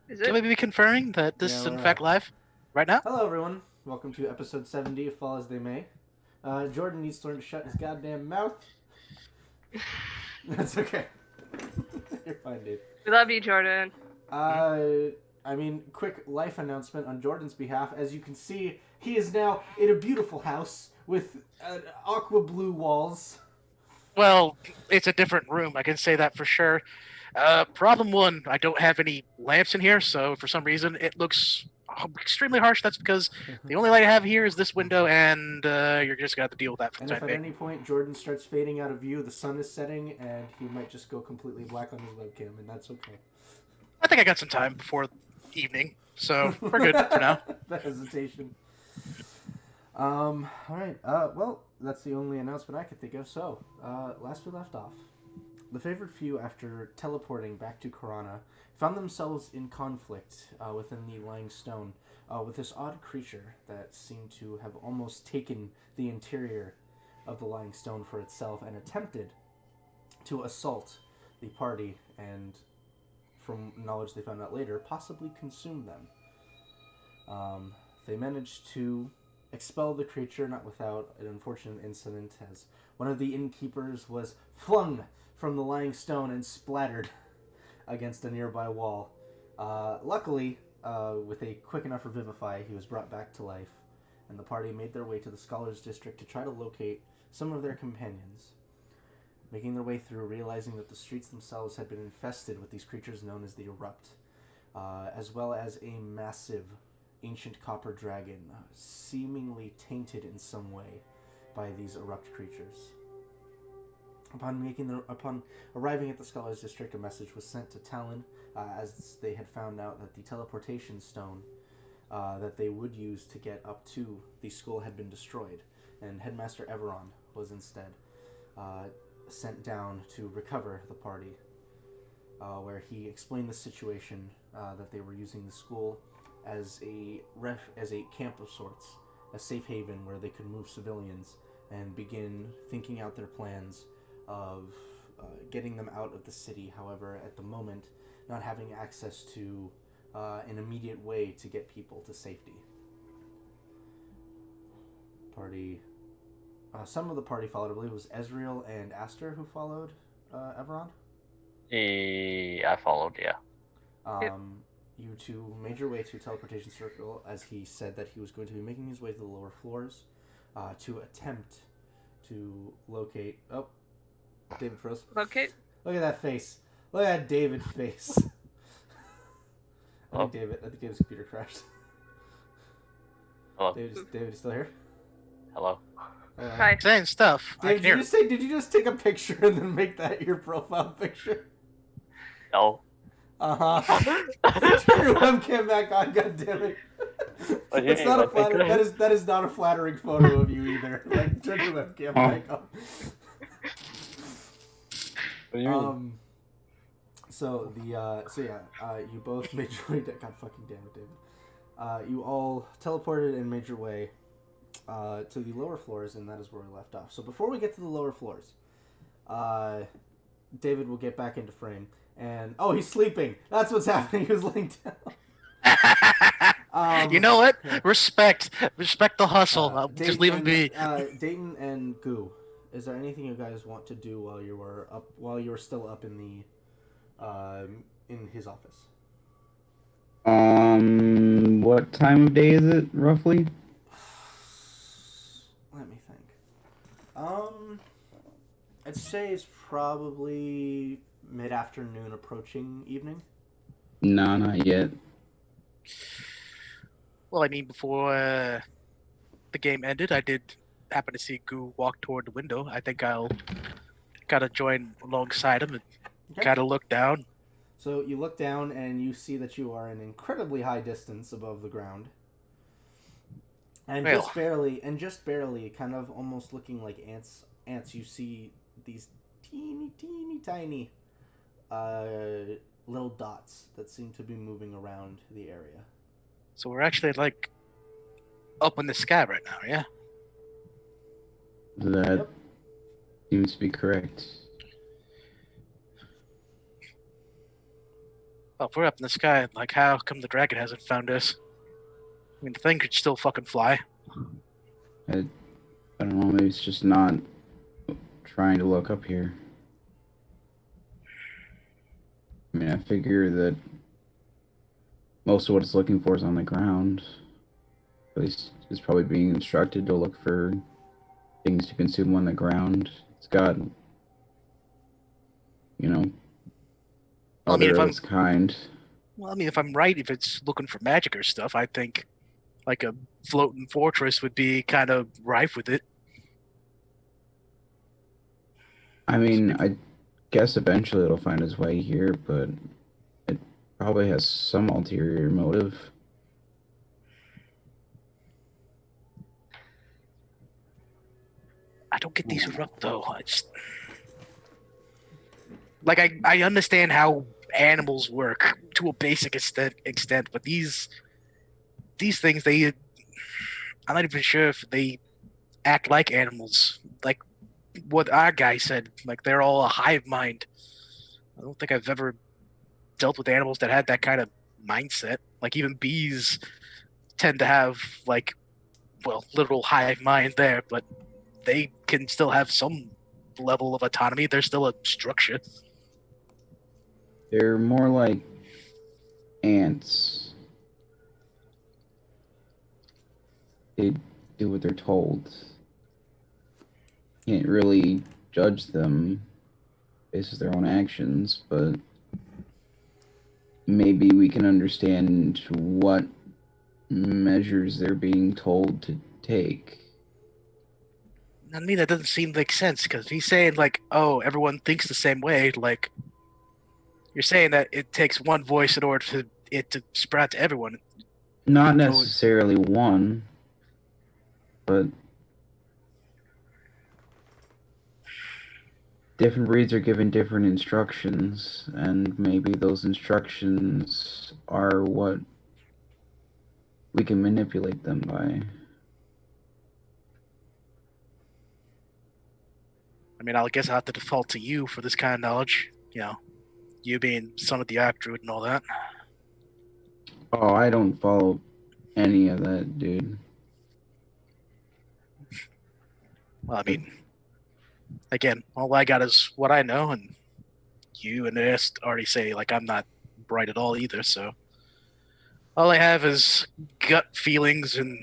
Is Can it? we be confirming that this Yeah, is in we're fact live right now? Hello, everyone. Welcome to episode 70 of Fall as They May. Jordan needs to learn to shut his goddamn mouth. That's okay. You're fine, dude. We love you, Jordan. Uh, quick life announcement on Jordan's behalf. As you can see, he is now in a beautiful house with aqua blue walls. Well, it's a different room. I can say that for sure. Problem one, I don't have any lamps in here, so for some reason it looks extremely harsh. That's because the only light I have here is this window, and you're just gonna have to deal with that for the And time if at being. any point Jordan starts fading out of view, the sun is setting, and he might just go completely black on his webcam, and that's okay. I think I got some time before evening, so we're good for now. The hesitation. All right. Well, that's the only announcement I could think of. So, last we left off, the favored few, after teleporting back to Karana, found themselves in conflict within the Lying Stone with this odd creature that seemed to have almost taken the interior of the Lying Stone for itself and attempted to assault the party and, from knowledge they found out later, possibly consume them. They managed to expel the creature, not without an unfortunate incident, as one of the innkeepers was flung from the Lying Stone and splattered against a nearby wall. Luckily, with a quick enough revivify, he was brought back to life, and the party made their way to the Scholars District to try to locate some of their companions. Making their way through, realizing that the streets themselves had been infested with these creatures known as the Erupt, as well as a massive ancient copper dragon, seemingly tainted in some way by these Erupt creatures. Upon arriving at the Scholars District, a message was sent to Talon, as they had found out that the teleportation stone that they would use to get up to the school had been destroyed, and Headmaster Everon was instead sent down to recover the party, where he explained the situation, that they were using the school as a camp of sorts, a safe haven where they could move civilians and begin thinking out their plans of getting them out of the city. However, at the moment, not having access to an immediate way to get people to safety. Some of the party followed. I believe it was Ezreal and Aster who followed Everon. I followed, yeah. You two made your way to teleportation circle, as he said that he was going to be making his way to the lower floors to attempt to locate. Oh, David froze. Locate? Look at that face. Look at that David face. I think David's computer crashed. Hello. David is still here? Hello. Hi. Saying stuff. David, did you just take a picture and then make that your profile picture? No. Uh-huh. Turn your webcam back on, goddammit. It's not a flattering. That is not a flattering photo of you either. Like, turn your webcam back on. What do you mean? You both made your way. God fucking damn it, David. You all teleported and made your way to the lower floors, and that is where we left off. So before we get to the lower floors, David will get back into frame. And he's sleeping. That's what's happening. He was laying down. You know what? Yeah. Respect the hustle. Just leave him be. Dayton and Goo, is there anything you guys want to do while you were still up in the in his office? What time of day is it roughly? Let me think. I'd say it's probably mid-afternoon, approaching evening. No, not yet. Well, I mean, before the game ended, I did happen to see Goo walk toward the window. I think I'll kind of join alongside him and kind of look down. So you look down and you see that you are an incredibly high distance above the ground. And just barely, kind of almost looking like ants, you see these teeny tiny little dots that seem to be moving around the area. So we're actually like up in the sky right now, yeah? That seems to be correct. Well, if we're up in the sky, like, how come the dragon hasn't found us? I mean, the thing could still fucking fly. I don't know, maybe it's just not trying to look up here. I mean, I figure that most of what it's looking for is on the ground. At least it's probably being instructed to look for things to consume on the ground. It's got, you know, Well, I mean, other of its kind. Well, I mean, if I'm right, if it's looking for magic or stuff, I think like a floating fortress would be kind of rife with it. I mean, I guess eventually it'll find its way here, but it probably has some ulterior motive. I don't get these erupt though. I just like I understand how animals work to a basic extent, but these things I'm not even sure if they act like animals. Like what our guy said, like they're all a hive mind. I don't think I've ever dealt with animals that had that kind of mindset. Like even bees tend to have like, well, literal hive mind there, but they can still have some level of autonomy. They're still a structure. They're more like ants. They do what they're told. Can't really judge them based on their own actions, but maybe we can understand what measures they're being told to take. I mean, that doesn't seem to make sense because he's saying like, oh, everyone thinks the same way. Like, you're saying that it takes one voice in order for it to spread to everyone. Not necessarily one, but different breeds are given different instructions, and maybe those instructions are what we can manipulate them by. I mean, I guess I'll have to default to you for this kind of knowledge. You know, you being son of the Arc Druid and all that. Oh, I don't follow any of that, dude. Well, I mean, again, all I got is what I know, and you and the rest already say like I'm not bright at all either. So all I have is gut feelings, and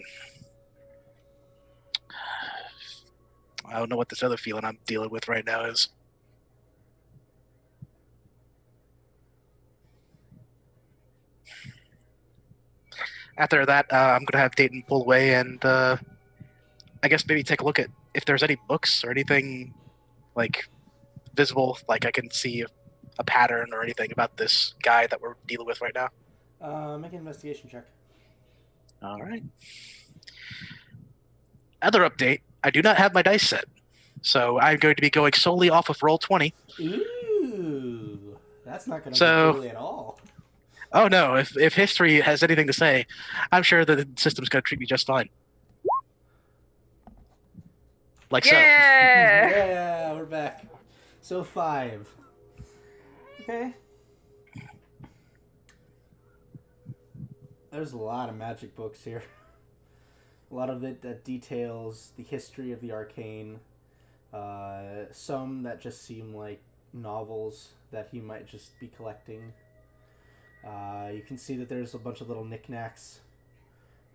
I don't know what this other feeling I'm dealing with right now is. After that, I'm gonna have Dayton pull away and I guess maybe take a look at if there's any books or anything like visible, like I can see a pattern or anything about this guy that we're dealing with right now. Make an investigation check. All right. Other update: I do not have my dice set, so I'm going to be going solely off of Roll20. Ooh, that's not going to So- be poorly at all. Oh no! If history has anything to say, I'm sure that the system's going to treat me just fine. Like so. Yeah. Yeah, we're back. So 5. Okay. There's a lot of magic books here. A lot of it that details the history of the arcane. Some that just seem like novels that he might just be collecting. You can see that there's a bunch of little knickknacks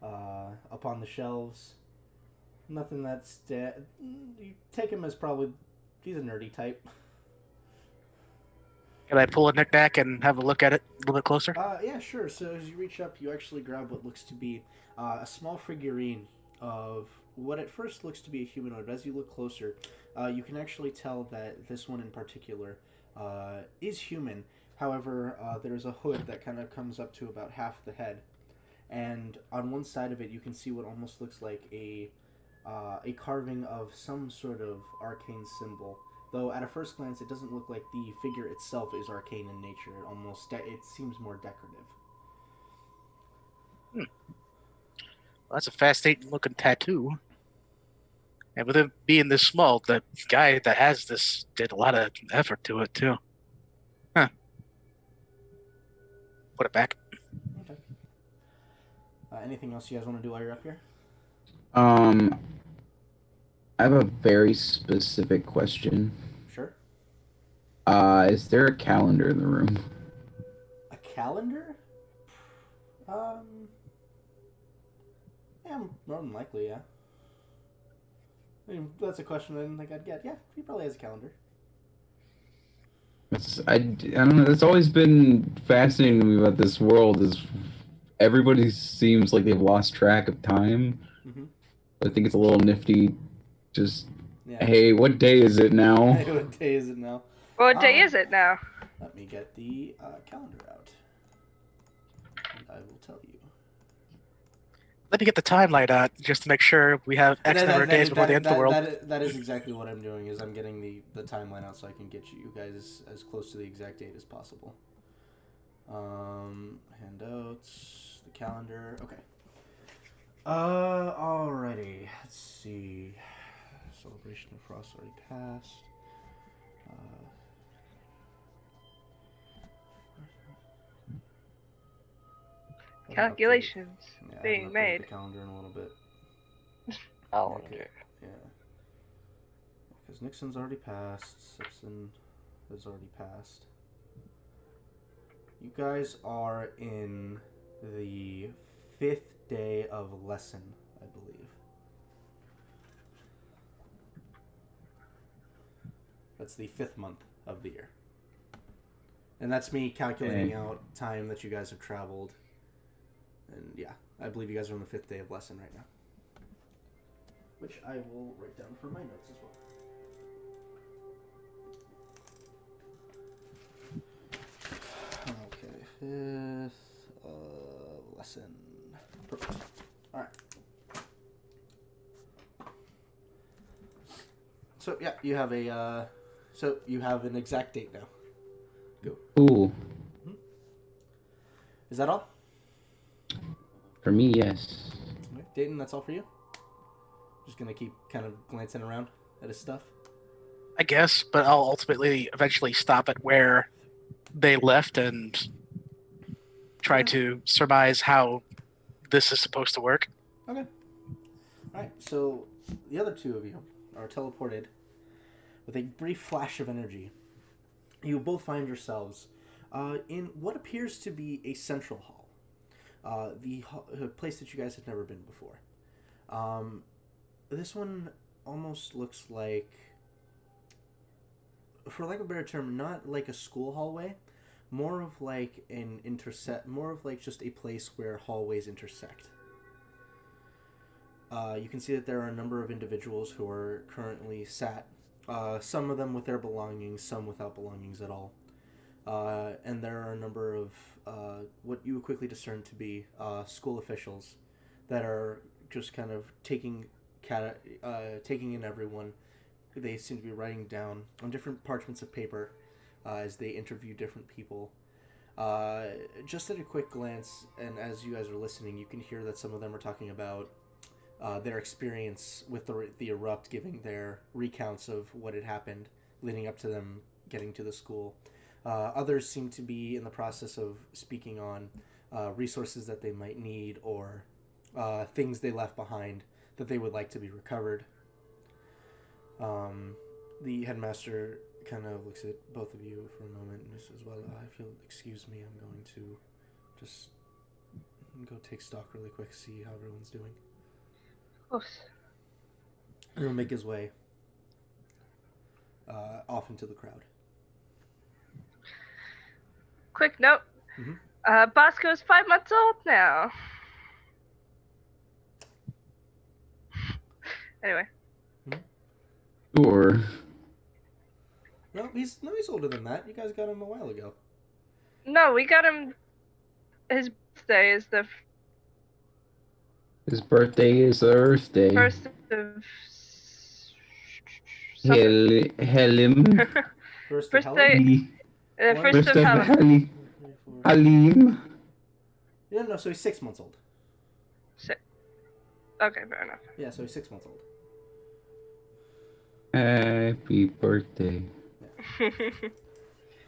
up on the shelves. Nothing that's... you take him as probably... He's a nerdy type. Can I pull a knickknack and have a look at it a little bit closer? Yeah, sure. So as you reach up, you actually grab what looks to be a small figurine of what at first looks to be a humanoid. But as you look closer, you can actually tell that this one in particular is human. However, there's a hood that kind of comes up to about half the head. And on one side of it, you can see what almost looks like a carving of some sort of arcane symbol. Though at a first glance, it doesn't look like the figure itself is arcane in nature. It seems more decorative. Well, that's a fascinating looking tattoo. And with it being this small, the guy that has this did a lot of effort to it too. Huh. put it back. Okay. Anything else you guys want to do while you're up here? I have a very specific question. Sure. Is there a calendar in the room? A calendar? Yeah, more than likely, yeah. I mean, that's a question I didn't think I'd get. Yeah, he probably has a calendar. I don't know. That's always been fascinating to me about this world. Is everybody seems like they've lost track of time. Mm-hmm. I think it's a little nifty. Just Yeah. hey, what day is it now? Hey, what day is it now? What day is it now? Let me get the calendar out, and I will tell you. Let me get the timeline out just to make sure we have X number of days before the end of the world. That is exactly what I'm doing. Is I'm getting the timeline out so I can get you guys as close to the exact date as possible. Handouts, the calendar. Okay. Alrighty. Let's see. Celebration of Frost already passed. Calculations Yeah, being I'll update made. the calendar in a little bit. Calendar. Yeah. Because Nixon's already passed. Simpson has already passed. You guys are in the 5th day of lesson, I believe. That's the 5th month of the year. And that's me calculating out time that you guys have traveled. And yeah, I believe you guys are on the 5th day of lesson right now. Which I will write down for my notes as well. Okay, 5th lesson. Perfect. Alright. So yeah, you have an exact date now. Go. Cool. Is that all? For me, yes. Okay. Dayton, that's all for you? Just gonna keep kind of glancing around at his stuff? I guess, but I'll ultimately eventually stop at where they left and try to surmise how this is supposed to work. Okay. Alright, so the other two of you are teleported with a brief flash of energy. You both find yourselves in what appears to be a central hall. The place that you guys have never been before. This one almost looks like, for lack of a better term, not like a school hallway, more of like more of like just a place where hallways intersect. You can see that there are a number of individuals who are currently sat, some of them with their belongings, some without belongings at all. And there are a number of what you would quickly discern to be school officials that are just kind of taking in everyone. They seem to be writing down on different parchments of paper as they interview different people. Just at a quick glance, and as you guys are listening, you can hear that some of them are talking about their experience with the Erupt, giving their recounts of what had happened leading up to them getting to the school. Others seem to be in the process of speaking on resources that they might need or things they left behind that they would like to be recovered. The headmaster kind of looks at both of you for a moment and says, well, excuse me, I'm going to just go take stock really quick, see how everyone's doing. Of course. And he'll make his way off into the crowd. Quick note. Mm-hmm. Bosco's 5 months old now. Anyway. Sure. No, he's older than that. You guys got him a while ago. No, we got him. His birthday is the His birthday is Earth Day. first of Helim. First birthday. First First of of Halloween. Halim. Yeah, no, so he's 6 months old. Okay, fair enough. Yeah, so he's 6 months old. Happy birthday. Yeah,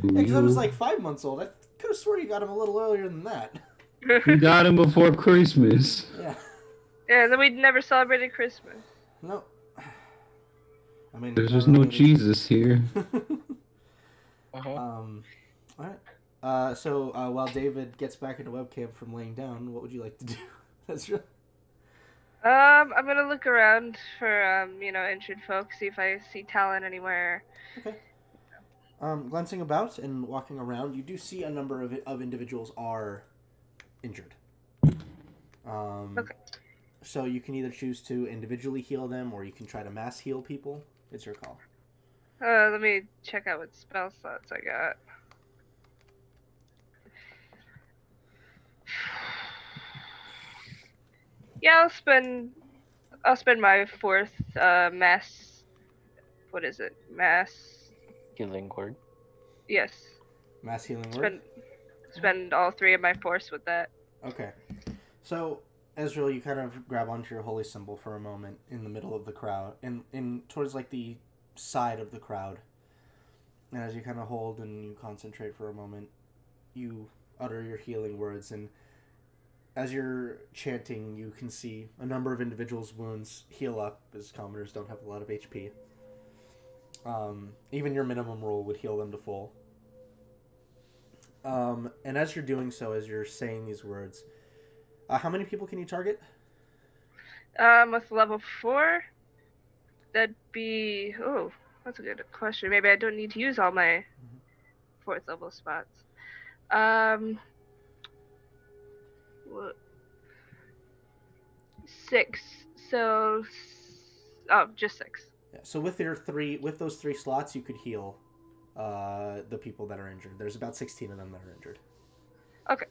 because I was like 5 months old. I could have swore you got him a little earlier than that. We got him before Christmas. Yeah. Yeah, then we never celebrated Christmas. No. I mean, There's not just no really any- Jesus here. Alright. So while David gets back into webcam from laying down, what would you like to do? That's right. I'm gonna look around for injured folks, see if I see talent anywhere. Okay. Glancing about and walking around, you do see a number of individuals are injured. Okay. So you can either choose to individually heal them, or you can try to mass heal people. It's your call. Let me check out what spell slots I got. Yeah, I'll spend my fourth mass. What is it? Mass. Healing word. Yes. Mass healing word? Spend all 3 of my force with that. Okay. So, Ezreal, you kind of grab onto your holy symbol for a moment in the middle of the crowd, in towards like the side of the crowd. And as you kind of hold and you concentrate for a moment, you utter your healing words, and as you're chanting, you can see a number of individuals' wounds heal up, as commoners don't have a lot of HP. Even your minimum roll would heal them to full. And as you're doing so, as you're saying these words, how many people can you target? With level 4, that'd be... Oh, that's a good question. Maybe I don't need to use all my 4th level spots. What? 6. So... Oh, just 6. Yeah, so with those 3 slots, you could heal the people that are injured. There's about 16 of them that are injured. Okay.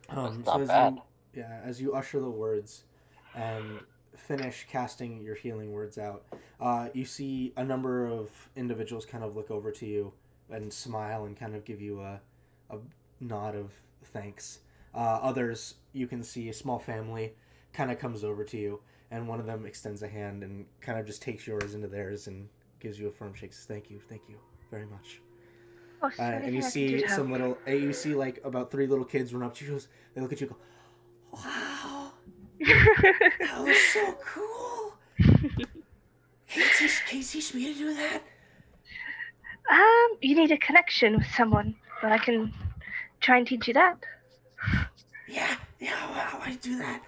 That's So not bad. as you usher the words and finish casting your healing words out, you see a number of individuals kind of look over to you and smile and kind of give you a nod of thanks. Others, you can see a small family kind of comes over to you, and one of them extends a hand and kind of just takes yours into theirs and gives you a firm shake. Says, thank you very much. Oh, And you see you see like about 3 little kids run up to you. They look at you and go, wow, that was so cool. Can you teach me to do that? You need a connection with someone, but I can try and teach you that. Yeah, how do I do that?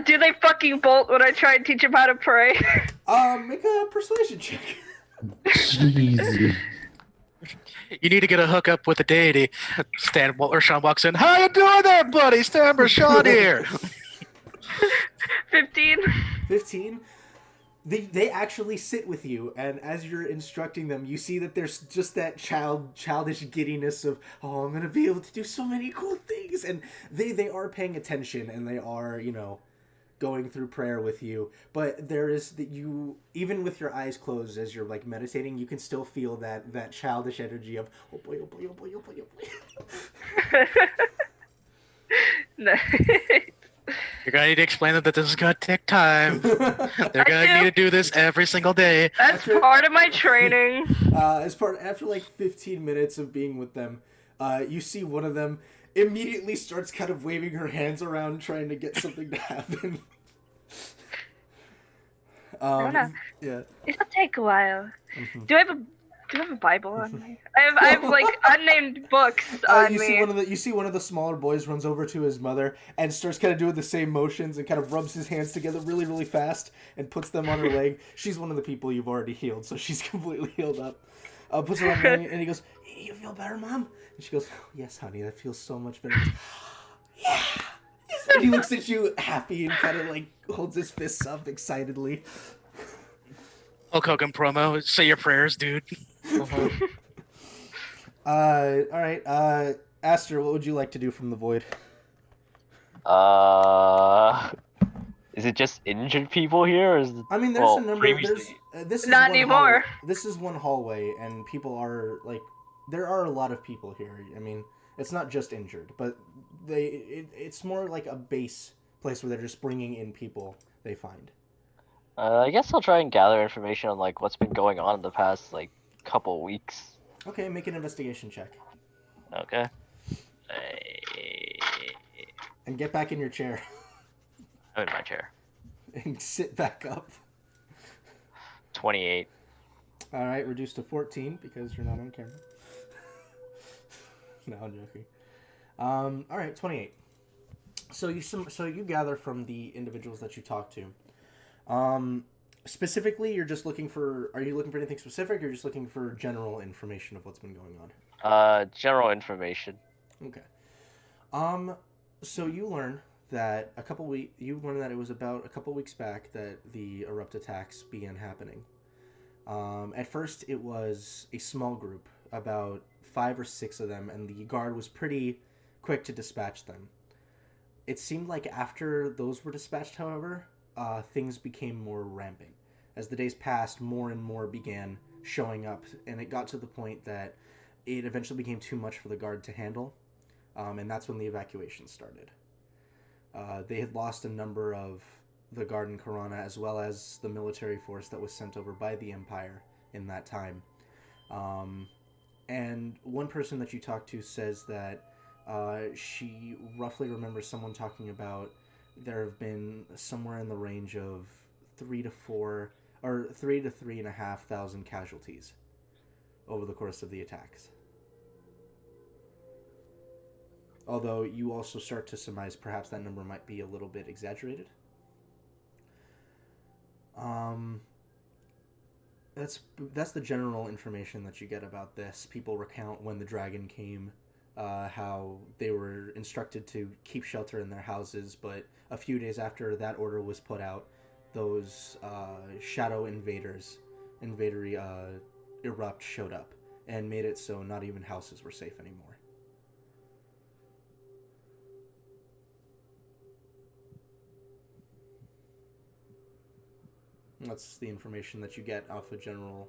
Do they fucking bolt when I try and teach them how to pray? Make a persuasion check. Jeez. You need to get a hookup with the deity. Sean walks in. How you doing there, buddy? Stan Sean here. 15. 15. They actually sit with you, and as you're instructing them, you see that there's just that childish giddiness of, oh, I'm gonna be able to do so many cool things, and they are paying attention, and they are, going through prayer with you. But there is that you, even with your eyes closed as you're like meditating, you can still feel that childish energy of, oh boy, oh boy, oh boy, oh boy, oh boy. Nice. You're gonna need to explain them that this is gonna take time. They're gonna need to do this every single day. That's part of my training. After like 15 minutes of being with them, you see one of them immediately starts kind of waving her hands around, trying to get something to happen. Yeah. It'll take a while. Mm-hmm. Do I have a Bible on me? I have like unnamed books on me. You see one of the smaller boys runs over to his mother and starts kind of doing the same motions and kind of rubs his hands together really, really fast and puts them on her leg. She's one of the people you've already healed, so she's completely healed up. Puts her on her leg and he goes, "You feel better, Mom?" And she goes, "Oh, yes, honey, that feels so much better." Yeah. And he looks at you happy and kind of like holds his fists up excitedly. Hulk Hogan promo. Say your prayers, dude. All right. Aster, what would you like to do from the void? Is it just injured people here, or is it... I mean, there's a number. Previously. This is Not one anymore. hallway. This is one hallway, and people are like, there are a lot of people here. I mean, it's not just injured, but it's more like a base place where they're just bringing in people they find. I guess I'll try and gather information on like what's been going on in the past like couple weeks. Okay, make an investigation check. Okay. And get back in your chair. I'm in my chair. And sit back up. 28. All right, reduced to 14 because you're not on camera. No, I'm joking. All right, 28. So you gather from the individuals that you talk to. Specifically, you're just looking for. Are you looking for anything specific, or you're just looking for general information of what's been going on? General information. Okay. So you learn that you learn that it was about a couple weeks back that the erupt attacks began happening. At first, it was a small group, about 5 or 6 of them, and the guard was pretty quick to dispatch them. It seemed like after those were dispatched, however, things became more rampant. As the days passed, more and more began showing up, and it got to the point that it eventually became too much for the guard to handle, and that's when the evacuation started. They had lost a number of the guard in Corona, as well as the military force that was sent over by the Empire in that time. And one person that you talk to says that she roughly remembers someone talking about there have been somewhere in the range of 3 to 3,500 casualties over the course of the attacks. Although you also start to surmise perhaps that number might be a little bit exaggerated. That's the general information that you get about this. People recount when the dragon came, how they were instructed to keep shelter in their houses, but a few days after that order was put out, those shadow erupt showed up and made it so not even houses were safe anymore. That's the information that you get off a general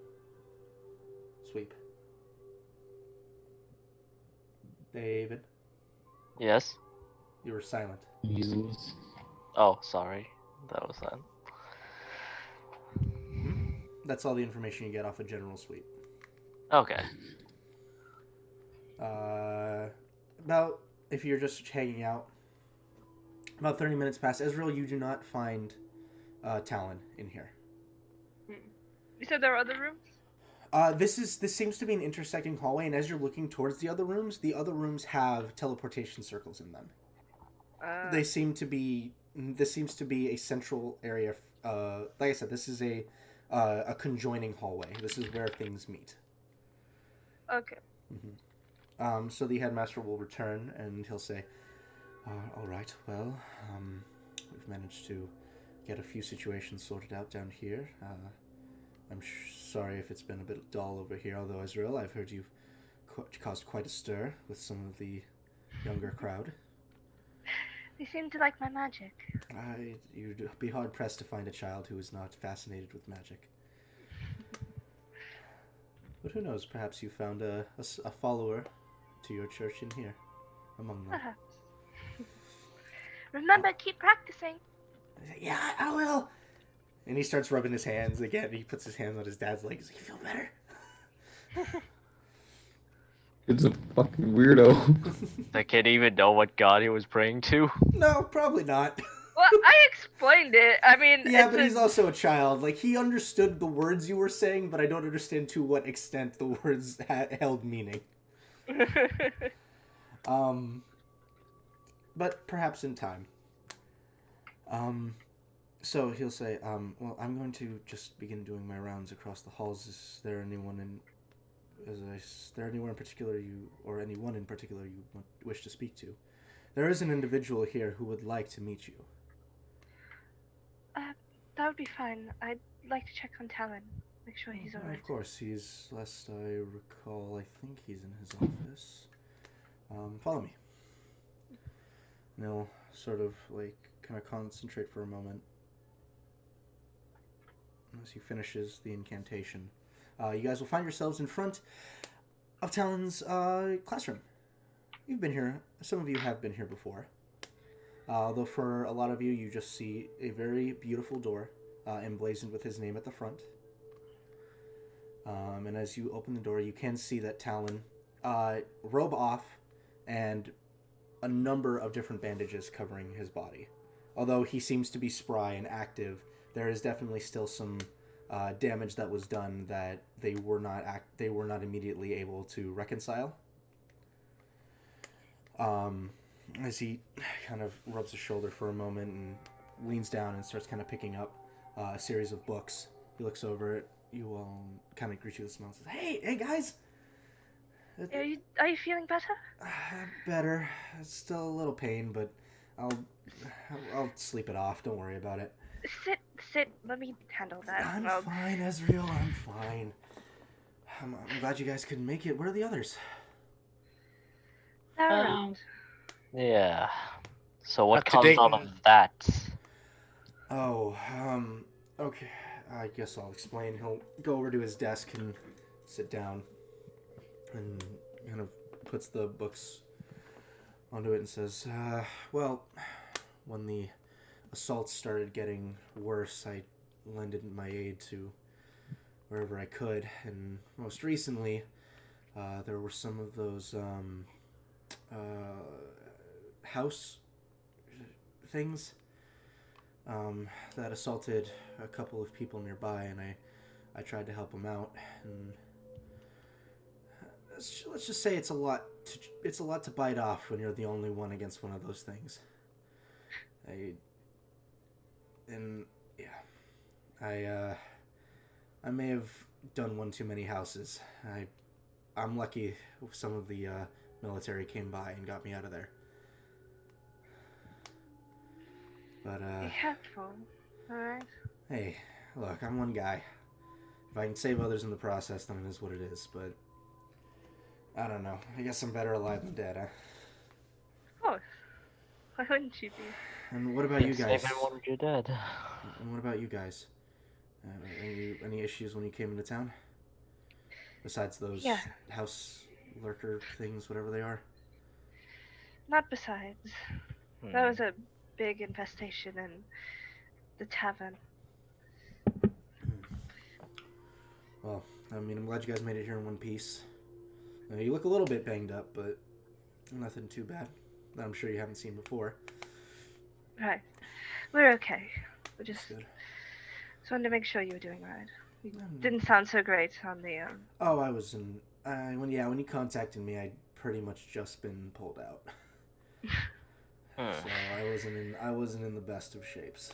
sweep. David? Yes? You were silent. Measles. Oh, sorry. That was that. That's all the information you get off a general sweep. Okay. About, if you're just hanging out, about 30 minutes pass. Ezreal, you do not find Talon in here. You said there are other rooms? This seems to be an intersecting hallway, and as you're looking towards the other rooms have teleportation circles in them. This seems to be a central area. Like I said, this is a conjoining hallway. This is where things meet. Okay. Mm-hmm. So the headmaster will return, and he'll say, all right, well, we've managed to get a few situations sorted out down here. I'm sorry if it's been a bit dull over here, although, Ezreal, I've heard you've caused quite a stir with some of the younger crowd. They seem to like my magic. You'd be hard-pressed to find a child who is not fascinated with magic. But who knows, perhaps you found a follower to your church in here, among them. Perhaps. Remember, keep practicing. Yeah, I will. And he starts rubbing his hands again. He puts his hands on his dad's legs. You feel better? It's a fucking weirdo. That kid even know what god he was praying to? No, probably not. Well, I explained it. I mean, Yeah, but he's also a child. Like, he understood the words you were saying, but I don't understand to what extent the words held meaning. But perhaps in time. So he'll say, well, I'm going to just begin doing my rounds across the halls. Is there anyone in particular you wish to speak to? There is an individual here who would like to meet you. That would be fine. I'd like to check on Talon. Make sure he's alright. Of course, last I recall, I think he's in his office. Follow me. And he'll sort of, kind of concentrate for a moment as he finishes the incantation. You guys will find yourselves in front of Talon's classroom. You've been here. Some of you have been here before. Though for a lot of you, you just see a very beautiful door emblazoned with his name at the front. And as you open the door, you can see that Talon, robe off, and a number of different bandages covering his body. Although he seems to be spry and active, there is definitely still some damage that was done that they were not immediately able to reconcile. As he kind of rubs his shoulder for a moment and leans down and starts kind of picking up a series of books. He looks over at you all and kind of greets you with a smile and says, Hey guys! Are you feeling better? Better. It's still a little pain, but I'll sleep it off. Don't worry about it. Sit. Let me handle that. I'm fine, Ezreal. I'm fine. I'm glad you guys couldn't make it. Where are the others? Yeah. So what Up to comes date. out of that? Oh, okay. I guess I'll explain. He'll go over to his desk and sit down and kind of puts the books onto it and says, well, when the assaults started getting worse, I lended my aid to wherever I could, and most recently, there were some of those, house things, that assaulted a couple of people nearby, and I tried to help them out, and let's just say it's a lot to bite off when you're the only one against one of those things. I may have done one too many houses. I'm lucky some of the military came by and got me out of there. But Be careful, alright? hey, look, I'm one guy. If I can save others in the process, then it is what it is, but I don't know. I guess I'm better alive than dead, huh? Of course. Why wouldn't you be? And what about you guys? Save everyone if you're dead. And what about you guys? Any issues when you came into town? Besides those house lurker things, whatever they are? Not besides. That was a big infestation in the tavern. Well, I mean, I'm glad you guys made it here in one piece. You look a little bit banged up, but nothing too bad that I'm sure you haven't seen before. Right. We're okay. We just Good. wanted to make sure you were doing right. You didn't sound so great on the Oh, I was in. When you contacted me, I'd pretty much just been pulled out. So I wasn't in the best of shapes.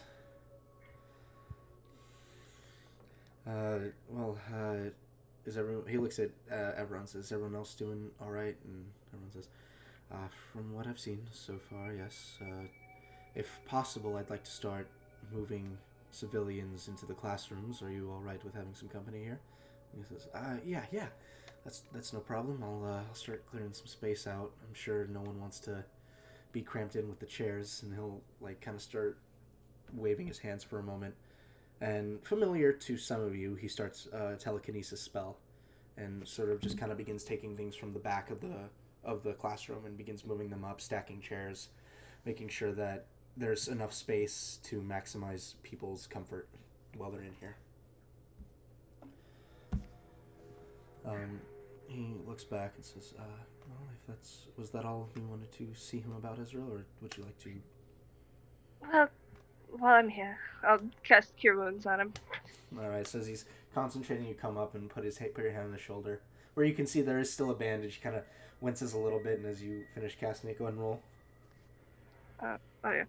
Is everyone? He looks at everyone. Says, "Is everyone else doing all right?" And everyone says, "From what I've seen so far, yes. If possible, I'd like to start moving civilians into the classrooms. Are you all right with having some company here?" And he says, "Yeah. That's no problem. I'll start clearing some space out. I'm sure no one wants to be cramped in with the chairs." And he'll kind of start waving his hands for a moment. And familiar to some of you, he starts a telekinesis spell, and sort of just kind of begins taking things from the back of the classroom and begins moving them up, stacking chairs, making sure that there's enough space to maximize people's comfort while they're in here. He looks back and says, well, was that all you wanted to see him about, Ezreal, or would you like to? Well, while I'm here, I'll cast Cure Wounds on him. Alright, so as he's concentrating, you come up and put your hand on his shoulder, where you can see there is still a bandage. He kind of winces a little bit, and as you finish casting it, go ahead and roll. Oh yeah.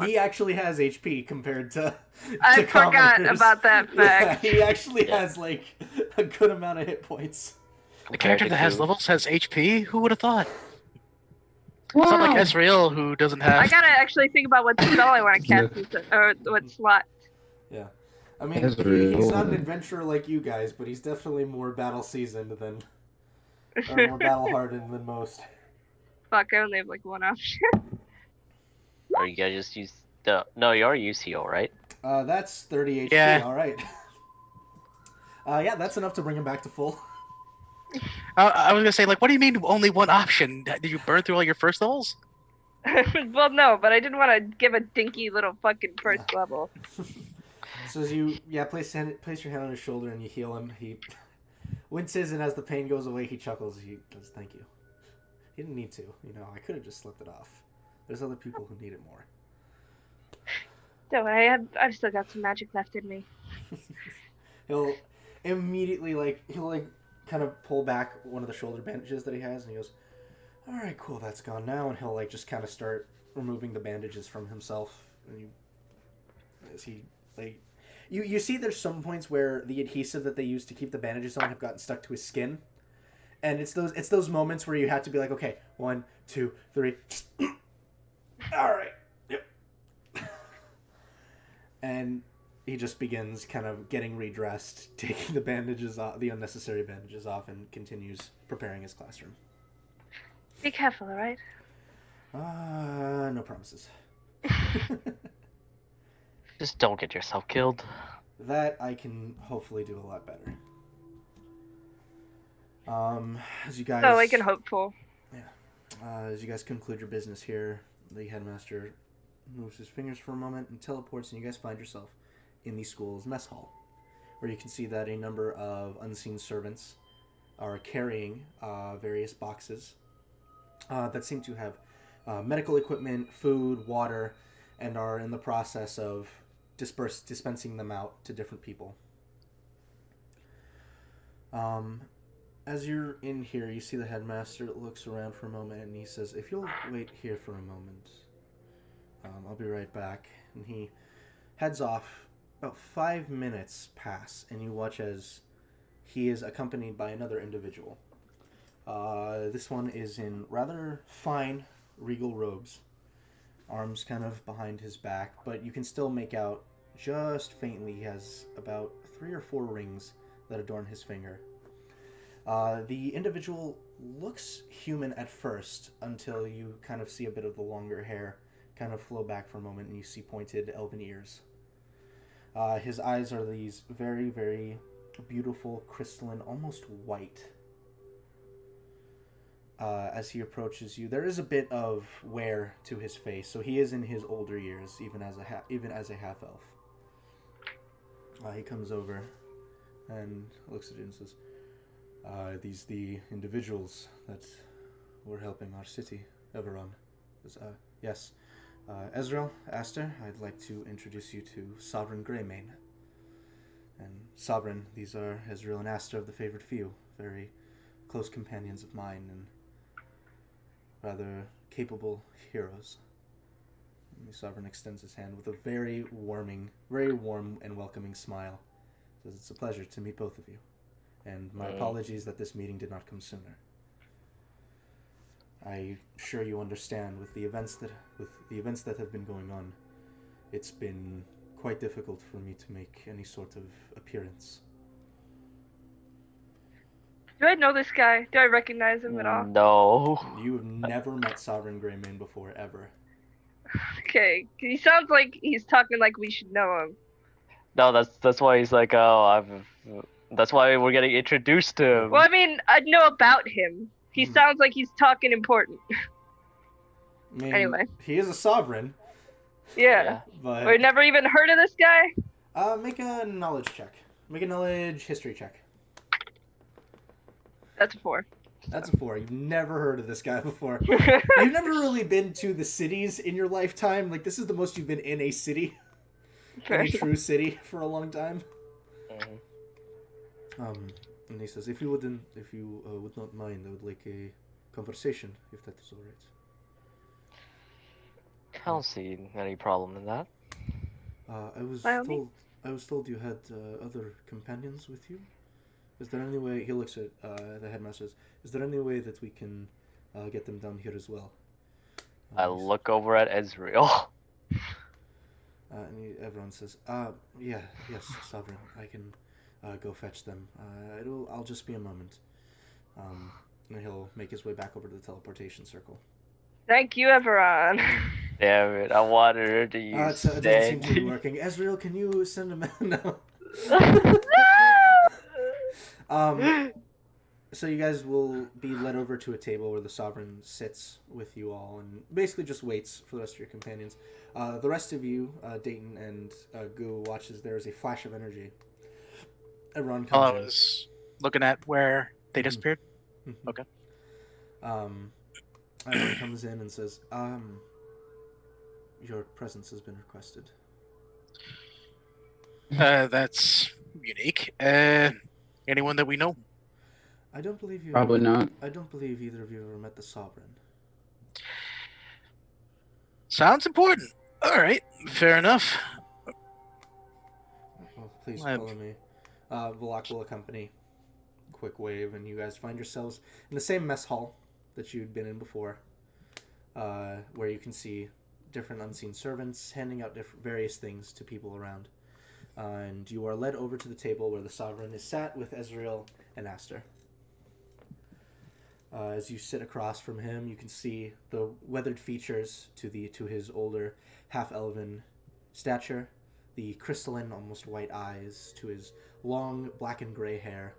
He actually has HP compared to I forgot commoners. about that fact. Yeah, he actually has a good amount of hit points. The character that has levels has HP? Who would have thought? Wow. It's not like Ezreal, who doesn't have... I gotta actually think about what spell I want to cast, or what slot. Yeah. I mean, Ezreal. he's not an adventurer like you guys, but he's definitely more battle seasoned or more battle hardened than most. Fuck, I only have one option. Or you gotta just use the... No, you're UCO, right? That's 30 HP, Yeah. alright. Yeah, that's enough to bring him back to full. I was gonna say, what do you mean only one option? Did you burn through all your first levels? Well, no, but I didn't want to give a dinky little fucking first level. So as you place your hand on his shoulder and you heal him, he winces, and as the pain goes away, he chuckles. He goes, "Thank you. He didn't need to. I could have just slipped it off. There's other people who need it more." Don't worry, I've still got some magic left in me. He'll immediately he'll kind of pull back one of the shoulder bandages that he has, and he goes, "All right, cool, that's gone now." And he'll just kind of start removing the bandages from himself. And you see there's some points where the adhesive that they use to keep the bandages on have gotten stuck to his skin, and it's those moments where you have to be like, okay, 1, 2, 3, all right, yep. And he just begins kind of getting redressed, taking the unnecessary bandages off, and continues preparing his classroom. Be careful, all right? No promises. Just don't get yourself killed. That I can hopefully do a lot better. As you guys... So I can hope for. Yeah. As you guys conclude your business here, the headmaster moves his fingers for a moment and teleports, and you guys find yourself in the school's mess hall, where you can see that a number of unseen servants are carrying various boxes that seem to have medical equipment, food, water, and are in the process of dispensing them out to different people. As you're in here, you see the headmaster looks around for a moment, and he says, "If you'll wait here for a moment, I'll be right back." And he heads off. About 5 minutes pass, and you watch as he is accompanied by another individual. This one is in rather fine, regal robes, arms kind of behind his back, but you can still make out just faintly he has about 3 or 4 rings that adorn his finger. The individual looks human at first until you kind of see a bit of the longer hair kind of flow back for a moment, and you see pointed elven ears. His eyes are these very, very beautiful, crystalline, almost white. As he approaches you, there is a bit of wear to his face, so he is in his older years, even as a half elf. He comes over and looks at you and says, "These the individuals that were helping our city, Everon?" Yes. Ezreal, Aster, I'd like to introduce you to Sovereign Greymane. And Sovereign, these are Ezreal and Aster of the Favored Few, very close companions of mine and rather capable heroes. And the Sovereign extends his hand with a very warm and welcoming smile. Says, "It's a pleasure to meet both of you, and my apologies that this meeting did not come sooner. I'm sure you understand with the events that have been going on, it's been quite difficult for me to make any sort of appearance." Do I know this guy? Do I recognize him at all? No. You have never met Sovereign Greymane before, ever. Okay, 'cause he sounds like he's talking like we should know him. No, that's why he's like, that's why we're getting introduced to him. Well, I mean, I know about him. He sounds like he's talking important. I mean, Anyway. he is a sovereign. Yeah. But We've never even heard of this guy? make a knowledge check. Make a knowledge history check. That's a 4. That's a 4. You've never heard of this guy before. You've never really been to the cities in your lifetime. Like, this is the most you've been in a city. In a true city for a long time. And he says, if you would not mind, I would like a conversation, if that is all right. I don't see any problem in that. I was By all means. told you had other companions with you. Is there any way? He looks at the headmaster. Is there any way that we can get them down here as well? I look over at Ezreal. And everyone says, yes, Sovereign, I can go fetch them. I'll just be a moment." And he'll make his way back over to the teleportation circle. Thank you, Everon. Damn it, I wanted her to use It doesn't seem to be working. Ezreal, can you send him? No. So you guys will be led over to a table where the sovereign sits with you all and basically just waits for the rest of your companions. The rest of you, Dayton and Goo, watches. There is a flash of energy. Everyone While comes I in. was looking at where they Mhm. disappeared. Mhm. Okay. Everyone comes in and says, your presence has been requested. That's unique. Anyone that we know? I don't believe you. Probably not. I don't believe either of you ever met the sovereign. Sounds important. All right, fair enough. Well, please Um, follow me. Valak will accompany. Quick wave, and you guys find yourselves in the same mess hall that you'd been in before, where you can see different unseen servants handing out various things to people around. And you are led over to the table where the sovereign is sat with Ezreal and Aster. As you sit across from him, you can see the weathered features to his older half-elven stature, the crystalline, almost white eyes to his long black and gray hair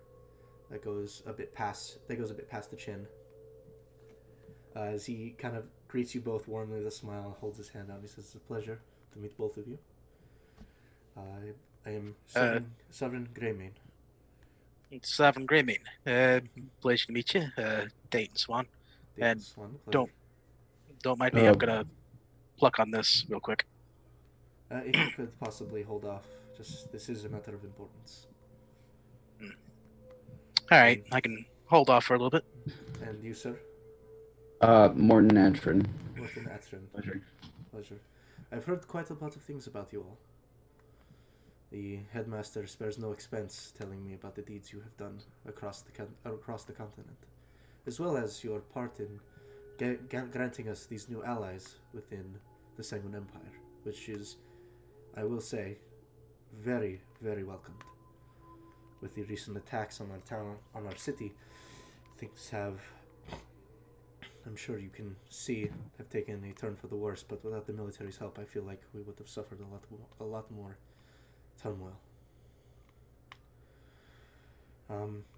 that goes a bit past the chin. As he kind of greets you both warmly with a smile and holds his hand out, he says, "It's a pleasure to meet both of you. I am Sovereign Greymane." it's Savin Greymane. Pleasure to meet you. Dayton Swan. Dayton And Swan, don't pleasure. don't mind me. I'm gonna pluck on this real quick. If you could possibly hold off, just this is a matter of importance. All right, I can hold off for a little bit. And you, sir? Morton Atron. Morton Atron. Pleasure. Pleasure. I've heard quite a lot of things about you all. The headmaster spares no expense telling me about the deeds you have done across the continent, as well as your part in granting us these new allies within the Sanguine Empire, which is, I will say, very, very welcomed. With the recent attacks on our town, on our city, things have, I'm sure you can see, have taken a turn for the worse. But without the military's help, I feel like we would have suffered a lot more turmoil.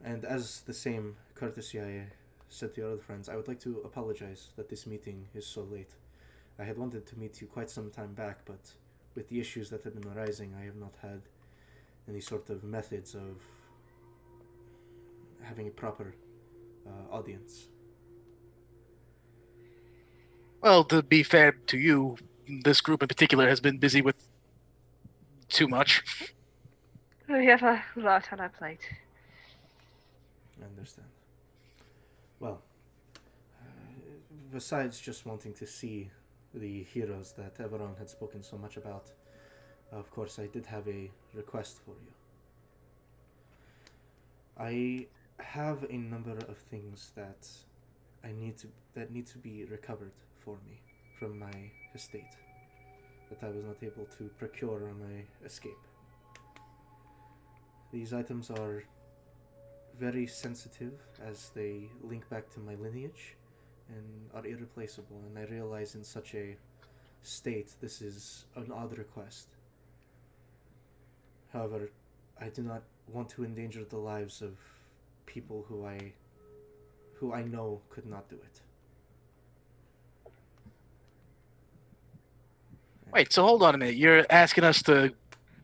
And as the same courtesy I said to your other friends, I would like to apologize that this meeting is so late. I had wanted to meet you quite some time back, but with the issues that have been arising, I have not had any sort of methods of having a proper audience. Well, to be fair to you, this group in particular has been busy with too much. We have a lot on our plate. I understand. Well, besides just wanting to see the heroes that Everon had spoken so much about, of course, I did have a request for you. I have a number of things that need to be recovered for me from my estate that I was not able to procure on my escape. These items are very sensitive as they link back to my lineage and are irreplaceable, and I realize in such a state this is an odd request. However, I do not want to endanger the lives of people who I know could not do it. Wait, so hold on a minute. You're asking us to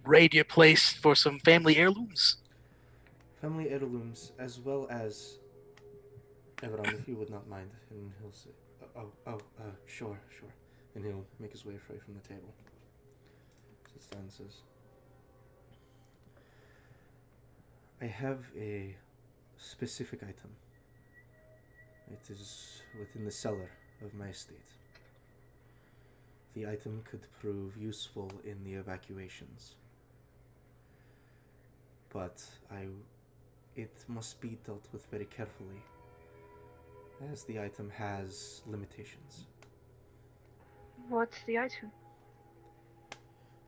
raid your place for some family heirlooms? Family heirlooms, as well as Everon, if you would not mind. And he'll say, sure. And he'll make his way away from the table. Sits down and says, I have a specific item. It is within the cellar of my estate. The item could prove useful in the evacuations. But it must be dealt with very carefully, as the item has limitations. What's the item?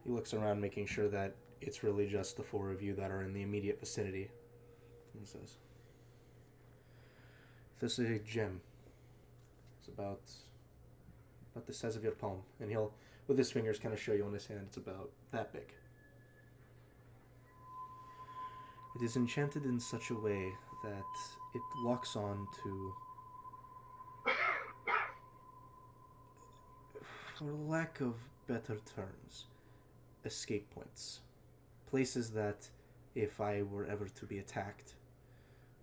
He looks around, making sure that it's really just the four of you that are in the immediate vicinity, and says, this is a gem. It's about the size of your palm. And he'll, with his fingers, kind of show you on his hand, it's about that big. It is enchanted in such a way that it locks on to, for lack of better terms, escape points. Places that, if I were ever to be attacked,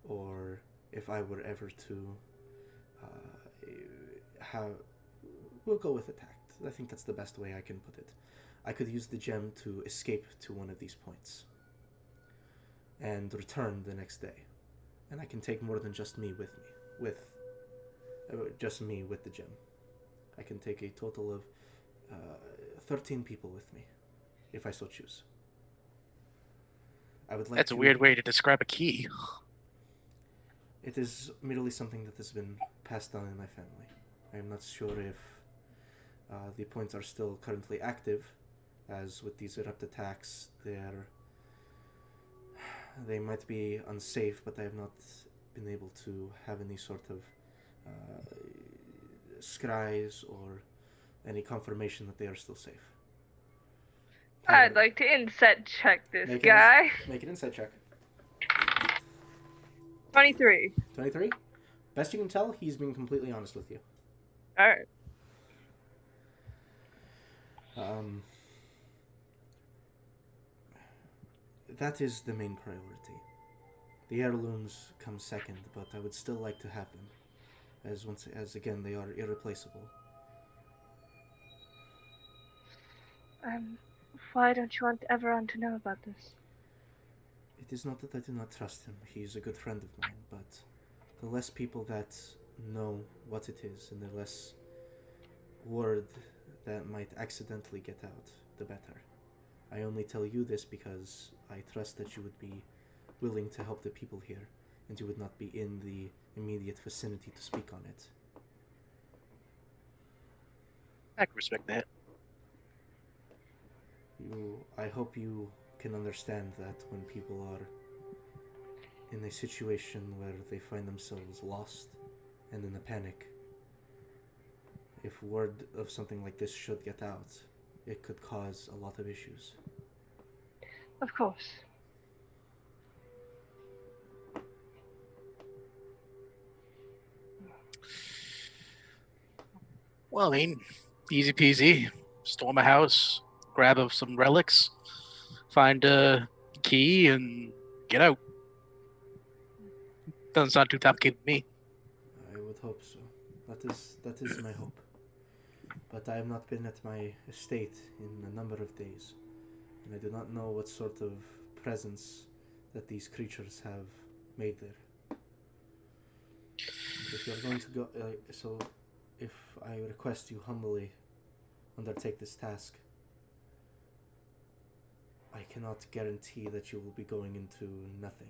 or if I were ever to have. We'll go with attacked. I think that's the best way I can put it. I could use the gem to escape to one of these points and return the next day. And I can take more than just me with me. Just me with the gem. I can take a total of 13 people with me, if I so choose. I would like That's a weird way to describe a key. It is merely something that has been passed down in my family. I am not sure if the points are still currently active, as with these erupt attacks, they might be unsafe, but I have not been able to have any sort of scries or any confirmation that they are still safe. I'd like to insight check this guy. Make an insight check. 23. 23? Best you can tell, he's being completely honest with you. Alright. That is the main priority. The heirlooms come second, but I would still like to have them, as again they are irreplaceable. Why don't you want everyone to know about this? It is not that I do not trust him. He's a good friend of mine, but the less people that know what it is, and the less word that might accidentally get out, the better. I only tell you this because I trust that you would be willing to help the people here, and you would not be in the immediate vicinity to speak on it. I can respect that. I hope you can understand that when people are in a situation where they find themselves lost and in a panic, if word of something like this should get out, it could cause a lot of issues. Of course. Well, I mean, easy peasy. Storm a house, grab some relics, find a key, and get out. Doesn't sound too complicated to me. I would hope so. That is my hope. But I have not been at my estate in a number of days, and I do not know what sort of presence that these creatures have made there. If you're going to go, so if I request you humbly undertake this task, I cannot guarantee that you will be going into nothing.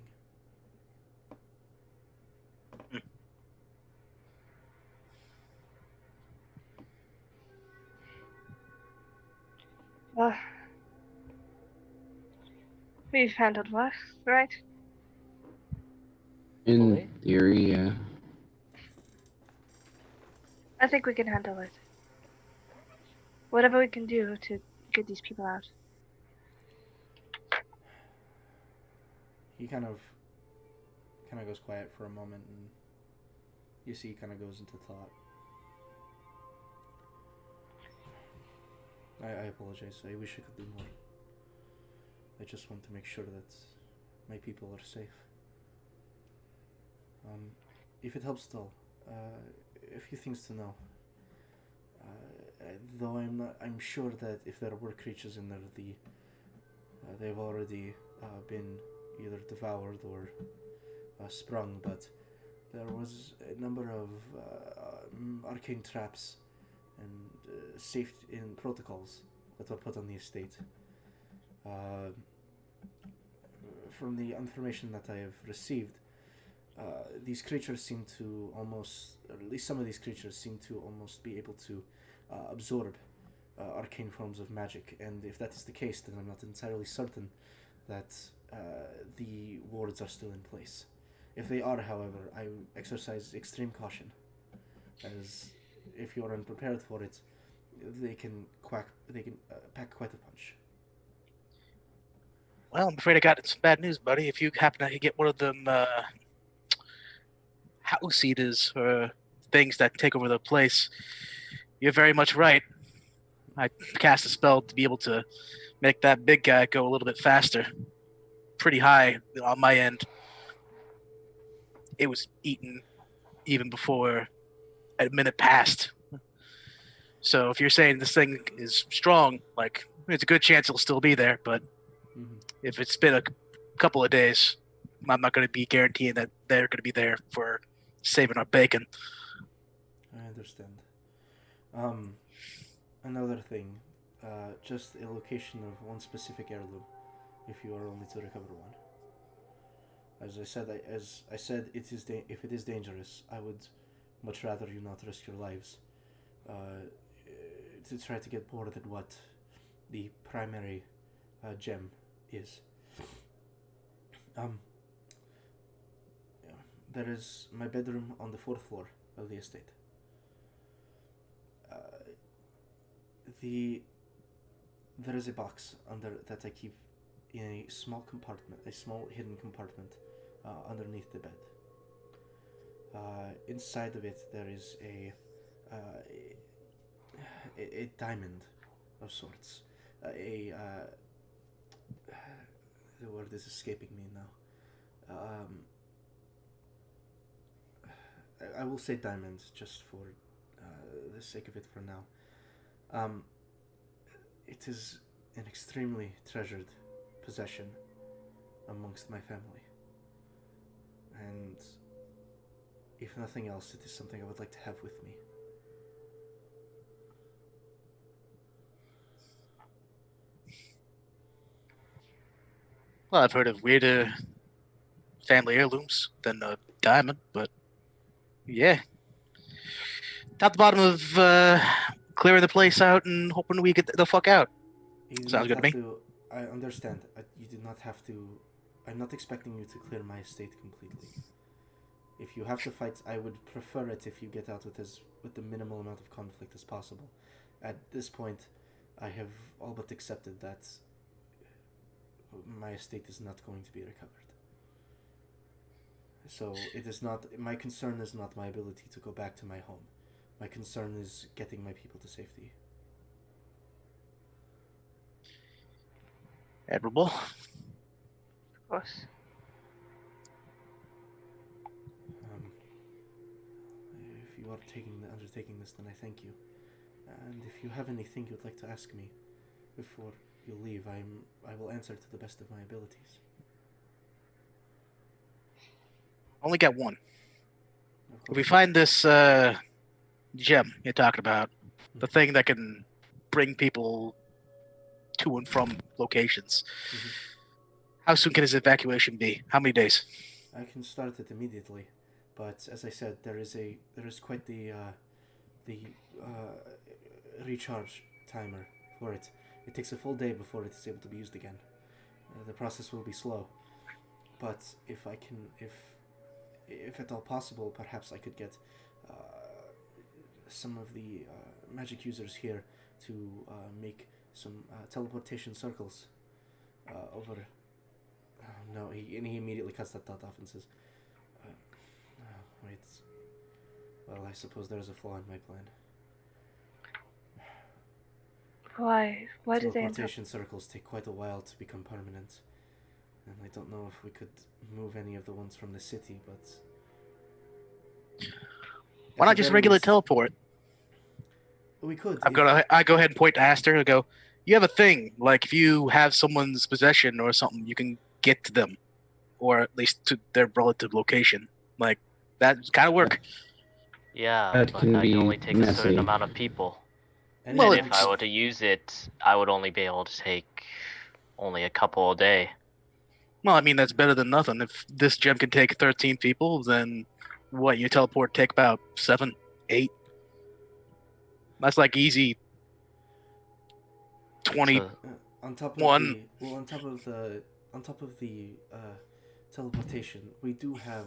We've handled worse, right? In theory, yeah. I think we can handle it. Whatever we can do to get these people out. He kind of goes quiet for a moment, and you see he kind of goes into thought. I apologize. I wish I could do more. I just want to make sure that my people are safe. If it helps at all, a few things to know. Though I'm sure that if there were creatures in there, they've already been either devoured or sprung. But there was a number of arcane traps and safety in protocols that were put on the estate. From the information that I have received, these creatures seem to almost, or at least some of these creatures seem to almost be able to absorb arcane forms of magic. And if that is the case, then I'm not entirely certain that the wards are still in place. If they are, however, I exercise extreme caution, as if you're unprepared for it, they can pack quite a punch. Well, I'm afraid I got some bad news, buddy. If you happen to get one of them house eaters or things that take over the place, you're very much right. I cast a spell to be able to make that big guy go a little bit faster. Pretty high on my end. It was eaten even before a minute passed. So if you're saying this thing is strong, like, there's a good chance it'll still be there, but Mhm. if it's been a couple of days, I'm not going to be guaranteeing that they're going to be there for saving our bacon. I understand. Another thing, just a location of one specific heirloom, if you are only to recover one. As I said, if it is dangerous, I would much rather you not risk your lives to try to get more than what the primary gem is. Um, there is my bedroom on the 4th floor of the estate. There is a box under that I keep in a small compartment, a small hidden compartment underneath the bed. Inside of it, there is a diamond of sorts. The word is escaping me now. I will say diamond just for the sake of it for now. It is an extremely treasured possession amongst my family. And if nothing else, it is something I would like to have with me. Well, I've heard of weirder family heirlooms than a diamond, but yeah. At the bottom of clearing the place out and hoping we get the fuck out. You do Sounds not good to have me. to. I understand. You do not have to. I'm not expecting you to clear my estate completely. If you have to fight, I would prefer it if you get out with the minimal amount of conflict as possible. At this point, I have all but accepted that my estate is not going to be recovered. So it is not. My concern is not my ability to go back to my home. My concern is getting my people to safety. Admirable. Of course. If you are undertaking this, then I thank you. And if you have anything you'd like to ask me before you leave, I will answer to the best of my abilities. Only get one. Of If we course. find this gem you're talking about, the thing that can bring people to and from locations, how soon can his evacuation be? How many days? I can start it immediately, but as I said, there is quite the recharge timer for it. It takes a full day before it is able to be used again. The process will be slow, but if at all possible, perhaps I could get some of the magic users here to make some teleportation circles over. No, he immediately cuts that thought off and says, "Wait. Well, I suppose there is a flaw in my plan. Why? Why did they Teleportation circles take quite a while to become permanent, and I don't know if we could move any of the ones from the city, but Why not just regular teleport? We could. I go ahead and point to Aster and go, you have a thing, like if you have someone's possession or something, you can get to them, or at least to their relative location. Like, that kind of work. Yeah, That but can that be can only take a certain messy. amount of people. Well, And if I were to use it, I would only be able to take only a couple a day. Well, I mean, that's better than nothing. If this gem can take 13 people, then what, you teleport take about 7, 8? That's like easy 20. On top of the teleportation, we do have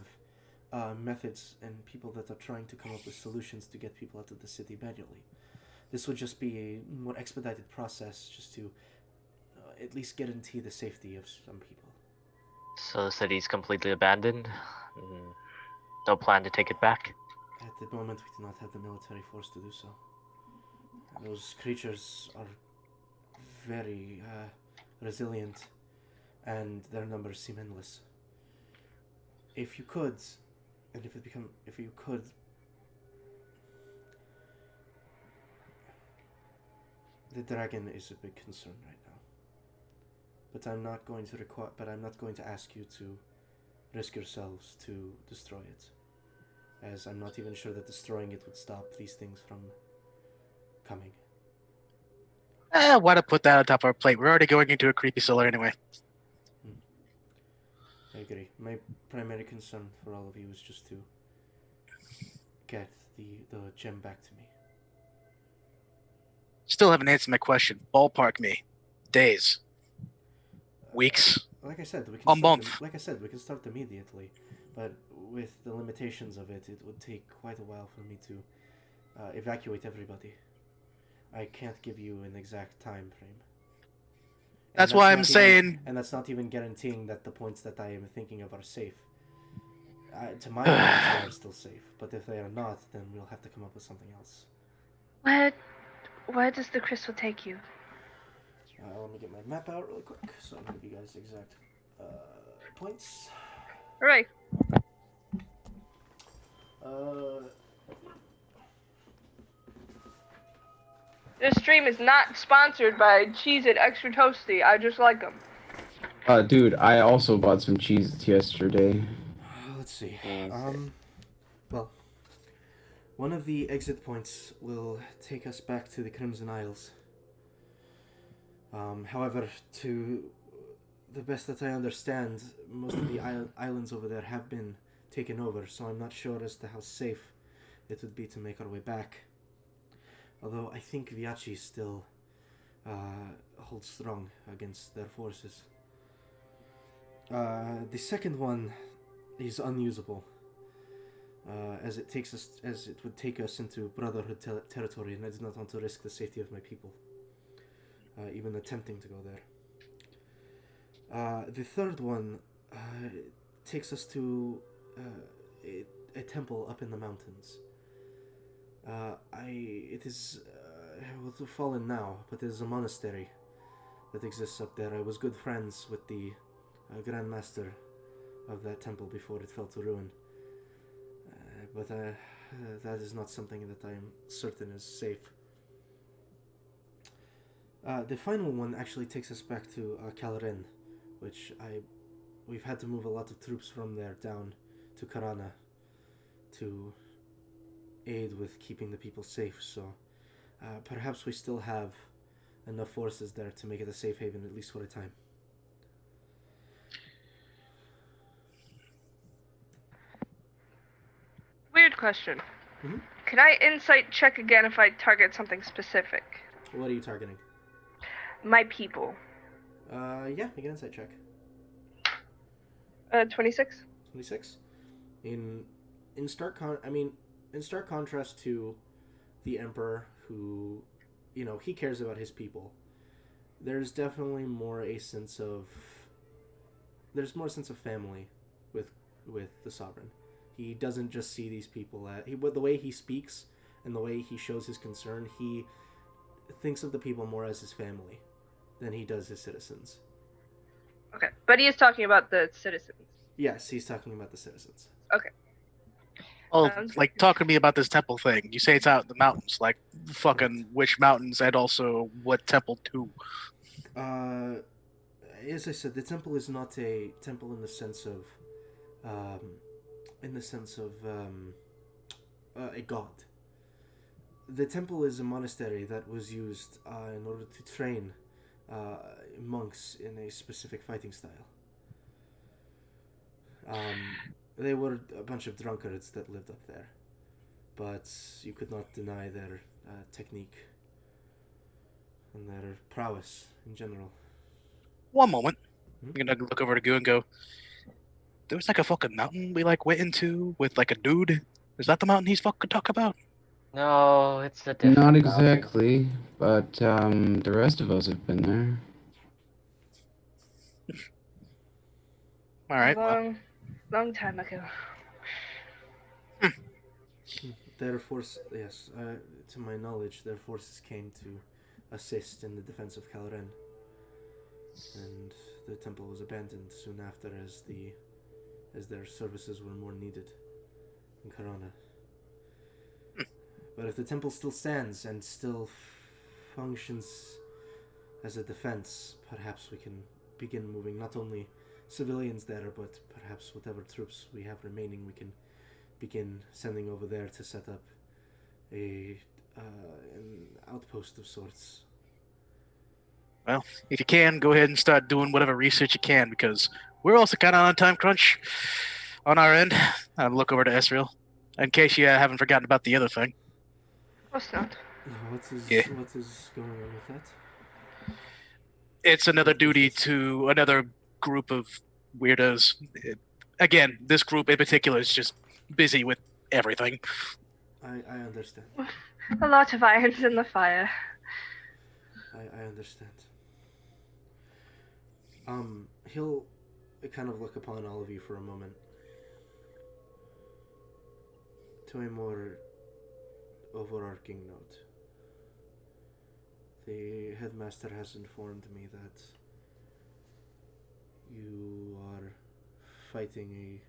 methods and people that are trying to come up with solutions to get people out of the city manually. This would just be a more expedited process, just to at least guarantee the safety of some people. So the city's completely abandoned? No plan to take it back. At the moment, we do not have the military force to do so. Those creatures are very resilient, and their numbers seem endless. If you could, and if you could, the dragon is a big concern right now. But I'm not going to ask you to risk yourselves to destroy it, as I'm not even sure that destroying it would stop these things from coming. Why to put that on top of our plate? We're already going into a creepy cellar anyway. I agree. My primary concern for all of you is just to get the gem back to me. Still haven't answered my question. Ballpark me. Days. Weeks. Like I said, we can A start month. Like I said, we can start immediately, but with the limitations of it, it would take quite a while for me to evacuate everybody. I can't give you an exact time frame. That's why I'm saying. And that's not even guaranteeing that the points that I am thinking of are safe. To my knowledge, they are still safe. But if they are not, then we'll have to come up with something else. Where does the crystal take you? Let me get my map out really quick, so I'll give you guys exact points. Hooray! This stream is not sponsored by Cheez It Extra Toasty. I just like them. Dude, I also bought some cheese yesterday. Let's see. Well, one of the exit points will take us back to the Crimson Isles. However, to the best that I understand, most of the islands over there have been taken over, so I'm not sure as to how safe it would be to make our way back. Although I think Viachi still holds strong against their forces. The second one is unusable, as it would take us into Brotherhood territory, and I do not want to risk the safety of my people, even attempting to go there. The third one takes us to a temple up in the mountains. It is fallen now, but it is a monastery that exists up there. I was good friends with the Grand Master of that temple before it fell to ruin. But that is not something that I am certain is safe. The final one actually takes us back to Kalren, which we've had to move a lot of troops from there down to Karana to aid with keeping the people safe, so perhaps we still have enough forces there to make it a safe haven, at least for a time. Weird question. Mm-hmm. Can I insight check again if I target something specific? What are you targeting? My people. Yeah, you can insight check. 26. 26. In stark contrast to the Emperor, who, he cares about his people, there's definitely more sense of family with the Sovereign. He doesn't just see these people the way he speaks and the way he shows his concern, he thinks of the people more as his family than he does his citizens. Okay, but he is talking about the citizens. Yes, he's talking about the citizens. Okay. Well, talk to me about this temple thing. You say it's out in the mountains, like fucking which mountains, and also what temple to? As I said, the temple is not a temple in the sense of a god. The temple is a monastery that was used in order to train monks in a specific fighting style. They were a bunch of drunkards that lived up there, but you could not deny their technique and their prowess in general. One moment. I'm gonna look over to Goo and go, there was like a fucking mountain we went into with like a dude. Is that the mountain he's fucking talking about? No, it's a different Not mountain. exactly, but the rest of us have been there. All right. Long time ago. Their force, yes, to my knowledge, their forces came to assist in the defense of Calren, and the temple was abandoned soon after, as their services were more needed in Karana. But if the temple still stands and still functions as a defense, perhaps we can begin moving not only civilians there, but perhaps whatever troops we have remaining, we can begin sending over there to set up an outpost of sorts. Well, if you can, go ahead and start doing whatever research you can, because we're also kind of on a time crunch on our end. I'll look over to Ezreal, in case you haven't forgotten about the other thing. Of course not. What is going on with that? It's another duty to another group of weirdos. Again, this group in particular is just busy with everything. I understand. A lot of irons in the fire. I understand. He'll kind of look upon all of you for a moment. To a more overarching note. The headmaster has informed me that you are fighting a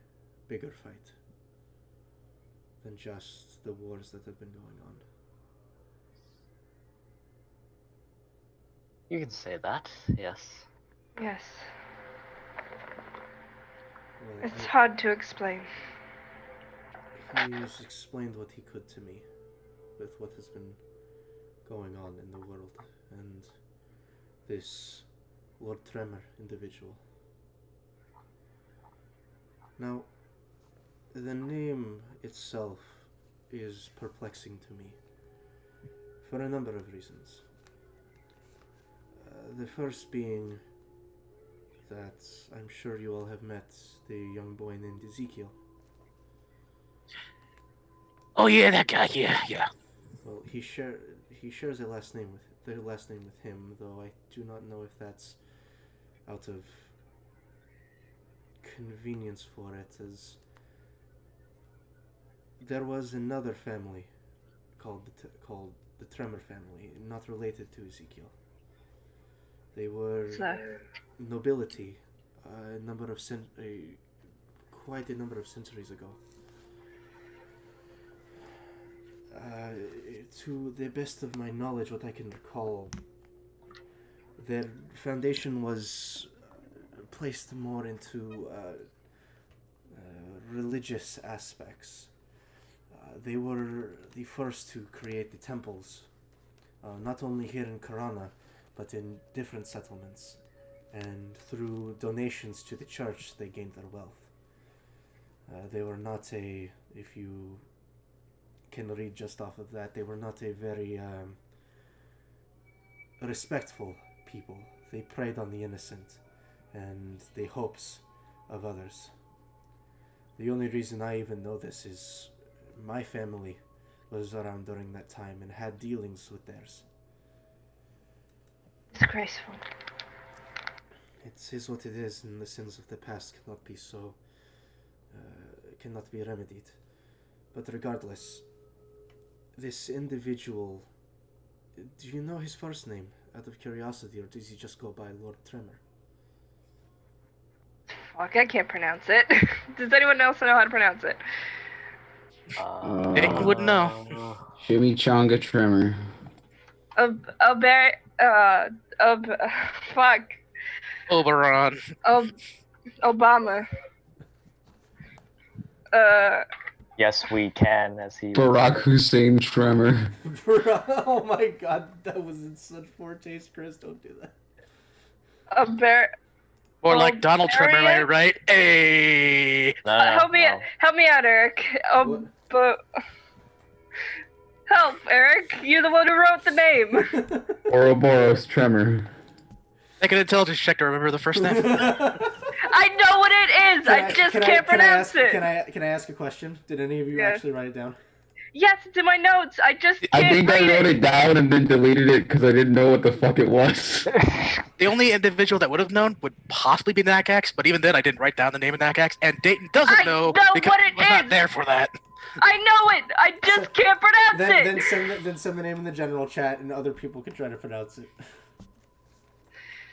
bigger fight than just the wars that have been going on. You can say that, yes. Yes. Well, It's hard to explain. he has explained what he could to me with what has been going on in the world, and this Lord Tremor individual. Now, the name itself is perplexing to me for a number of reasons. The first being that I'm sure you all have met the young boy named Ezekiel. Oh yeah, that guy. Yeah. Well, he shares a last name with him, though I do not know if that's out of convenience for it, as there was another family called the Tremor family, not related to Ezekiel. They were nobility, quite a number of centuries ago. To the best of my knowledge, what I can recall, their foundation was placed more into religious aspects. They were the first to create the temples, not only here in Karana, but in different settlements. And through donations to the church, they gained their wealth. They were not if you can read just off of that, they were not a very respectful people. They preyed on the innocent and the hopes of others. The only reason I even know this is my family was around during that time and had dealings with theirs. Disgraceful. It is what it is, and the sins of the past cannot be remedied. But regardless, this individual, do you know his first name, out of curiosity, or does he just go by Lord Tremor? Fuck, I can't pronounce it. Does anyone else know how to pronounce it? Dayton would know. Chimichanga Tremor. Fuck. Oberon. Obama. Yes, we can, as he... Barack Hussein Tremor. Oh my god, that was in such poor taste, Chris, don't do that. Or like Donald Tremor, am I right? Hey. No, help me out, Eric. Help, Eric. You're the one who wrote the name. Ouroboros Tremor. Make an intelligence check to remember the first name. I know what it is. I just can't pronounce it. Can I ask a question? Did any of you actually write it down? Yes, it's in my notes. I just can't I think I read wrote it down and then deleted it because I didn't know what the fuck it was. The only individual that would have known would possibly be Nakax, but even then I didn't write down the name of Nakax, and Dayton doesn't know because what he it was not is. there for that. I know it! I just can't pronounce it! Then send the name in the general chat, and other people can try to pronounce it.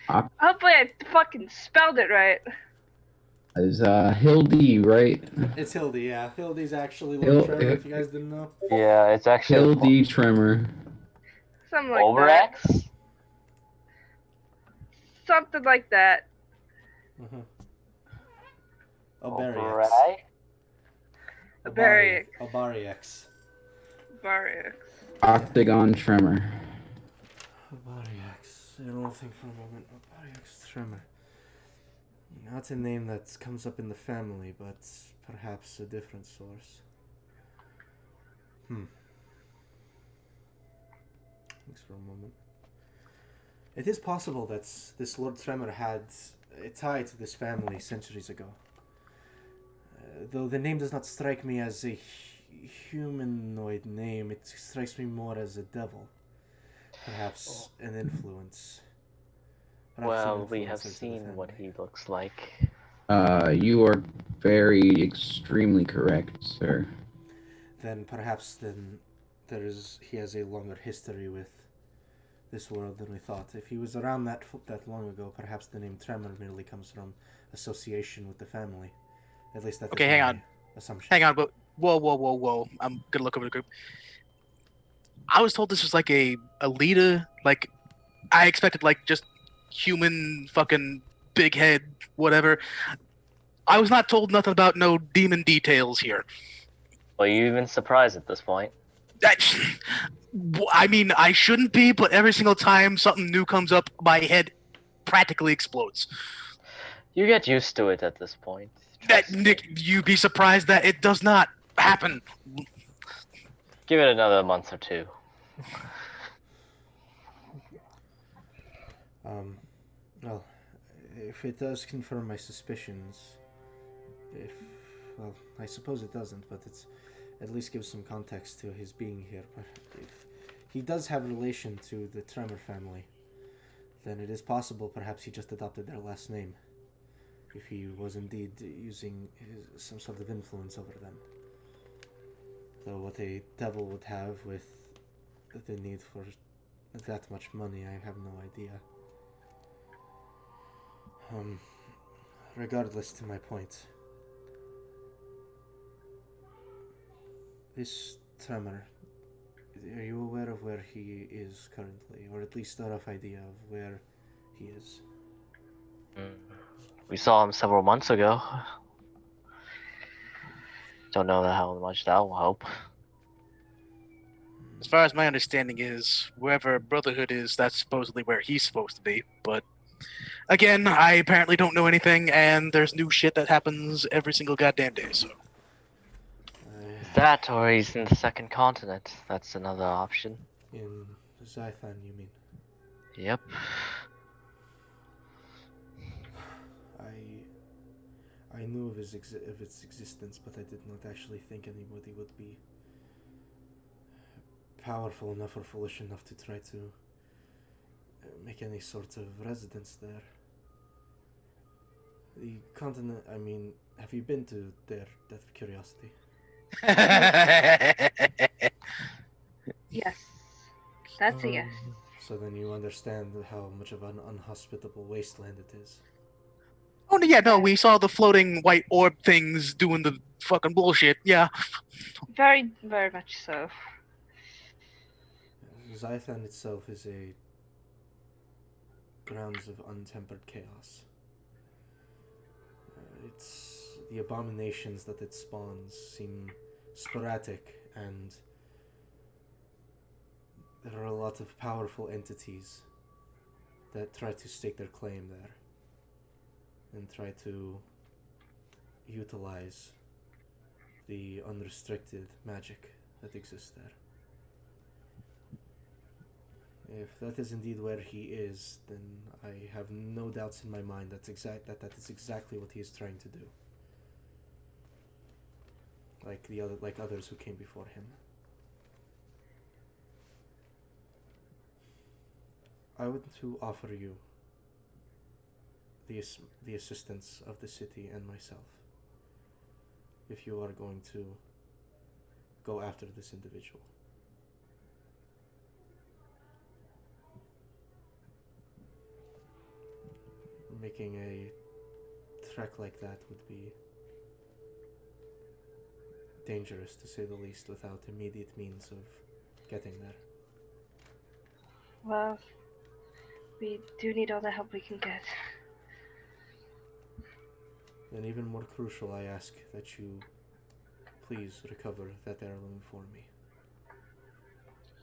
Hopefully I fucking spelled it right. Is Hildy, right? It's Hildy, yeah. Hildy's actually Lord Trevor, if you guys didn't know. Yeah, it's actually Hildy Tremor. Something like Overx. that. Something like that. Obariex. Obariex. Obariex. Obariex. Octagon Tremor. Obariex. I don't think for a moment. Obariex Tremor. Not a name that comes up in the family, but perhaps a different source. Thanks for a moment. It is possible that this Lord Tremor had a tie to this family centuries ago. Though the name does not strike me as a humanoid name, it strikes me more as a devil. Perhaps an influence. Well, we have seen what he looks like. You are very extremely correct, sir. Then perhaps he has a longer history with this world than we thought. If he was around that long ago, perhaps the name Tremor merely comes from association with the family. At least that's my assumption. Hang on, but whoa. I'm gonna look over the group. I was told this was like a leader, like I expected like just human fucking big head, whatever. I was not told nothing about no demon details here. Well, you even surprised at this point. I mean, I shouldn't be, but every single time something new comes up, my head practically explodes. You get used to it at this point. Nick, you'd be surprised that it does not happen. Give it another month or two. Well, if it does confirm my suspicions, I suppose it doesn't, but it's at least gives some context to his being here. But if he does have relation to the Tremor family, then it is possible perhaps he just adopted their last name, if he was indeed using some sort of influence over them. Though what a devil would have with the need for that much money, I have no idea. Regardless to my point, this Tremor, are you aware of where he is currently, or at least a rough idea of where he is? We saw him several months ago. Don't know how much that will help. As far as my understanding is, wherever Brotherhood is, that's supposedly where he's supposed to be. But again, I apparently don't know anything, and there's new shit that happens every single goddamn day. So That, or he's in the second continent. That's another option. In Zythan, you mean? Yep. I knew of its existence, but I did not actually think anybody would be powerful enough or foolish enough to try to make any sort of residence there. The continent, I mean, have you been to there, out of curiosity? Yes. That's a yes. So then you understand how much of an unhospitable wasteland it is. Oh yeah, no, we saw the floating white orb things doing the fucking bullshit. Yeah. Very, very much so. Zythan itself is a grounds of untempered chaos. It's the abominations that it spawns seem sporadic, and there are a lot of powerful entities that try to stake their claim there and try to utilize the unrestricted magic that exists there. If that is indeed where he is, then I have no doubts in my mind that that is exactly what he is trying to do. Like others who came before him. I want to offer you the assistance of the city and myself, if you are going to go after this individual. Making a trek like that would be dangerous, to say the least, without immediate means of getting there. Well, we do need all the help we can get. And even more crucial, I ask that you please recover that heirloom for me.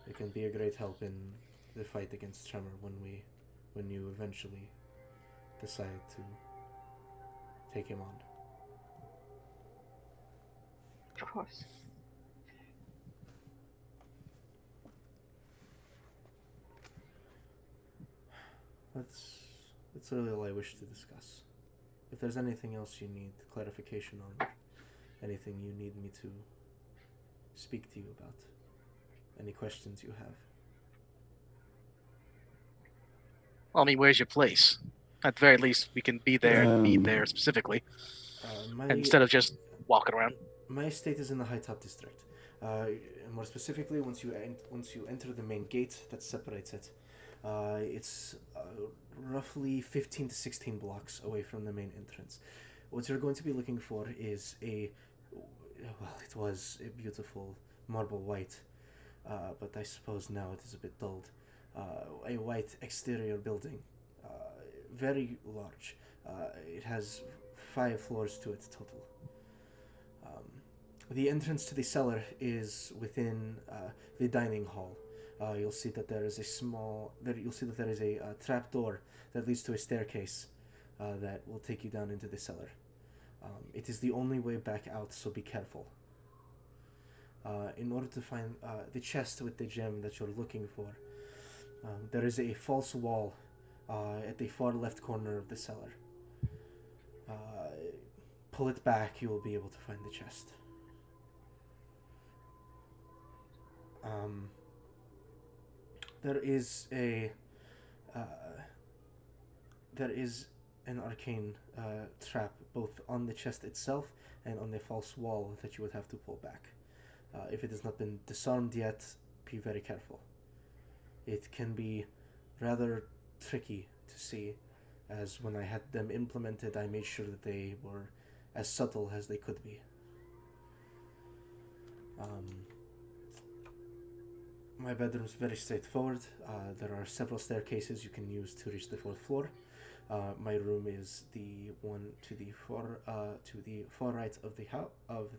It can be a great help in the fight against Tremor when you eventually decide to take him on. Of course. That's really all I wish to discuss. If there's anything else you need clarification on, or anything you need me to speak to you about, any questions you have. Well, I mean, where's your place? At the very least, we can be there and meet there specifically, instead of just walking around. My estate is in the High Top District. More specifically, once you enter the main gate that separates it, it's roughly 15 to 16 blocks away from the main entrance. What you're going to be looking for is it was a beautiful marble white, but I suppose now it is a bit dulled. A white exterior building, very large. It has 5 floors to it total. The entrance to the cellar is within the dining hall. You'll see that there is a trap door that leads to a staircase that will take you down into the cellar. It is the only way back out, so be careful. In order to find the chest with the gem that you're looking for, there is a false wall at the far left corner of the cellar. Pull it back, you will be able to find the chest. There is an arcane trap both on the chest itself and on the false wall that you would have to pull back. If it has not been disarmed yet, be very careful. It can be rather tricky to see, as when I had them implemented, I made sure that they were as subtle as they could be. My bedroom is very straightforward. There are several staircases you can use to reach the 4th floor. My room is the one to the far right of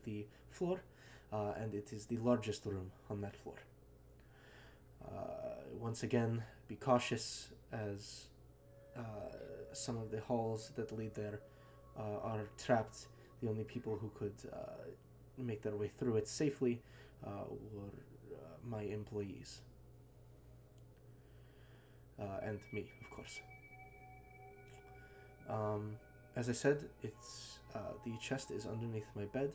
the floor, and it is the largest room on that floor. Once again, be cautious, as some of the halls that lead there are trapped. The only people who could make their way through it safely were my employees. And me, of course. As I said, the chest is underneath my bed.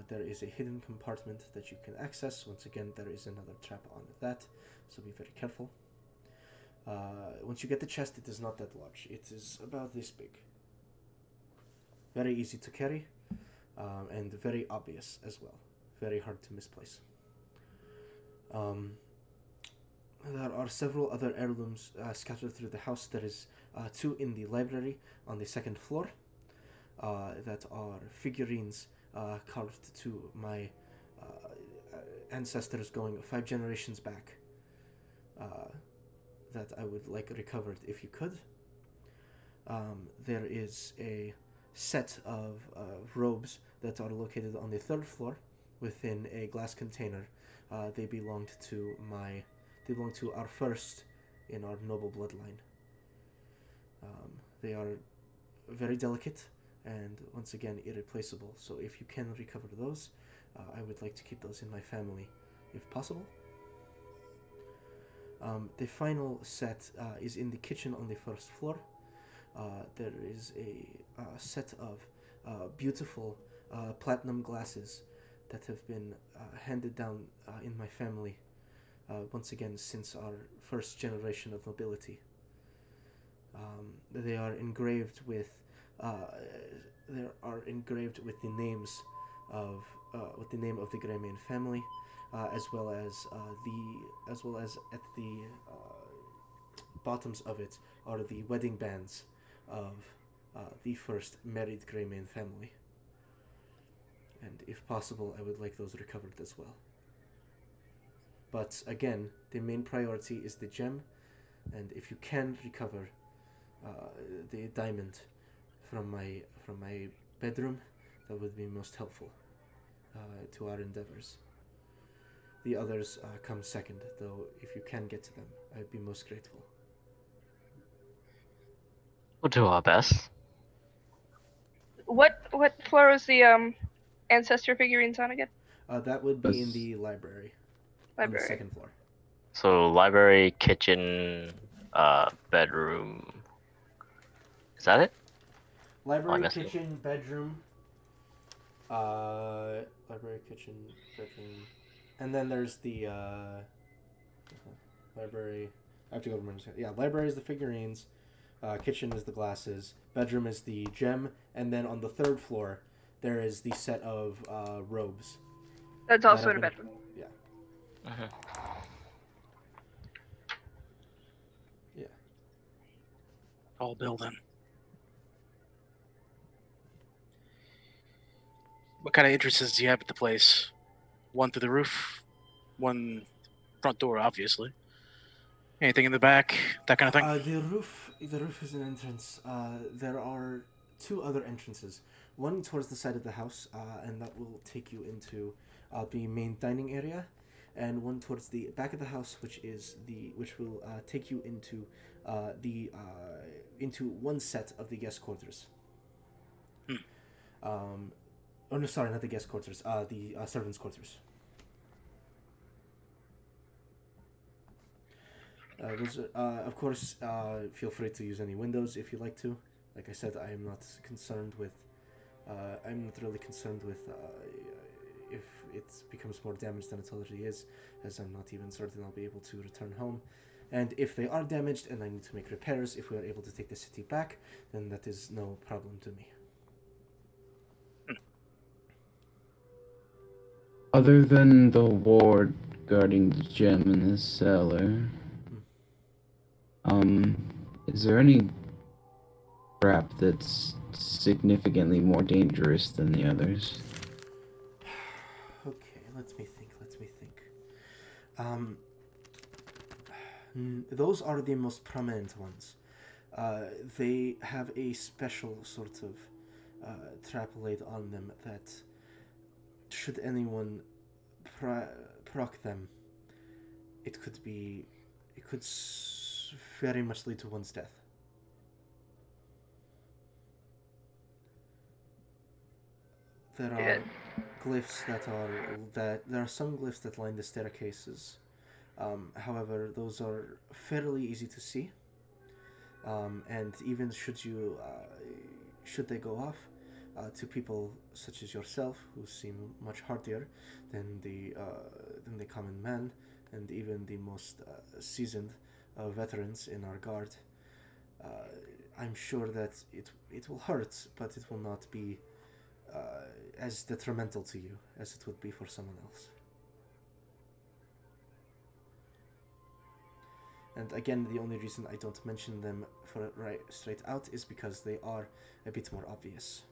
There is a hidden compartment that you can access. Once again, there is another trap on that, so be very careful. Once you get the chest, it is not that large. It is about this big. Very easy to carry, and very obvious as well. Very hard to misplace. There are several other heirlooms scattered through the house. There is 2 in the library on the 2nd floor that are figurines carved to my ancestors going 5 generations back that I would like recovered if you could. There is a set of robes that are located on the 3rd floor within a glass container. They belong to our first in our noble bloodline. They are very delicate and, once again, irreplaceable. So if you can recover those, I would like to keep those in my family, if possible. The final set is in the kitchen on the 1st floor. There is a set of beautiful platinum glasses that have been handed down in my family, once again, since our first generation of nobility. They are engraved with the names of with the name of the Greymane family, as well as at the bottoms of it are the wedding bands of the first married Greymane family. And if possible, I would like those recovered as well. But again, the main priority is the gem, and if you can recover the diamond from my bedroom, that would be most helpful to our endeavors. The others come second, though. If you can get to them, I'd be most grateful. We'll do our best. What floor was the ancestor figurines on again? That would be in the library. On the Library. second floor. So library, kitchen, bedroom. Is that it? Library, missed it. kitchen, bedroom. Library, kitchen, bedroom, and then there's the library. I have to go over my. Yeah, library is the figurines. Kitchen is the glasses. Bedroom is the gem, and then on the third floor, there is the set of robes. That's also in a bedroom. Yeah. Uh-huh. Yeah. All building. What kind of entrances do you have at the place? One through the roof, one front door, obviously. Anything in the back, that kind of thing? The roof is an entrance. There are two other entrances. One towards the side of the house, and that will take you into the main dining area, and one towards the back of the house, which will take you into into one set of the guest quarters. Oh no, sorry, not the guest quarters. The servants' quarters. Of course, feel free to use any windows if you like to. Like I said, I am not concerned with. I'm not really concerned with if it becomes more damaged than it already is, as I'm not even certain I'll be able to return home. And if they are damaged and I need to make repairs, if we are able to take the city back, then that is no problem to me. Other than the ward guarding the gem in the cellar, is there any trap that's significantly more dangerous than the others? Okay, let me think. Those are the most prominent ones. They have a special sort of trap laid on them that, should anyone proc them, it could very much lead to one's death. There are glyphs there are some glyphs that line the staircases. However, those are fairly easy to see. And even should they go off, to people such as yourself, who seem much hardier than the common man, and even the most seasoned veterans in our guard, I'm sure that it will hurt, but it will not be as detrimental to you as it would be for someone else. And again, the only reason I don't mention them straight out is because they are a bit more obvious.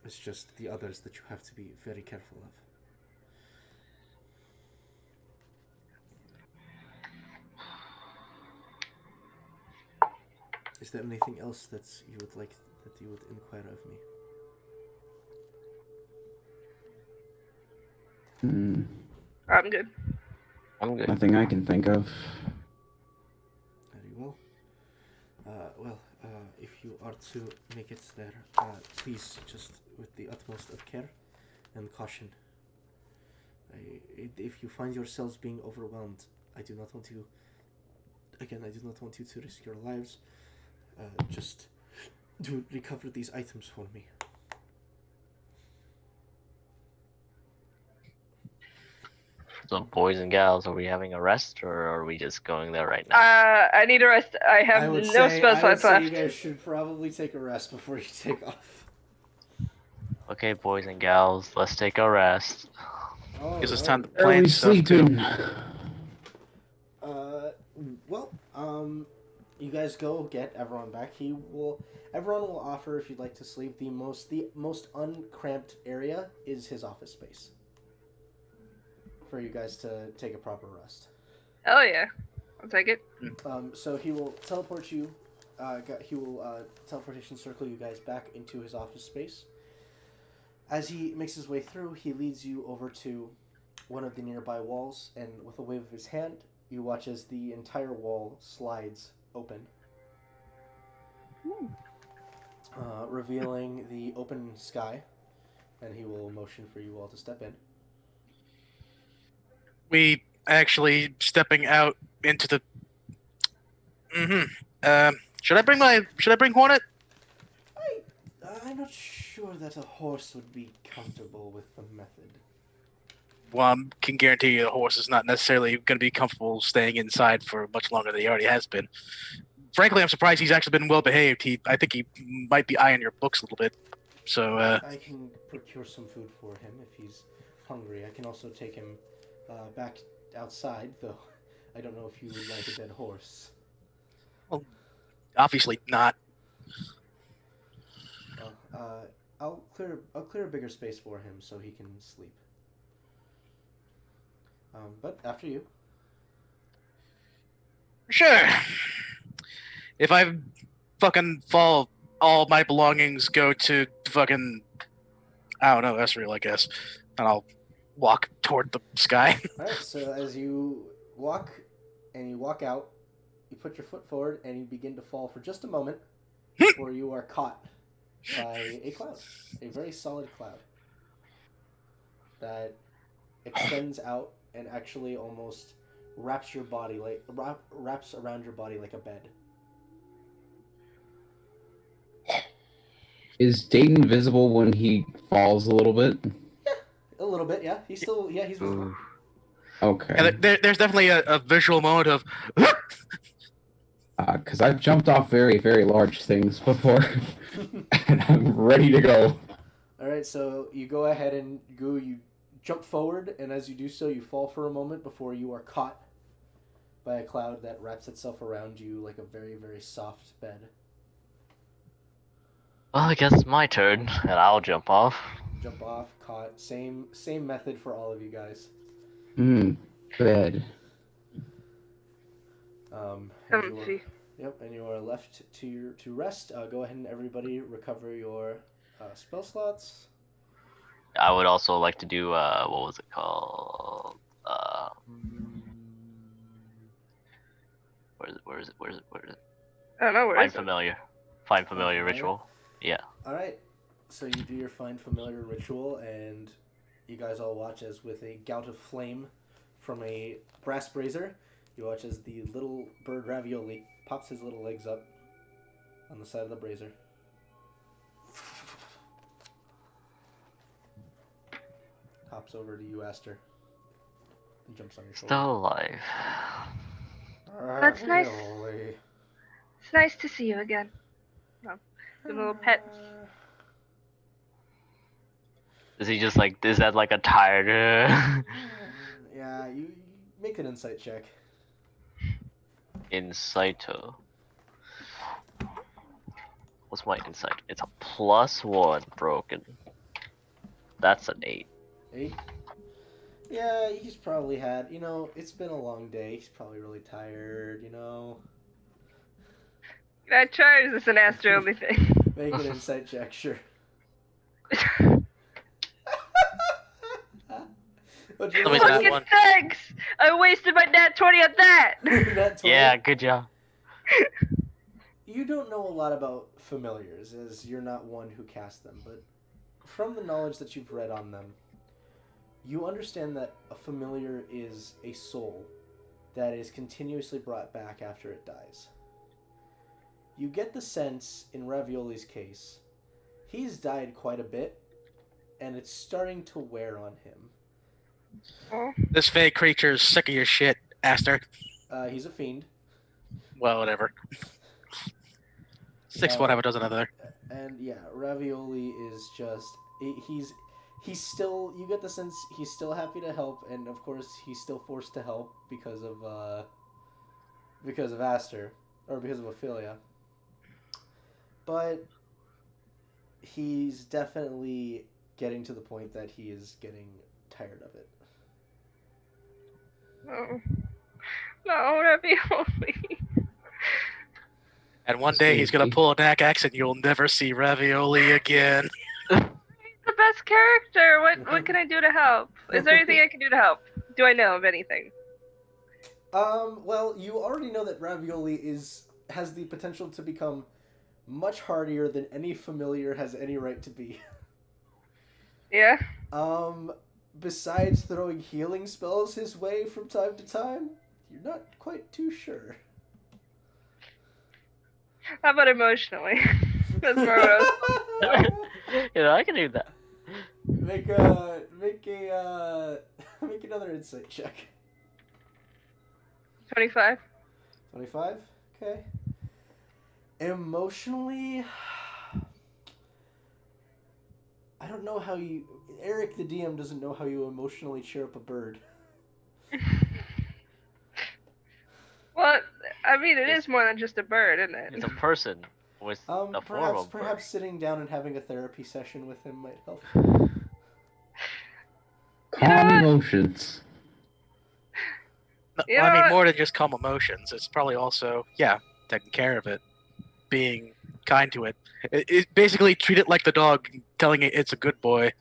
It's just the others that you have to be very careful of. Is there anything else that you would inquire of me? I'm good. Nothing I can think of. Very well. If you are to make it there, please, just with the utmost of care and caution. If you find yourselves being overwhelmed, I do not want you to risk your lives. Just to recover these items for me. So, boys and gals, are we having a rest, or are we just going there right now? I need a rest. I have no spell slots left. You guys should probably take a rest before you take off. Okay, boys and gals, let's take a rest. Gives us time to Alright. plan Early stuff too. sleeping. Well, you guys go get everyone back. Everyone will offer if you'd like to sleep. The most uncramped area is his office space for you guys to take a proper rest. Oh yeah, I'll take it. So he will teleport you. He will teleportation circle you guys back into his office space. As he makes his way through, he leads you over to one of the nearby walls, and with a wave of his hand, you watch as the entire wall slides open, revealing the open sky, and he will motion for you all to step in. We actually stepping out into the. Should I bring Hornet? I'm not sure that a horse would be comfortable with the method. Well, I can guarantee you the horse is not necessarily going to be comfortable staying inside for much longer than he already has been. Frankly, I'm surprised he's actually been well behaved. I think he might be eyeing your books a little bit. So, I can procure some food for him if he's hungry. I can also take him back outside, though I don't know if you would like a dead horse. obviously not. I'll clear a bigger space for him so he can sleep. But after you. Sure. If I fucking fall, all my belongings go to fucking, I don't know, Ezreal, I guess. And I'll walk toward the sky. Alright, so as you walk out, you put your foot forward and you begin to fall for just a moment before you are caught by a cloud. A very solid cloud that extends out and actually almost wraps around your body like a bed. Is Dayton visible when he falls a little bit? Yeah, a little bit. Yeah, he's visible. Okay. Yeah, there's definitely a visual moment of. Because I've jumped off very, very large things before, and I'm ready to go. All right, so you go ahead and you jump forward, and as you do so, you fall for a moment before you are caught by a cloud that wraps itself around you like a very, very soft bed. Well, I guess it's my turn, and I'll jump off. Jump off, caught. Same method for all of you guys. Bed. And you are left to rest. Go ahead and everybody recover your spell slots. I would also like to do what was it called? Where is it? I don't know where Find is it? familiar. Find familiar ritual. Yeah. All right. So you do your find familiar ritual, and you guys all watch as with a gout of flame from a brass brazier, you watch as the little bird Ravioli pops his little legs up on the side of the brazier. Hops over to you, Aster, and jumps on your shoulder. Still alive. That's nice. Ravioli. It's nice to see you again. Oh, give him a little pet. Is he just like? Is that like a tired? Yeah, you make an insight check. Insight. What's my insight? It's a +1 broken. That's an 8. 8? Yeah, he's probably had, it's been a long day. He's probably really tired, Can I try, or is this an Astro only thing? Make an insight check, sure. What'd you Somebody's roll? nat Fucking one. thanks! I wasted my nat 20 on that! Nat 20? Yeah, good job. You don't know a lot about familiars, as you're not one who casts them, but from the knowledge that you've read on them, you understand that a familiar is a soul that is continuously brought back after it dies. You get the sense, in Ravioli's case, he's died quite a bit, and it's starting to wear on him. This fake creature is sick of your shit, Aster. He's a fiend. Well, whatever. 6 one, have a dozen other. And yeah, Ravioli is just He's still. You get the sense he's still happy to help, and of course he's still forced to help because of Aster or because of Ophelia. But he's definitely getting to the point that he is getting tired of it. No, ravioli. And one day he's gonna pull an axe and you'll never see Ravioli again. He's the best character. What can I do to help? Is there anything I can do to help? Do I know of anything? Well, you already know that Ravioli has the potential to become much hardier than any familiar has any right to be. Yeah. Besides throwing healing spells his way from time to time, you're not quite too sure. How about emotionally? That's more what I was... I can do that. Make another insight check. 25. 25? Okay. Emotionally, I don't know how you... Eric, the DM, doesn't know how you emotionally cheer up a bird. Well, I mean, it is more than just a bird, isn't it? It's a person with a form of bird. Perhaps sitting down and having a therapy session with him might help. Calm emotions. You know I mean, what? more than just calm emotions. It's probably also, taking care of it, being kind to it. It basically treat it like the dog, telling it it's a good boy.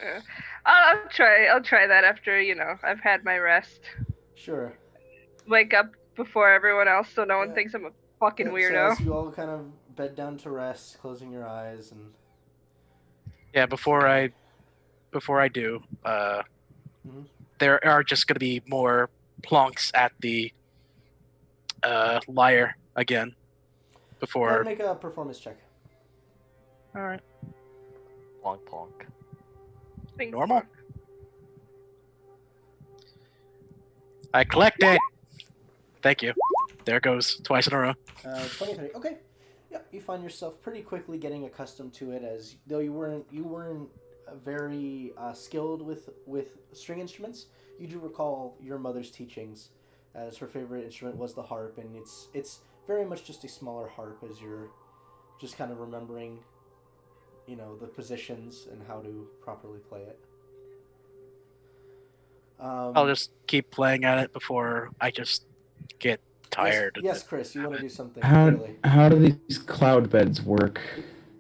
Yeah. I'll try that after, I've had my rest. Sure. Wake up before everyone else so no one thinks I'm a fucking weirdo. So as you all kind of bed down to rest, closing your eyes and... Yeah, before I do, there are just going to be more plonks at the lyre again. Before... Make a performance check. Alright. Plonk plonk. Normal? I collect it! Thank you. There it goes, twice in a row. 20. Okay. Yeah, you find yourself pretty quickly getting accustomed to it, as though you weren't very skilled with string instruments. You do recall your mother's teachings, as her favorite instrument was the harp, and it's very much just a smaller harp, as you're just kind of remembering, the positions and how to properly play it. I'll just keep playing at it before I just get tired. Yes, Chris, you want to do something. How do these cloud beds work?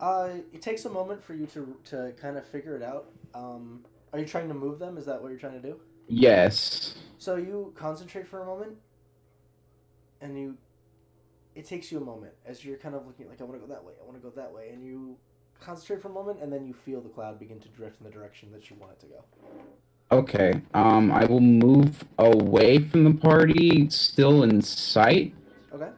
It takes a moment for you to kind of figure it out. Are you trying to move them? Is that what you're trying to do? Yes. So you concentrate for a moment, and it takes you a moment as you're kind of looking like, I want to go that way, I want to go that way, and you concentrate for a moment, and then you feel the cloud begin to drift in the direction that you want it to go. Okay. I will move away from the party, still in sight. Okay.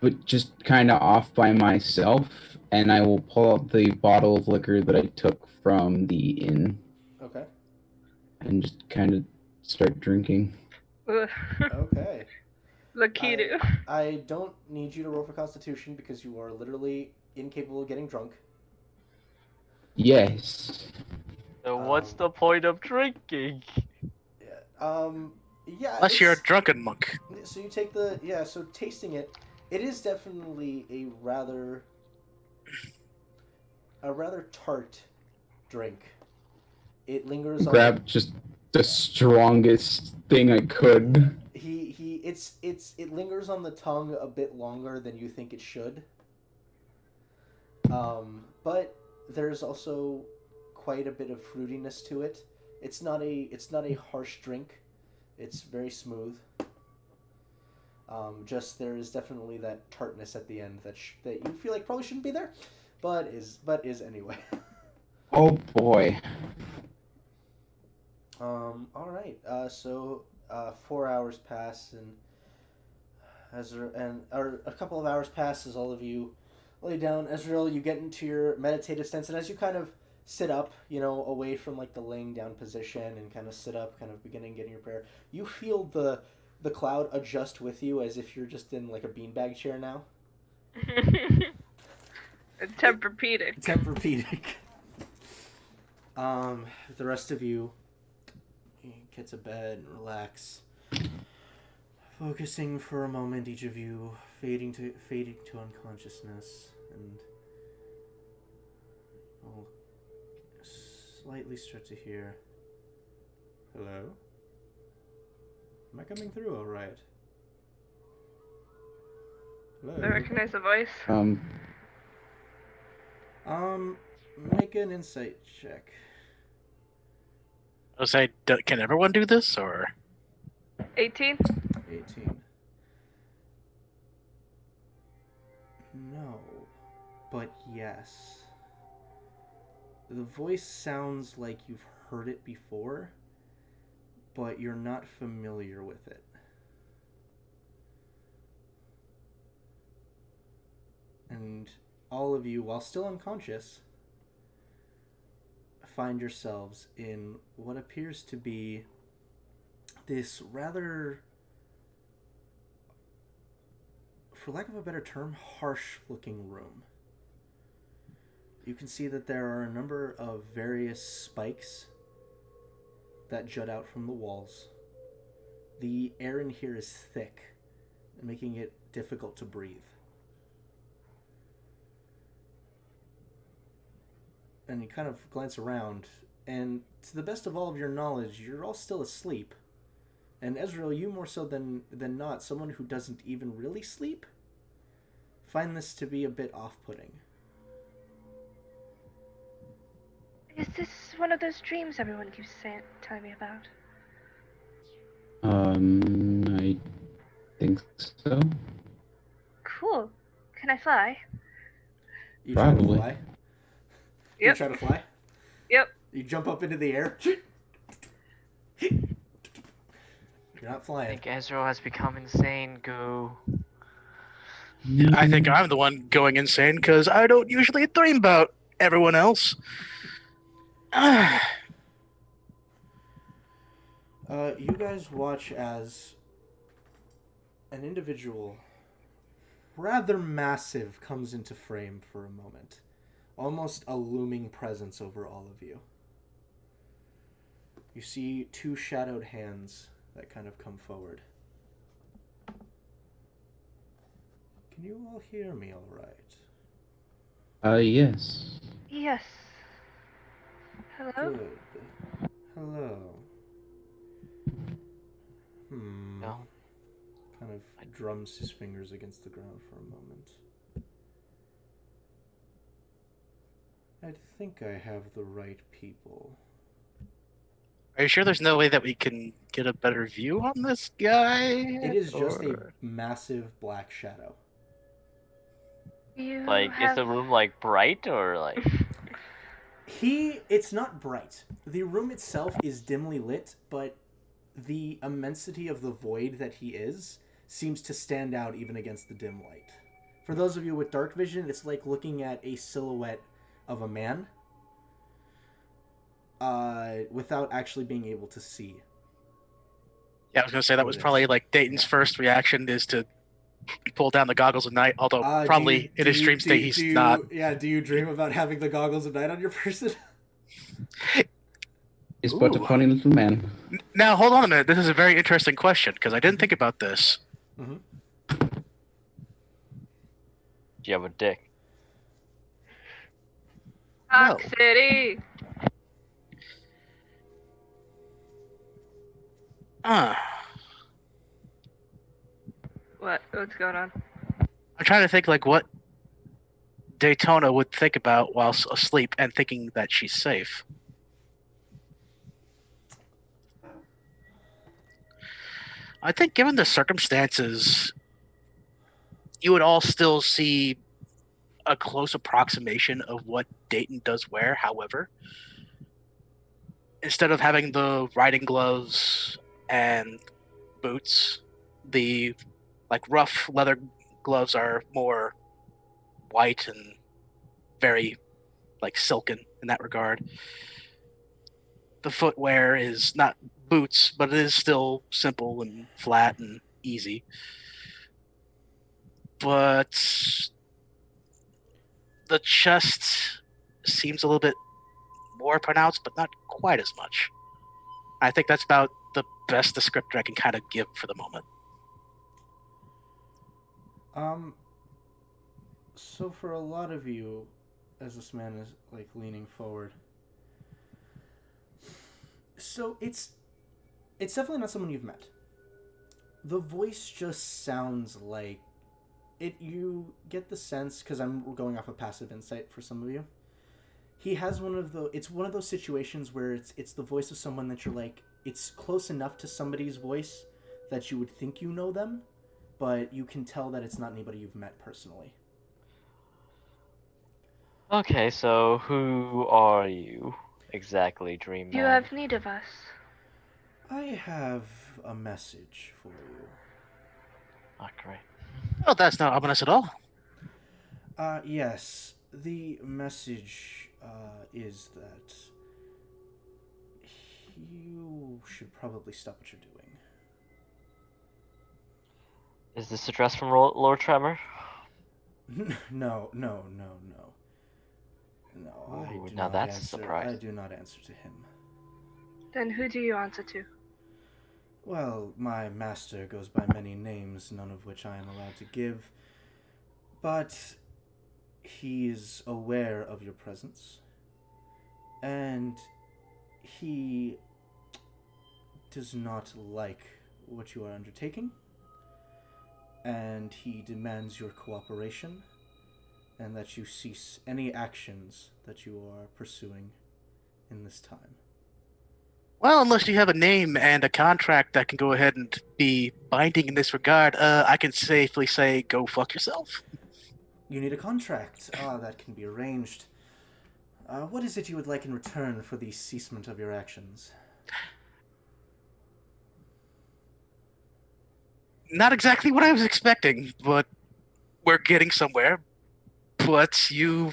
But just kind of off by myself, and I will pull out the bottle of liquor that I took from the inn. Okay. And just kind of start drinking. Okay. Lakitu. I don't need you to roll for Constitution because you are literally incapable of getting drunk. Yes. So what's the point of drinking? Yeah. Unless you're a drunken monk. So you take so tasting it, it is definitely a rather tart drink. It lingers on... Grab just the strongest thing I could. It lingers on the tongue a bit longer than you think it should. But there's also quite a bit of fruitiness to it. It's not a harsh drink. It's very smooth. Just there is definitely that tartness at the end that you feel like probably shouldn't be there, but is anyway. Oh boy. All right. So 4 hours pass, and a couple of hours pass as all of you lay down. Ezreal, you get into your meditative stance, and as you kind of sit up, away from like the laying down position, and kind of sit up, kind of getting your prayer, you feel the cloud adjust with you as if you're just in like a beanbag chair now. Tempur-Pedic. Tempur-Pedic. The rest of you get to bed and relax, focusing for a moment. Each of you fading to unconsciousness, and I'll slightly start to hear. Hello? Am I coming through all right? Hello? I recognize the voice. Make an insight check. I was say, can everyone do this, or 18? 18. No, but yes. The voice sounds like you've heard it before, but you're not familiar with it. And all of you, while still unconscious, find yourselves in what appears to be this rather, for lack of a better term, harsh-looking room. You can see that there are a number of various spikes that jut out from the walls. The air in here is thick, making it difficult to breathe. And you kind of glance around, and to the best of all of your knowledge, you're all still asleep. And Ezreal, you more so than not, someone who doesn't even really sleep, find this to be a bit off-putting. Is this one of those dreams everyone keeps telling me about? I think so. Cool. Can I fly? You try to Probably. fly? Yep. You try to fly? Yep. You jump up into the air? You're not I flying. think Ezreal has become insane, Goo. I think I'm the one going insane because I don't usually dream about everyone else. You guys watch as an individual, rather massive, comes into frame for a moment. Almost a looming presence over all of you. You see two shadowed hands that kind of come forward. Can you all hear me all right? Yes. Yes. Hello? Good. Hello. No. Kind of drums his fingers against the ground for a moment. I think I have the right people. Are you sure there's no way that we can get a better view on this guy? It is just a Or- massive black shadow. You Like, is the room like bright or like? It's not bright. The room itself is dimly lit, but the immensity of the void that he is seems to stand out even against the dim light. For those of you with dark vision, it's like looking at a silhouette of a man without actually being able to see. Yeah, I was gonna say that was probably like Dayton's first reaction is to pull down the goggles at night. Although probably in his dream state he's not. Yeah, do you dream about having the goggles at night on your person? He's but a Ooh. funny little man. Now hold on a minute. This is a very interesting question because I didn't think about this. Mm-hmm. Do you have a dick? Rock No. City! What's going on? I'm trying to think like what Daytona would think about while asleep and thinking that she's safe. I think given the circumstances, you would all still see a close approximation of what Dayton does wear. However, instead of having the riding gloves and boots, the like rough leather gloves are more white and very like silken in that regard. The footwear is not boots, but it is still simple and flat and easy. But the chest seems a little bit more pronounced, but not quite as much. I think that's about the best descriptor I can kind of give for the moment. So for a lot of you, as this man is like leaning forward, so it's definitely not someone you've met. The voice just sounds like it. You get the sense, because I'm going off of passive insight for some of you. He has one of the. It's one of those situations where it's the voice of someone that you're like. It's close enough to somebody's voice that you would think you know them, but you can tell that it's not anybody you've met personally. Okay, so who are you exactly, Dream Do you Man? have need of us? I have a message for you. Oh, great. Well, that's not ominous at all. Yes. The message is that you should probably stop what you're doing. Is this address from Lord Tremor? No. No, I Ooh, do now not that's a answer. surprise. I do not answer to him. Then who do you answer to? Well, my master goes by many names, none of which I am allowed to give. But he is aware of your presence. And he does not like what you are undertaking. And he demands your cooperation, and that you cease any actions that you are pursuing in this time. Well, unless you have a name and a contract that can go ahead and be binding in this regard, I can safely say go fuck yourself. You need a contract. That can be arranged. What is it you would like in return for the ceasement of your actions? Not exactly what I was expecting, but we're getting somewhere. But you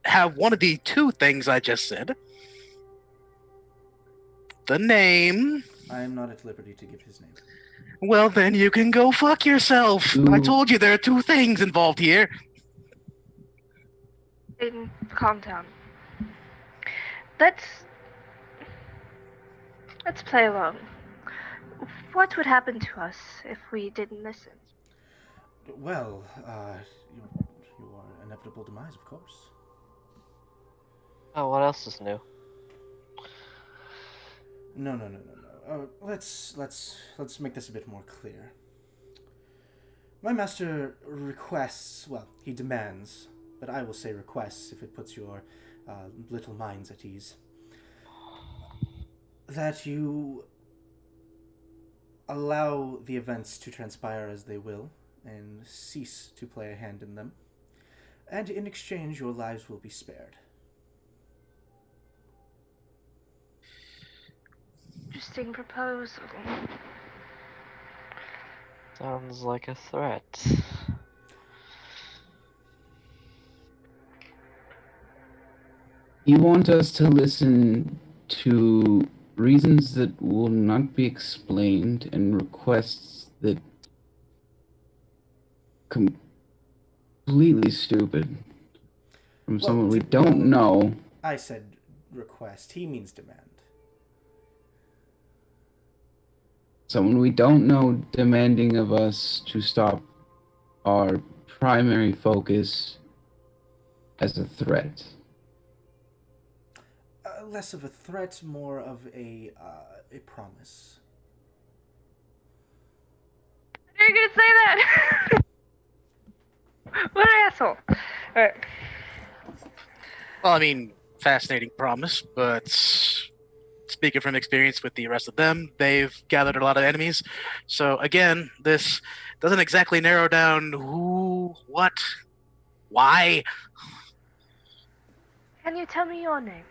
have one of the two things I just said. The name. I am not at liberty to give his name. Well, then you can go fuck yourself. I told you there are two things involved here. Aiden, calm down. Let's play along. What would happen to us if we didn't listen? Well, your inevitable demise, of course. Oh, what else is new? No. Let's make this a bit more clear. My master requests, well, he demands, but I will say requests if it puts your little minds at ease, that you allow the events to transpire as they will and cease to play a hand in them, and in exchange your lives will be spared. Interesting proposal. Sounds like a threat. You want us to listen to reasons that will not be explained and requests that completely stupid from someone we don't know. I said request. He means demand. Someone we don't know demanding of us to stop our primary focus as a threat. Less of a threat, more of a promise. Are you gonna say that? What an asshole. Alright. Well, I mean, fascinating promise, but speaking from experience with the rest of them, they've gathered a lot of enemies. So again, this doesn't exactly narrow down who, what, why. Can you tell me your name?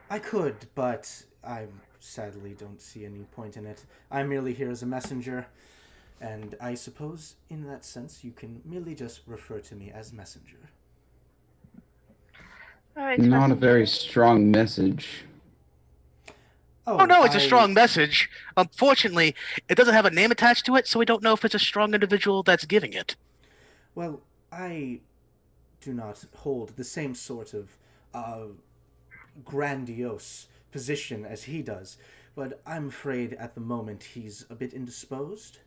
I could, but I sadly don't see any point in it. I'm merely here as a messenger, and I suppose in that sense you can merely just refer to me as messenger. Alright, Not a messenger. very strong message. Oh no, it's a strong message. Unfortunately, it doesn't have a name attached to it, so we don't know if it's a strong individual that's giving it. Well, I do not hold the same sort of grandiose position as he does, but I'm afraid at the moment he's a bit indisposed,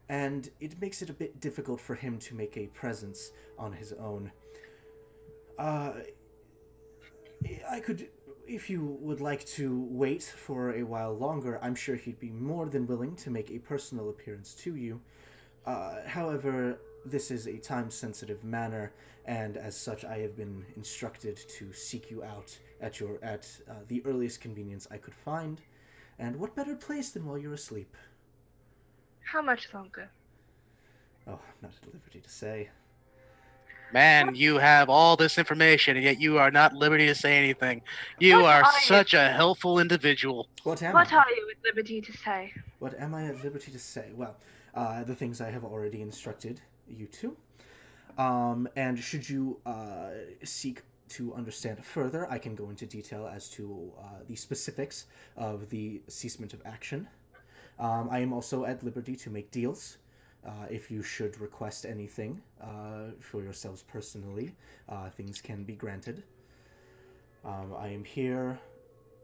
and it makes it a bit difficult for him to make a presence on his own. Uh, I could, if you would like to wait for a while longer, I'm sure he'd be more than willing to make a personal appearance to you. However, this is a time-sensitive matter, and as such, I have been instructed to seek you out at the earliest convenience I could find. And what better place than while you're asleep? How much longer? Oh, I'm not at liberty to say. Man, you have all this information, and yet you are not at liberty to say anything. You What are are you? such a helpful individual. What am What I? are you at liberty to say? What am I at liberty to say? Well, the things I have already instructed you to. And should you seek to understand further, I can go into detail as to the specifics of the ceasement of action. I am also at liberty to make deals. If you should request anything for yourselves personally, things can be granted. I am here.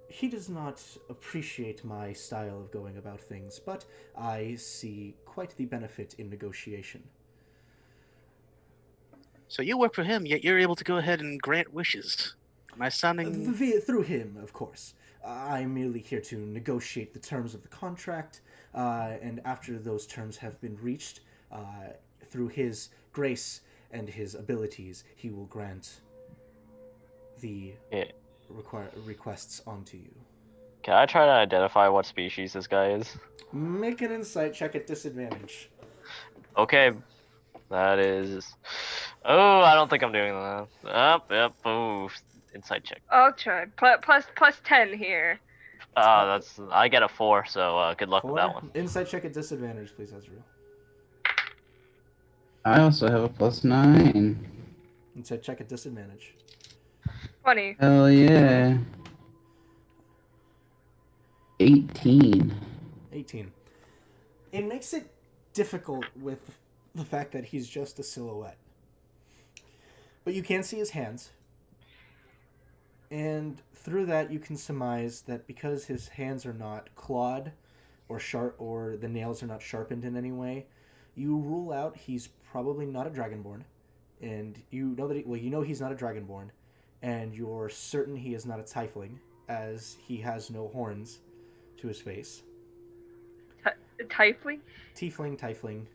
He does not appreciate my style of going about things, but I see quite the benefit in negotiation. So you work for him, yet you're able to go ahead and grant wishes. Am I sounding... Through him, of course. I'm merely here to negotiate the terms of the contract, and after those terms have been reached, through his grace and his abilities, he will grant the requests onto you. Can I try to identify what species this guy is? Make an insight check at disadvantage. Okay, that is. Oh, I don't think I'm doing that. Yep. Oh, insight check. I'll try. Plus 10 here. That's I get a 4, so good luck with that 4. one. Insight check at disadvantage, please, Ezreal. I also have a +9. Insight check at disadvantage. 20. Hell yeah. 18. 18. It makes it difficult with the fact that he's just a silhouette. But you can see his hands. And through that you can surmise that because his hands are not clawed or sharp, or the nails are not sharpened in any way, you rule out he's probably not a dragonborn. And you know that you know he's not a dragonborn, and you're certain he is not a tiefling, as he has no horns to his face. Tiefling? Tiefling,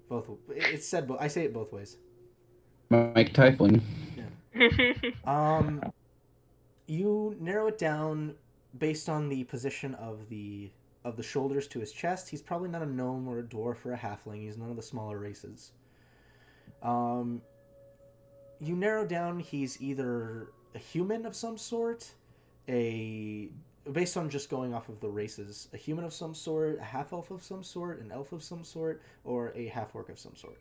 both. It's said. I say it both ways. Mike Typhling. Yeah. You narrow it down based on the position of the shoulders to his chest. He's probably not a gnome or a dwarf or a halfling. He's none of the smaller races. You narrow down he's either a human of some sort, based on just going off of the races, a human of some sort, a half-elf of some sort, an elf of some sort, or a half-orc of some sort.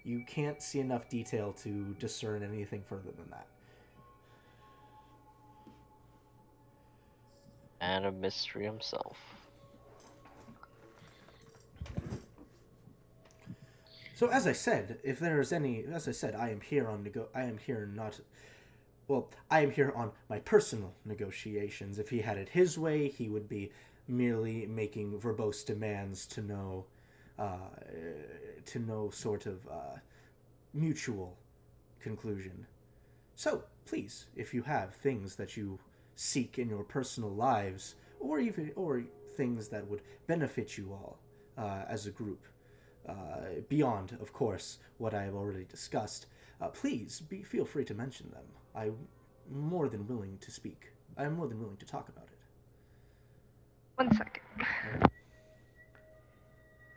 You can't see enough detail to discern anything further than that. And a mystery himself. So as I said, if there is any, as I said, I am here on my personal negotiations. If he had it his way, he would be merely making verbose demands to no sort of mutual conclusion. So please, if you have things that you seek in your personal lives, or things that would benefit you all as a group, beyond, of course, what I have already discussed, please feel free to mention them. I'm more than willing to speak. I'm more than willing to talk about it. 1 second.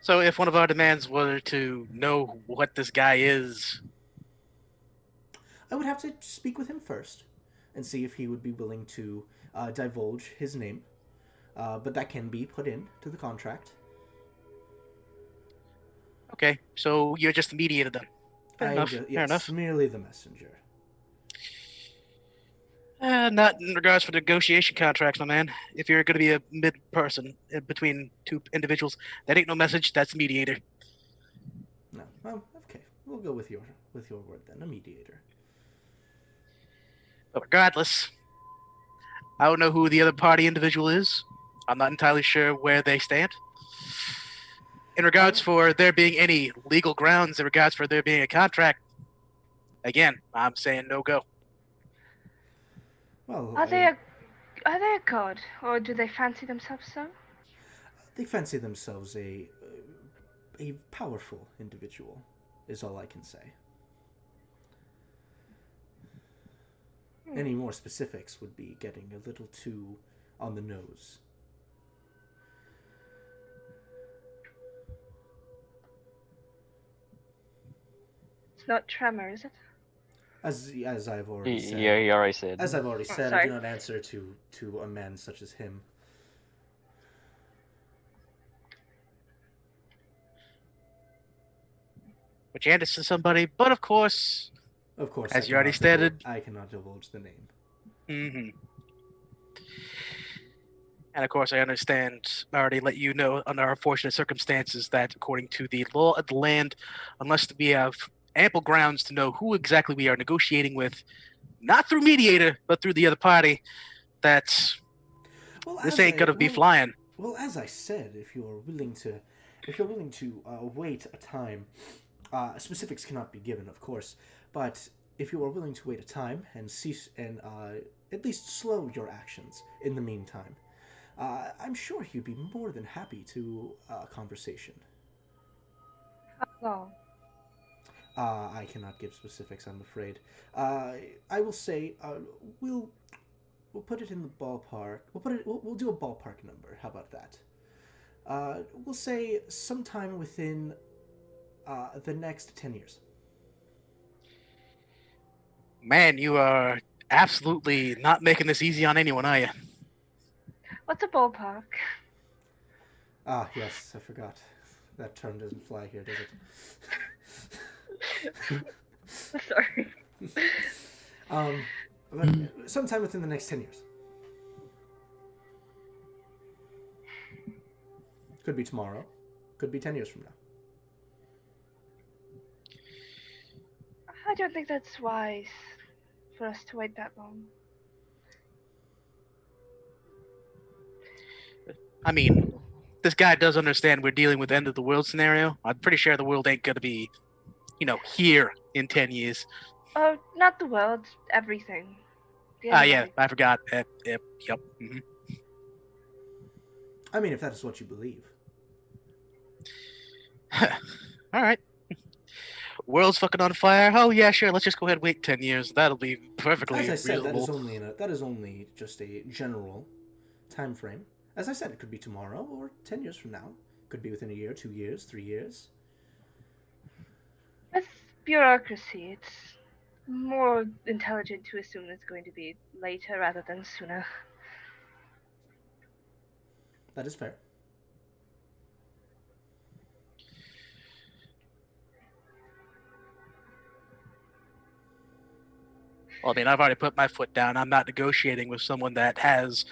So if one of our demands were to know what this guy is... I would have to speak with him first and see if he would be willing to divulge his name. But that can be put in to the contract. Okay, so you're just the mediator then. Fair enough. Fair enough. Merely the messenger. Not in regards for negotiation contracts, my man. If you're going to be a mid-person between two individuals, that ain't no message. That's mediator. No. Well, okay. We'll go with your word then. A mediator. But regardless, I don't know who the other party individual is. I'm not entirely sure where they stand. In regards for there being any legal grounds, in regards for there being a contract, again, I'm saying no go. Well, Are they a god, or do they fancy themselves so? they fancy themselves a powerful individual, is all I can say. Any more specifics would be getting a little too on the nose. It's not Tremor, is it? As I've already said. Yeah, you already said. As I've already said, I sorry. do not answer to a man such as him. Which Anderson somebody, but of course, Of course, as you already stated, I cannot divulge the name. mm-hmm. And of course, I understand. I already let you know under unfortunate circumstances that, according to the law of the land, unless we have ample grounds to know who exactly we are negotiating with, not through mediator, but through the other party, that this ain't gonna be flying. Well, as I said, if you're willing to wait a time, specifics cannot be given, of course, but if you are willing to wait a time and cease and at least slow your actions in the meantime, I'm sure he'd be more than happy to conversation. How long? I cannot give specifics, I'm afraid. I will say we'll put it in the ballpark. We'll do a ballpark number. How about that? We'll say sometime within the next 10 years. Man, you are absolutely not making this easy on anyone, are you? What's a ballpark? Ah, yes, I forgot. That term doesn't fly here, does it? Sorry. But sometime within the next 10 years. Could be tomorrow. Could be 10 years from now. I don't think that's wise for us to wait that long. I mean, this guy does understand we're dealing with end of the world scenario. I'm pretty sure the world ain't gonna be, here in 10 years. Oh, not the world, everything. Yeah, I forgot. Yep. Mm-hmm. I mean, if that is what you believe. All right. World's fucking on fire. Oh yeah, sure. Let's just go ahead and wait 10 years. That'll be perfectly As I said, reasonable. that is only just a general time frame. As I said, it could be tomorrow or 10 years from now. Could be within a year, 2 years, 3 years. With bureaucracy, it's more intelligent to assume it's going to be later rather than sooner. That is fair. Well, I mean, I've already put my foot down. I'm not negotiating with someone that has,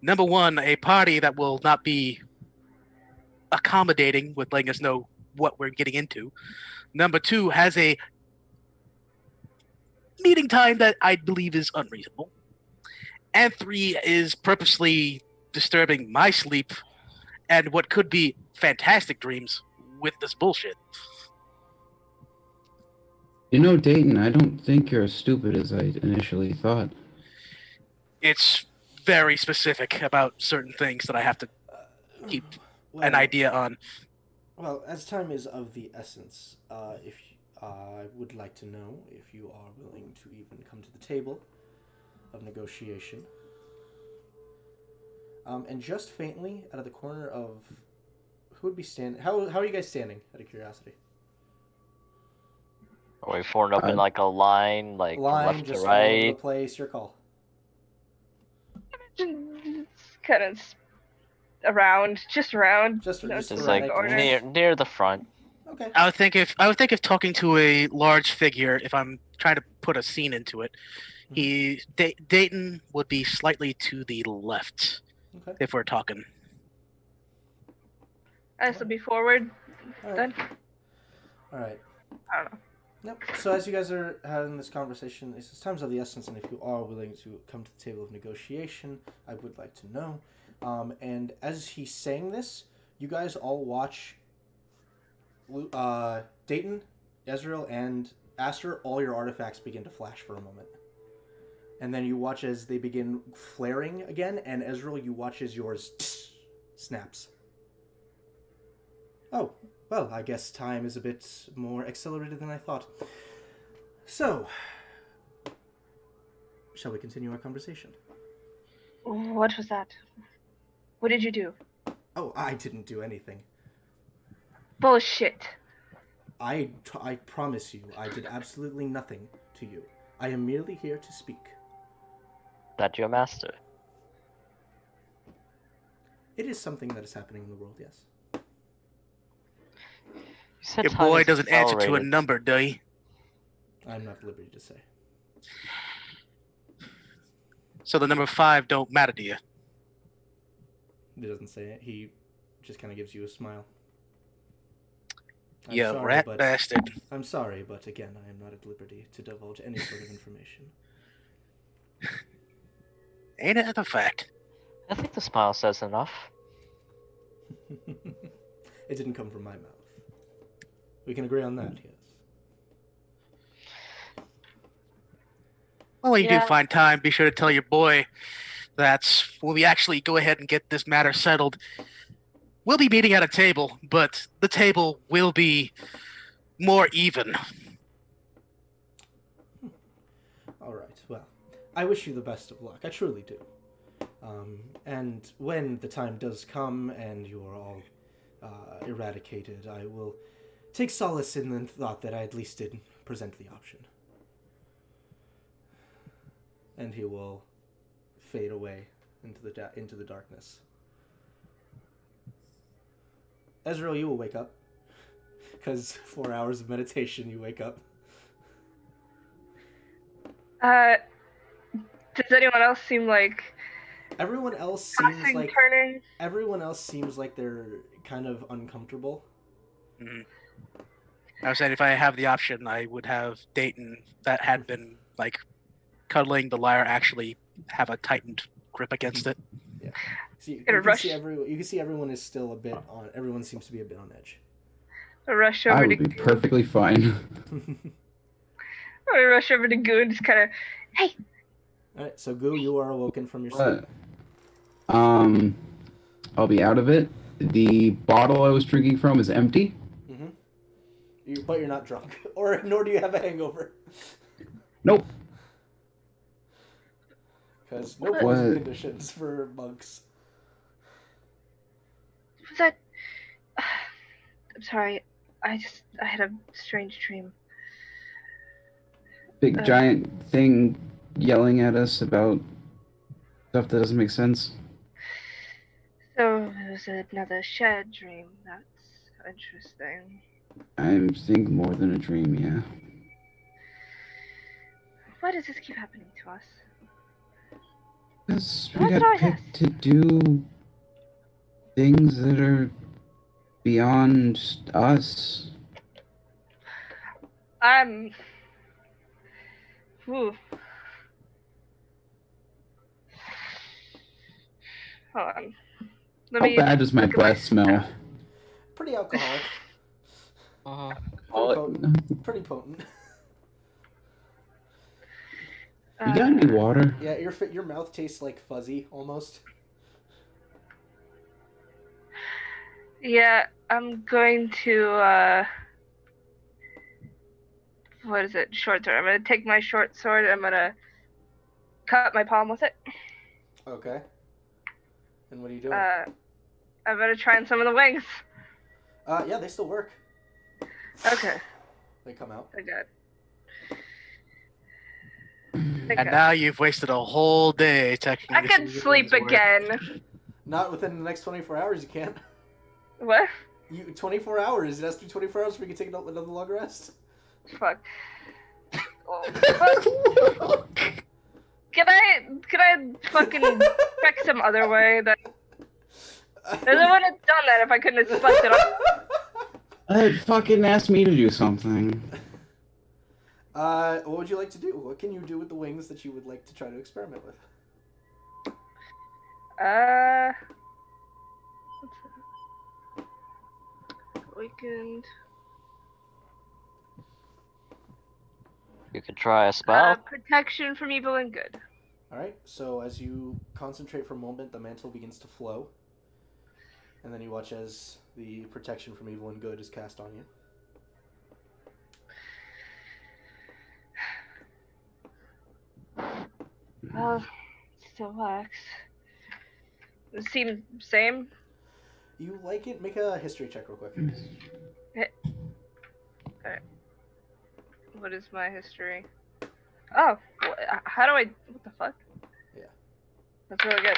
number one, a party that will not be accommodating with letting us know what we're getting into. Number two, has a meeting time that I believe is unreasonable. And three, is purposely disturbing my sleep and what could be fantastic dreams with this bullshit. Dayton, I don't think you're as stupid as I initially thought. It's very specific about certain things that I have to keep an idea on. Well, as time is of the essence, if I would like to know if you are willing to even come to the table of negotiation. And just faintly out of the corner of who would be standing? How are you guys standing? Out of curiosity. Are we formed up in like a line, like Line, left to just all over the right? place. Your call. It's kind of around, just around. Just Just sporadic. like near the front. Okay. I would think if talking to a large figure, if I'm trying to put a scene into it, Dayton would be slightly to the left. Okay. If we're talking. So be forward, All right. then? All right. I don't know. Yep. So as you guys are having this conversation, it's time's of the essence, and if you are willing to come to the table of negotiation, I would like to know. And as he's saying this, you guys all watch Dayton, Ezreal, and Aster, all your artifacts begin to flash for a moment. And then you watch as they begin flaring again, and Ezreal, you watch as yours snaps. Oh, well, I guess time is a bit more accelerated than I thought. So, shall we continue our conversation? What was that? What did you do? Oh, I didn't do anything. Bullshit. I promise you, I did absolutely nothing to you. I am merely here to speak. That your master. It is something that is happening in the world, yes. You said Your time boy is doesn't answer to a accelerated. number, do he? I'm not at liberty to say. So the number 5 don't matter to you. He doesn't say it. He just kind of gives you a smile. You rat bastard. I'm sorry, but again, I am not at liberty to divulge any sort of information. Ain't it a fact? I think the smile says enough. It didn't come from my mouth. We can agree on that, yes. Well, when you Yeah. do find time, be sure to tell your boy that when we actually go ahead and get this matter settled, we'll be meeting at a table, but the table will be more even. All right, well, I wish you the best of luck. I truly do. And when the time does come and you are all eradicated, I will take solace in the thought that I at least did present the option. And he will fade away into the darkness. Ezreal, you will wake up. Because 4 hours of meditation, you wake up. Does anyone else seem like Everyone else seems like they're kind of uncomfortable. Mm-hmm. I was saying if I have the option, I would have Dayton that had been like cuddling the lyre actually have a tightened grip against it. Yeah. So you Gonna can rush. see everyone is still a bit on. Everyone seems to be a bit on edge. rush I over would to be perfectly fine. I rush over to Goo and just kind of, hey. All right, so Goo, you are awoken from your sleep. I'll be out of it. The bottle I was drinking from is empty. But you're not drunk, nor do you have a hangover. Nope. Because no poison conditions for monks. Was that? I'm sorry. I had a strange dream. Big giant thing yelling at us about stuff that doesn't make sense. So it was another shared dream. That's interesting. I think more than a dream, yeah. Why does this keep happening to us? Because we What did got I picked to do things that are beyond us. Ooh. Hold on. How bad does my breath smell? Pretty alcoholic. Pretty potent. You got any water? Yeah, your mouth tastes like fuzzy almost. Yeah, I'm going to what is it? Short sword. I'm gonna take my short sword and I'm gonna cut my palm with it. Okay. And what are you doing? I'm gonna try on some of the wings. Yeah, they still work. Okay. They come out. I got. And now you've wasted a whole day checking. I could sleep again. Not within the next 24 hours, you can't. What? 24 hours. It has to be 24 hours before you can take another long rest. Fuck. Oh, Can I fucking check some other way that I would have done that if I couldn't have slept it off. Fucking asked me to do something. What would you like to do? What can you do with the wings that you would like to try to experiment with? Weekend. You could try a spell. Protection from evil and good. All right. So as you concentrate for a moment, the mantle begins to flow, and then you watch as the protection from evil and good is cast on you. Still wax. It seems same. You like it? Make a history check real quick. Alright. What is my history? Oh, how do I? What the fuck? Yeah. That's really good.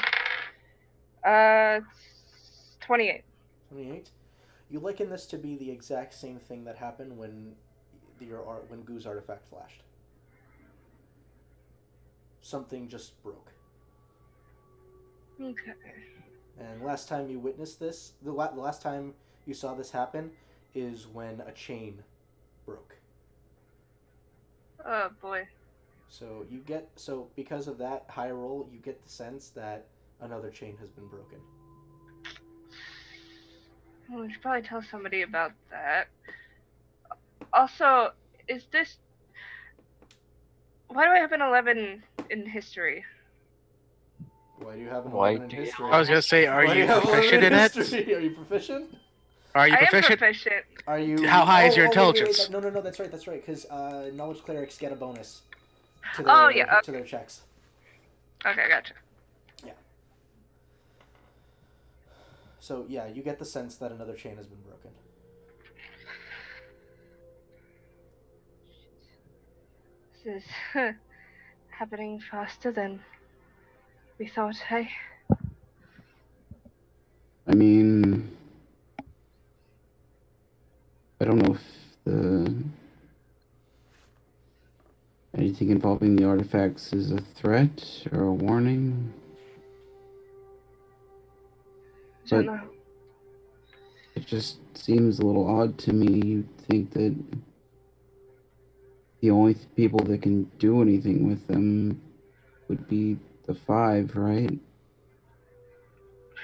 It's 28. 28. You liken this to be the exact same thing that happened when Goo's artifact flashed. Something just broke. Okay. And last time you witnessed this, the last time you saw this happen is when a chain broke. Oh boy. So because of that high roll, you get the sense that another chain has been broken. Well, we should probably tell somebody about that. Also, is this... Why do I have an 11 in history? Why do you have an Why 11 in do you- history? I was gonna say, are Why do you have 11 proficient in it? history? Are you proficient? Are you I am proficient? proficient. Are you? How high is your wait, intelligence? No, that's right. Because knowledge clerics get a bonus to Oh, yeah, to their checks. Okay, gotcha. So yeah, you get the sense that another chain has been broken. This is happening faster than we thought, hey? I mean, I don't know if anything involving the artifacts is a threat or a warning. I don't But know. it just seems a little odd to me. You'd think that the only people that can do anything with them would be the 5, right?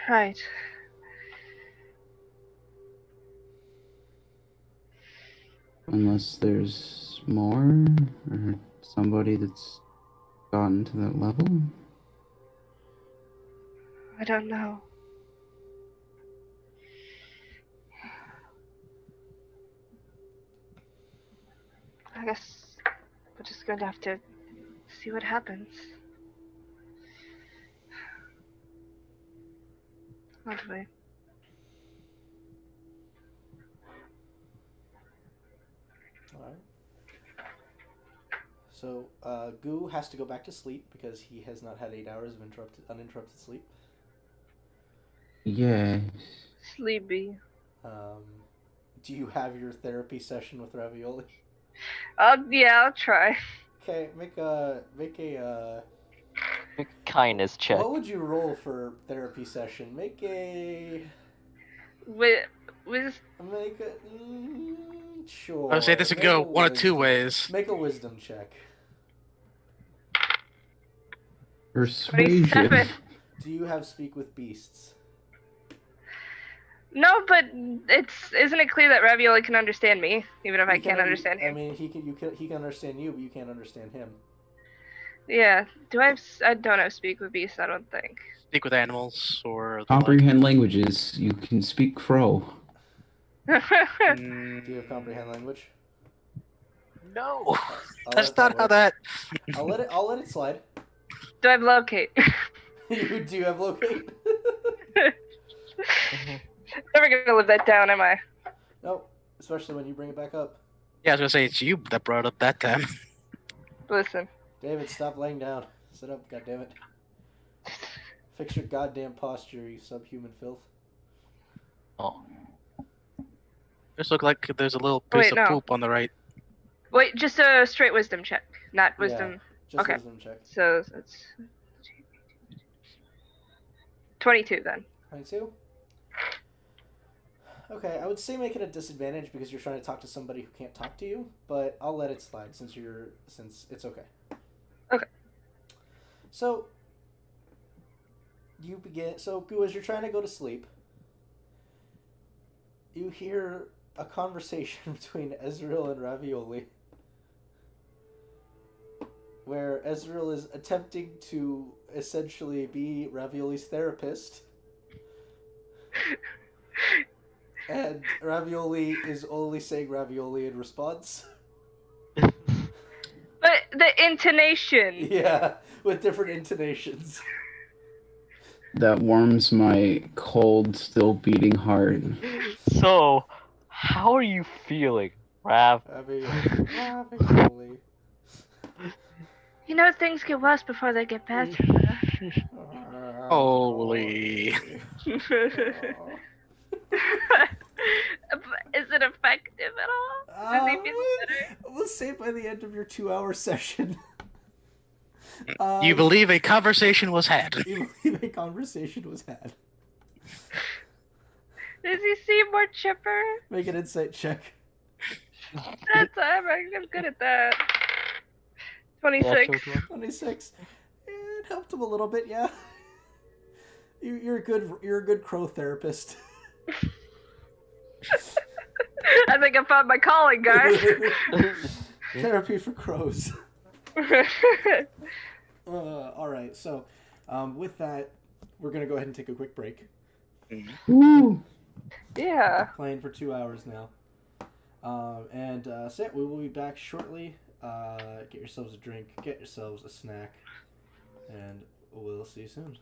Right. Unless there's more, or somebody that's gotten to that level. I don't know. I guess we're just going to have to see what happens. Aren't we? All right. So Goo has to go back to sleep because he has not had 8 hours of uninterrupted sleep. Yes. Sleepy. Do you have your therapy session with Ravioli? Yeah, I'll try. Okay, make a Make a kindness check. What would you roll for therapy session? Make a With sure. I would say this would Make go a one of two wisdom- ways. Make a wisdom check. Persuasion. 27. Do you have speak with beasts? No, but isn't it clear that Ravioli can understand me, even if I can't understand him? I mean, he can understand you, but you can't understand him. Yeah. I don't have speak with beasts, I don't think. Speak with animals or the like. Comprehend languages. You can speak crow. Do you have comprehend language? No, I'll that's let not how work. that. I'll let it slide. Do I have locate? You do have locate? Never gonna live that down, am I? No, especially when you bring it back up. Yeah, I was gonna say it's you that brought up that time. Listen. David, stop laying down. Sit up, goddammit. Fix your goddamn posture, you subhuman filth. Oh. Just look like there's a little piece Wait, of no. poop on the right. Wait, just a straight wisdom check, not wisdom. Just Okay. wisdom check. So it's 22 then. 22? Okay, I would say make it a disadvantage because you're trying to talk to somebody who can't talk to you, but I'll let it slide since it's okay. Okay. So you begin. So Gu, as you're trying to go to sleep, you hear a conversation between Ezreal and Ravioli, where Ezreal is attempting to essentially be Ravioli's therapist. And Ravioli is only saying Ravioli in response. But the intonation. Yeah, with different intonations. That warms my cold, still beating heart. So, how are you feeling, Rav? Ravioli. You know, things get worse before they get better. Holy. Is it effective at all? Does he feel better? We'll say by the end of your 2-hour session. You believe a conversation was had. You believe a conversation was had. Does he seem more chipper? Make an insight check. I'm good at that. 26. 26. It helped him a little bit, yeah. You're a good crow therapist. I think I found my calling, guys. Therapy for crows. All right, so with that, we're gonna go ahead and take a quick break. Woo! Yeah. Playing for 2 hours now, and so yeah, we will be back shortly. Get yourselves a drink, get yourselves a snack, and we'll see you soon.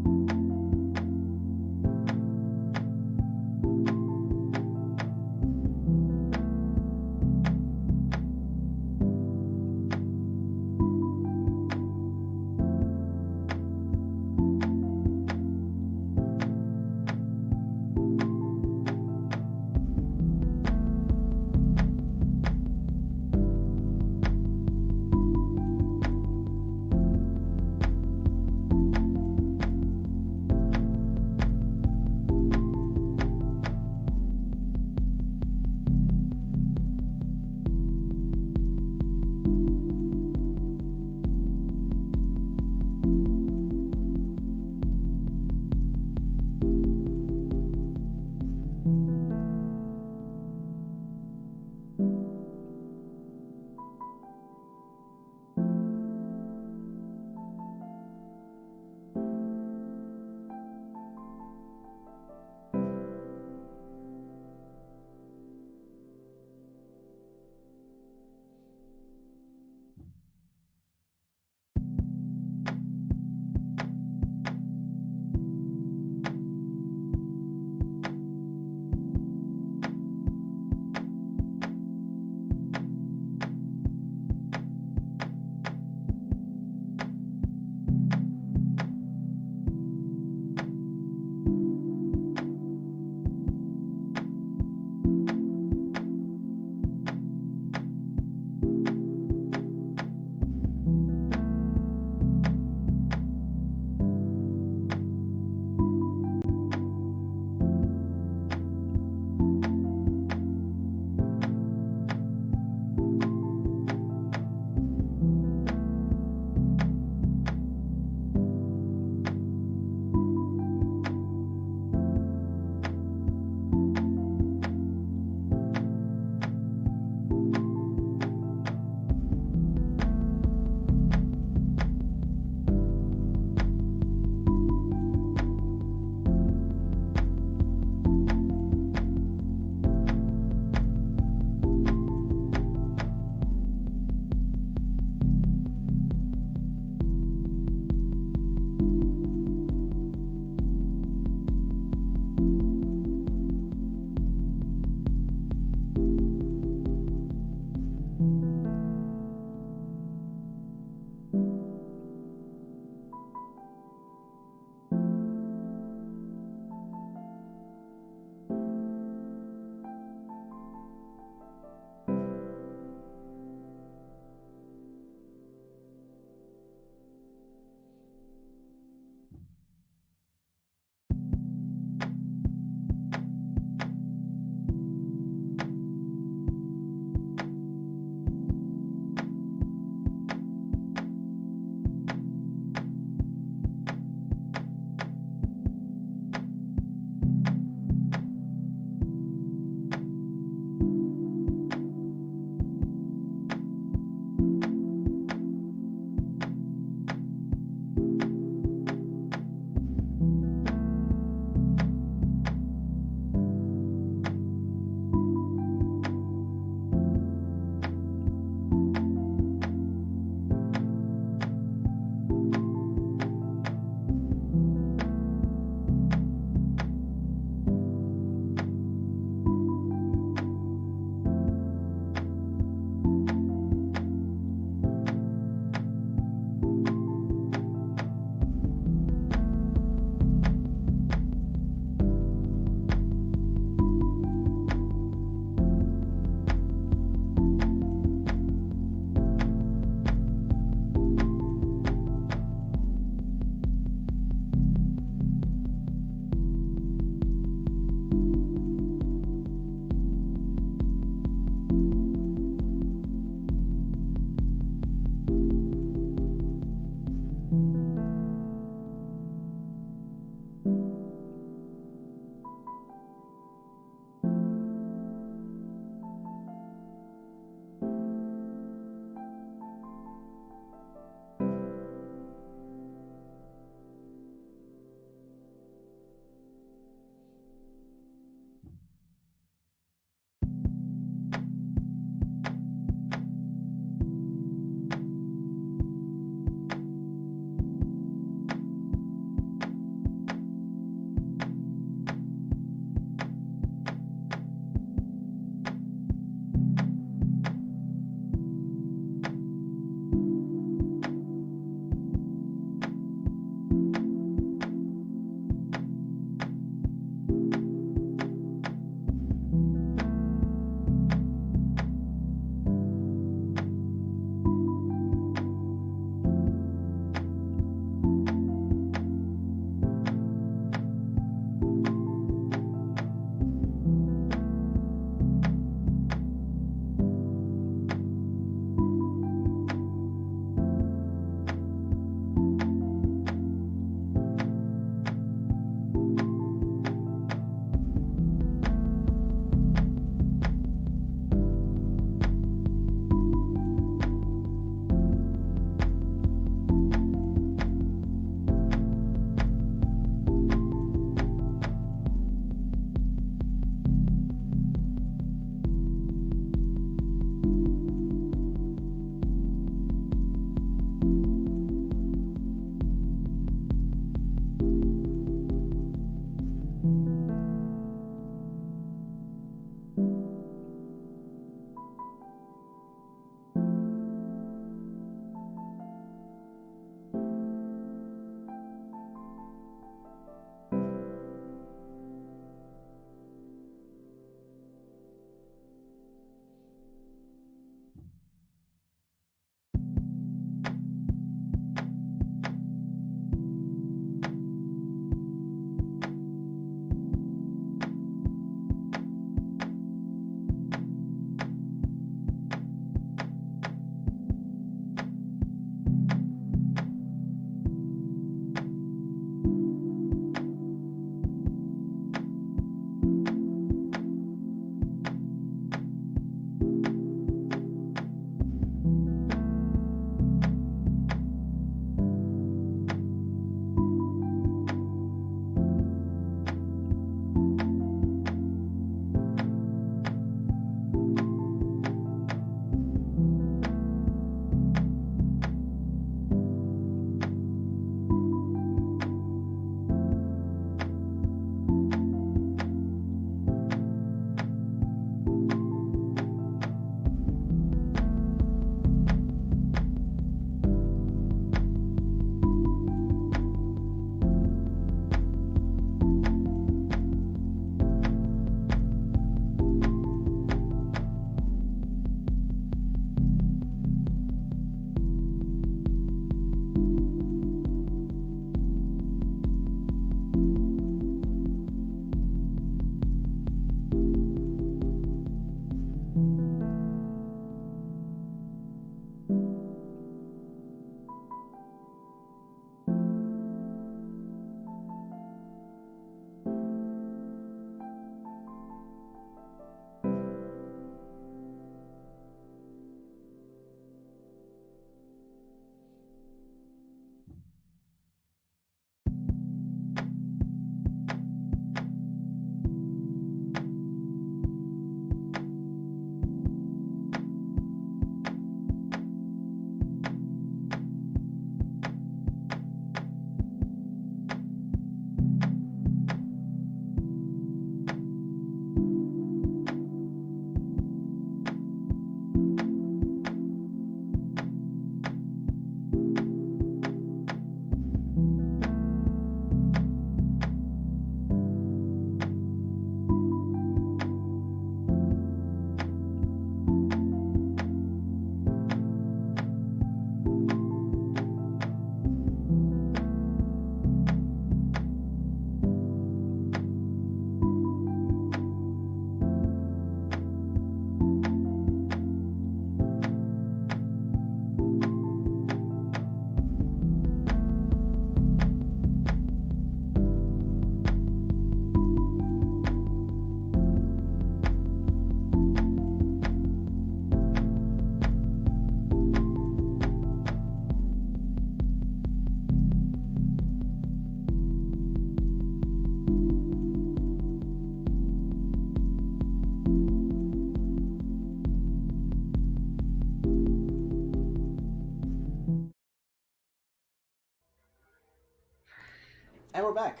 And we're back.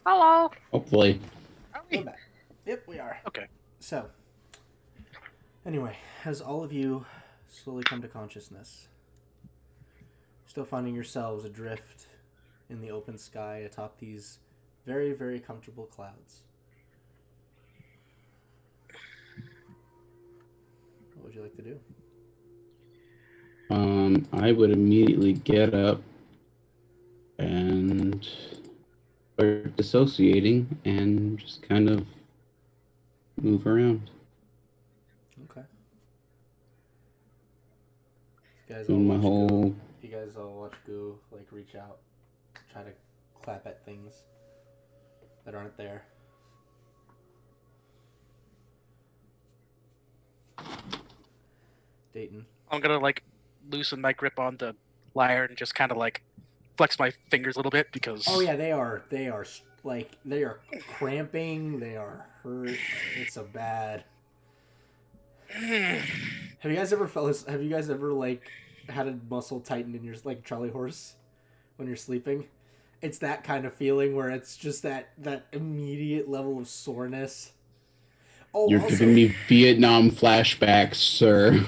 Hello. Hopefully. We're back. Yep, we are. Okay. So, anyway, as all of you slowly come to consciousness, still finding yourselves adrift in the open sky atop these very, very comfortable clouds. What would you like to do? I would immediately get up and start dissociating and just kind of move around. Okay. You guys all Doing my watch whole. Goo. You guys all watch Goo, like, reach out, try to clap at things that aren't there. Dayton. I'm gonna like loosen my grip on the lyre and just kind of like flex my fingers a little bit because. Oh yeah, they are cramping. They are hurt. It's a bad. Have you guys ever, fellas? Have you guys ever like had a muscle tighten in your like Charlie horse when you're sleeping? It's that kind of feeling where it's just that immediate level of soreness. Oh, You're also, giving me Vietnam flashbacks, sir.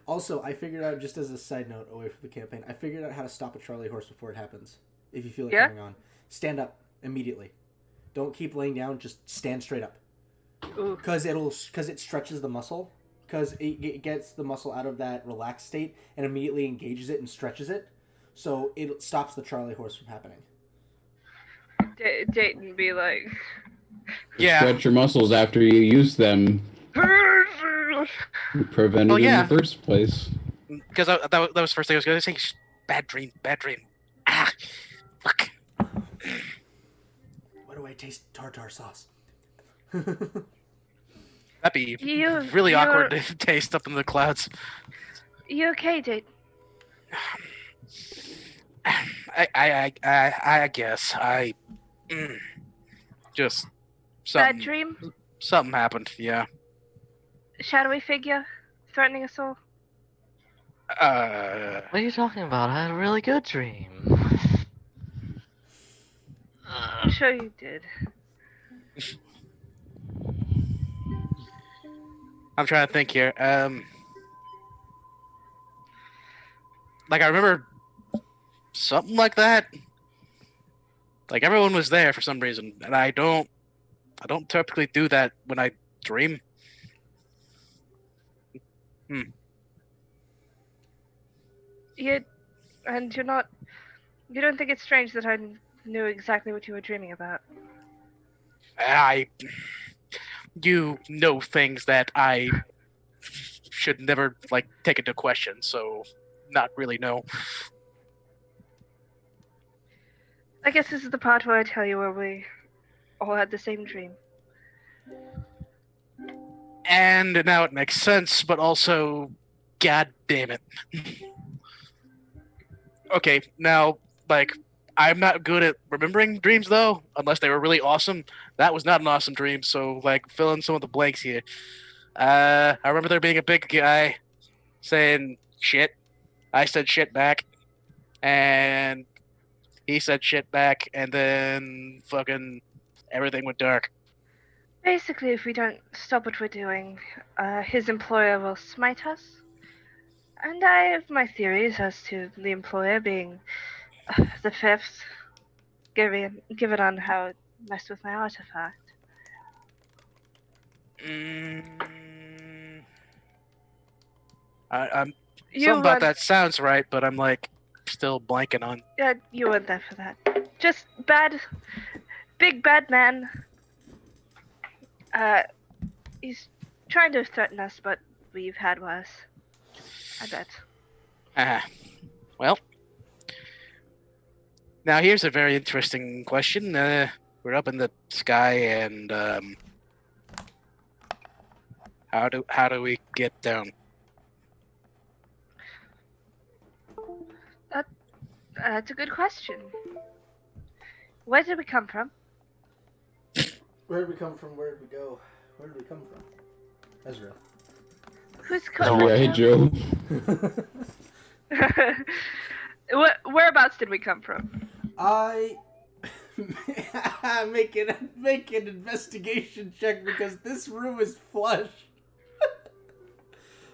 Also, I figured out, just as a side note away from the campaign, I figured out how to stop a Charlie horse before it happens. If you feel it coming on, stand up immediately. Don't keep laying down. Just stand straight up. Because it stretches the muscle. Because it gets the muscle out of that relaxed state and immediately engages it and stretches it. So it stops the Charlie horse from happening. Dayton be like, Yeah. Stretch your muscles after you use them. Prevent it in the first place. Because that was the first thing I was going to say. Bad dream. Ah, fuck. Why do I taste tartar sauce? That'd be really awkward to taste up in the clouds. You okay, Dayton? I guess just something. Bad dream? Something happened. Yeah. Shadowy figure threatening us all? What are you talking about? I had a really good dream. I'm sure you did. I'm trying to think here. Like I remember something like that. Like everyone was there for some reason, and I don't typically do that when I dream. You don't think it's strange that I'm knew exactly what you were dreaming about. You know things that I should never take into question, so not really know. I guess this is the part where I tell you where we all had the same dream. And now it makes sense, but also, god damn it. Okay, now, I'm not good at remembering dreams, though, unless they were really awesome. That was not an awesome dream, so, fill in some of the blanks here. I remember there being a big guy saying shit. I said shit back, and he said shit back, and then fucking everything went dark. Basically, if we don't stop what we're doing, his employer will smite us. And I have my theories as to the employer being the fifth, given on how it messed with my artifact. I'm You something about weren't, that sounds right, but I'm still blanking on. you weren't there for that. Just big bad man. He's trying to threaten us, but we've had worse. I bet. Well, now here's a very interesting question. We're up in the sky, and how do we get down? That's a good question. Where did we come from? Where did we come from? Where did we go? Where did we come from? Ezra. Who's Oh, coming? yeah, hey, Joe. Whereabouts did we come from? I make an investigation check because this room is flush.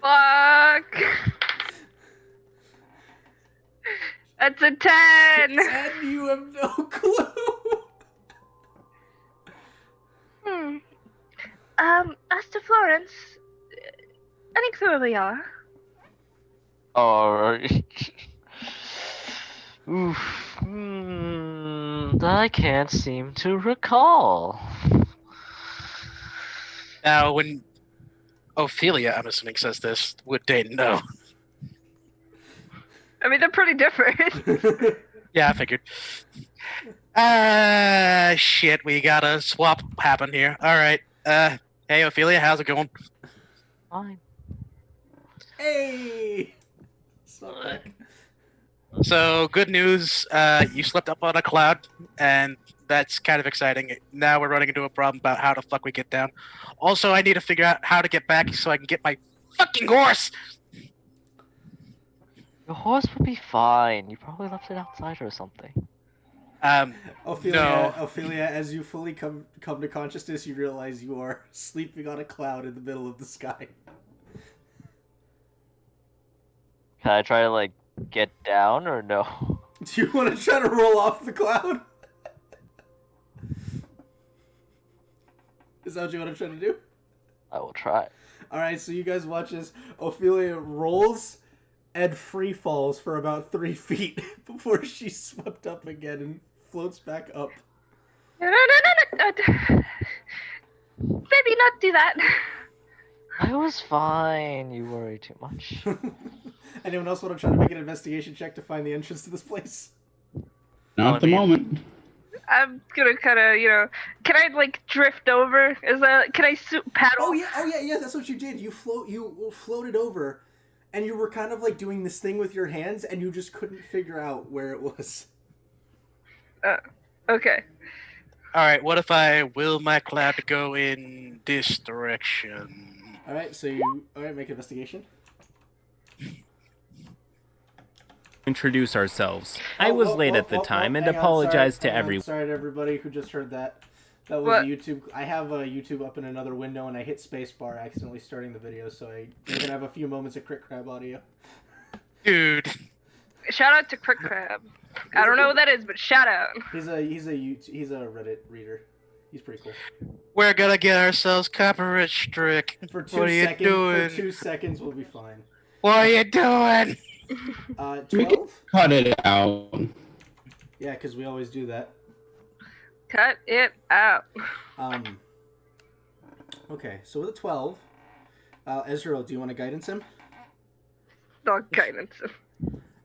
Fuck! That's a 10! And you have no clue. As to Florence, any clue where we are? Oof. I can't seem to recall. Now, when Ophelia, I'm assuming, says this, would Dane know? I mean, they're pretty different. Yeah, I figured. Shit, we got a swap happen here. Alright, hey Ophelia, how's it going? Fine. Hey. Suck back. So, good news, you slept up on a cloud, and that's kind of exciting. Now we're running into a problem about how the fuck we get down. Also, I need to figure out how to get back so I can get my fucking horse! Your horse will be fine. You probably left it outside or something. Ophelia, as you fully come to consciousness, you realize you are sleeping on a cloud in the middle of the sky. Can I try to, get down or no? Do you want to try to roll off the cloud? Is that what you want to try to do? I will try. Alright, so you guys watch as Ophelia rolls and free falls for about 3 feet before she's swept up again and floats back up. No. Maybe not do that. I was fine. You worry too much. Anyone else want to try to make an investigation check to find the entrance to this place? Not at the moment. I'm gonna kind of, can I drift over? Can I paddle? Oh yeah, that's what you did. You floated over, and you were kind of doing this thing with your hands, and you just couldn't figure out where it was. Okay. Alright, what if I will my cloud to go in this direction? Alright, make an investigation. Introduce ourselves. I was late at the time and apologize to everyone. Sorry to everybody who just heard that. That was What? a YouTube. I have a YouTube up in another window, and I hit spacebar accidentally starting the video, so you're gonna have a few moments of Crit Crab audio. Dude. Shout out to Crick Crab. I don't know what that is, but shout out. He's a Reddit reader. He's pretty cool. We're gonna get ourselves copyright strick. For 2 What are you seconds, doing? For 2 seconds, we'll be fine. What are you doing? 12? Cut it out. Yeah, because we always do that. Cut it out. Okay, so with a 12, Ezreal, do you want to guidance him? Dog guidance.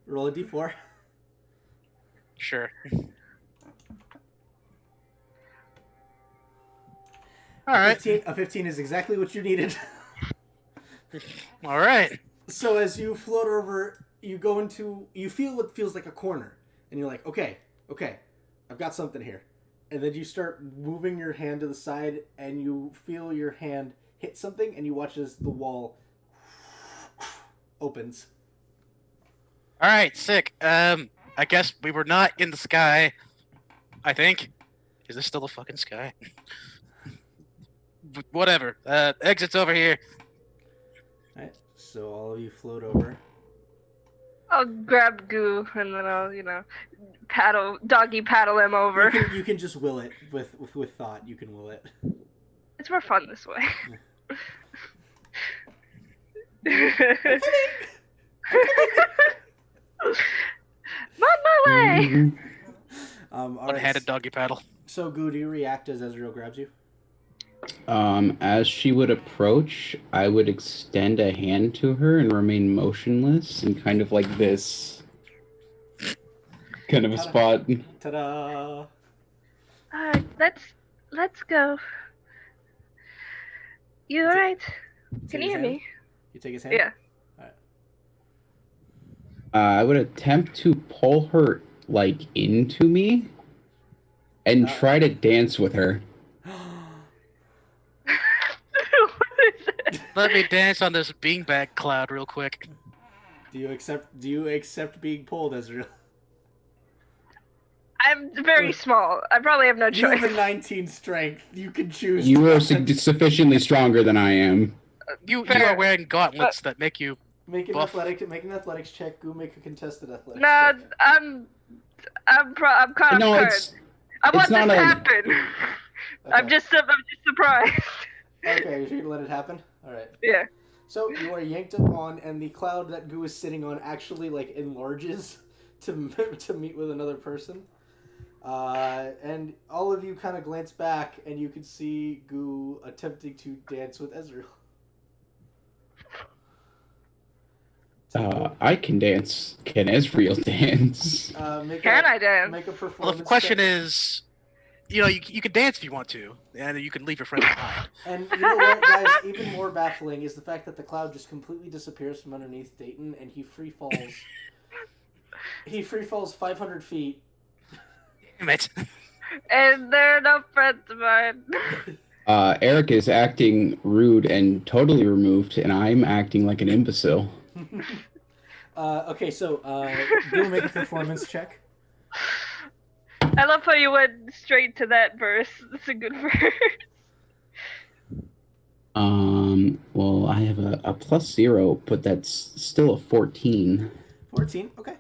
Roll a d4. Sure. All right. 15 is exactly what you needed. All right. So as you float over, you feel what feels like a corner, and you're like, okay, I've got something here. And then you start moving your hand to the side, and you feel your hand hit something, and you watch as the wall opens. All right. Sick. I guess we were not in the sky. I think. Is this still the fucking sky? Whatever. Exit's over here. All right. So all of you float over. I'll grab Goo and then I'll, doggy paddle him over. You can just will it with thought. You can will it. It's more fun this way. I'm on my way. All right. One-handed doggy paddle. So Goo, do you react as Ezreal grabs you? As she would approach, I would extend a hand to her and remain motionless in kind of like this kind of a spot. Ta-da! Alright, let's go. You alright? Can you hear me? You take his hand? Yeah. Alright. I would attempt to pull her like into me and try to dance with her. What is it? Let me dance on this beanbag cloud real quick. Do you accept being pulled, Ezreal? I'm very small. I probably have no You choice. have a 19 strength. You can choose. You are sufficiently stronger than I am. You are wearing gauntlets that make you Make an buff. athletics check. Go make a contested athletics Nah, check. I'm kind of No, scared. I want it's this not to a- happen. Okay. I'm just surprised. Okay, you're gonna let it happen? Alright. Yeah. So you are yanked up on, and the cloud that Goo is sitting on actually like enlarges to meet with another person. And all of you kind of glance back, and you can see Goo attempting to dance with Ezreal. I can dance. Can Ezreal dance? I dance? Make a Well, performance the question check. is, you can dance if you want to, and you can leave your friends behind. And you know what, guys? Even more baffling is the fact that the cloud just completely disappears from underneath Dayton, and he free falls. He free falls 500 feet. Damn it. And they're no friends of mine. Eric is acting rude and totally removed, and I'm acting like an imbecile. Okay, so Goo, make a performance check. I love how you went straight to that verse. It's a good verse. Well, I have a +0, but that's still a 14. 14, okay.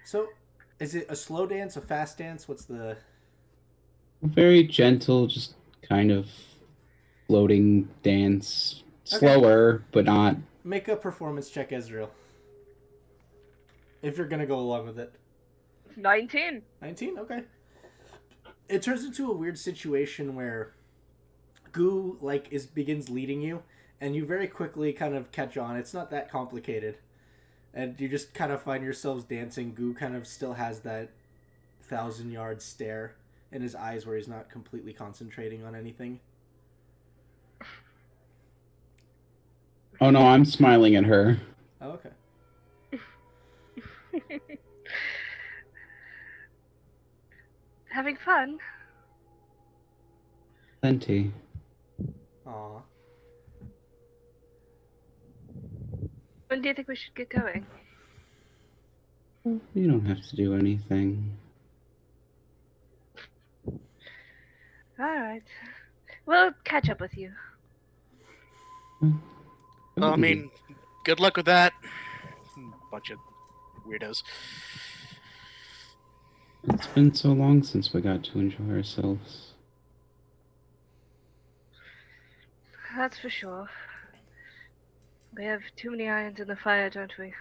So, is it a slow dance, a fast dance? What's the... Very gentle, just kind of floating dance. Okay. Slower, but not... Make a performance check, Ezreal. If you're gonna go along with it. 19. 19? Okay. It turns into a weird situation where Goo, begins leading you, and you very quickly kind of catch on. It's not that complicated. And you just kind of find yourselves dancing. Goo kind of still has that 1,000-yard stare in his eyes where he's not completely concentrating on anything. Oh no, I'm smiling at her. Oh, okay. Having fun. Plenty. Aw. When do you think we should get going? You don't have to do anything. Alright. We'll catch up with you. Well, I mean, good luck with that. Bunch of weirdos. It's been so long since we got to enjoy ourselves. That's for sure. We have too many irons in the fire, don't we?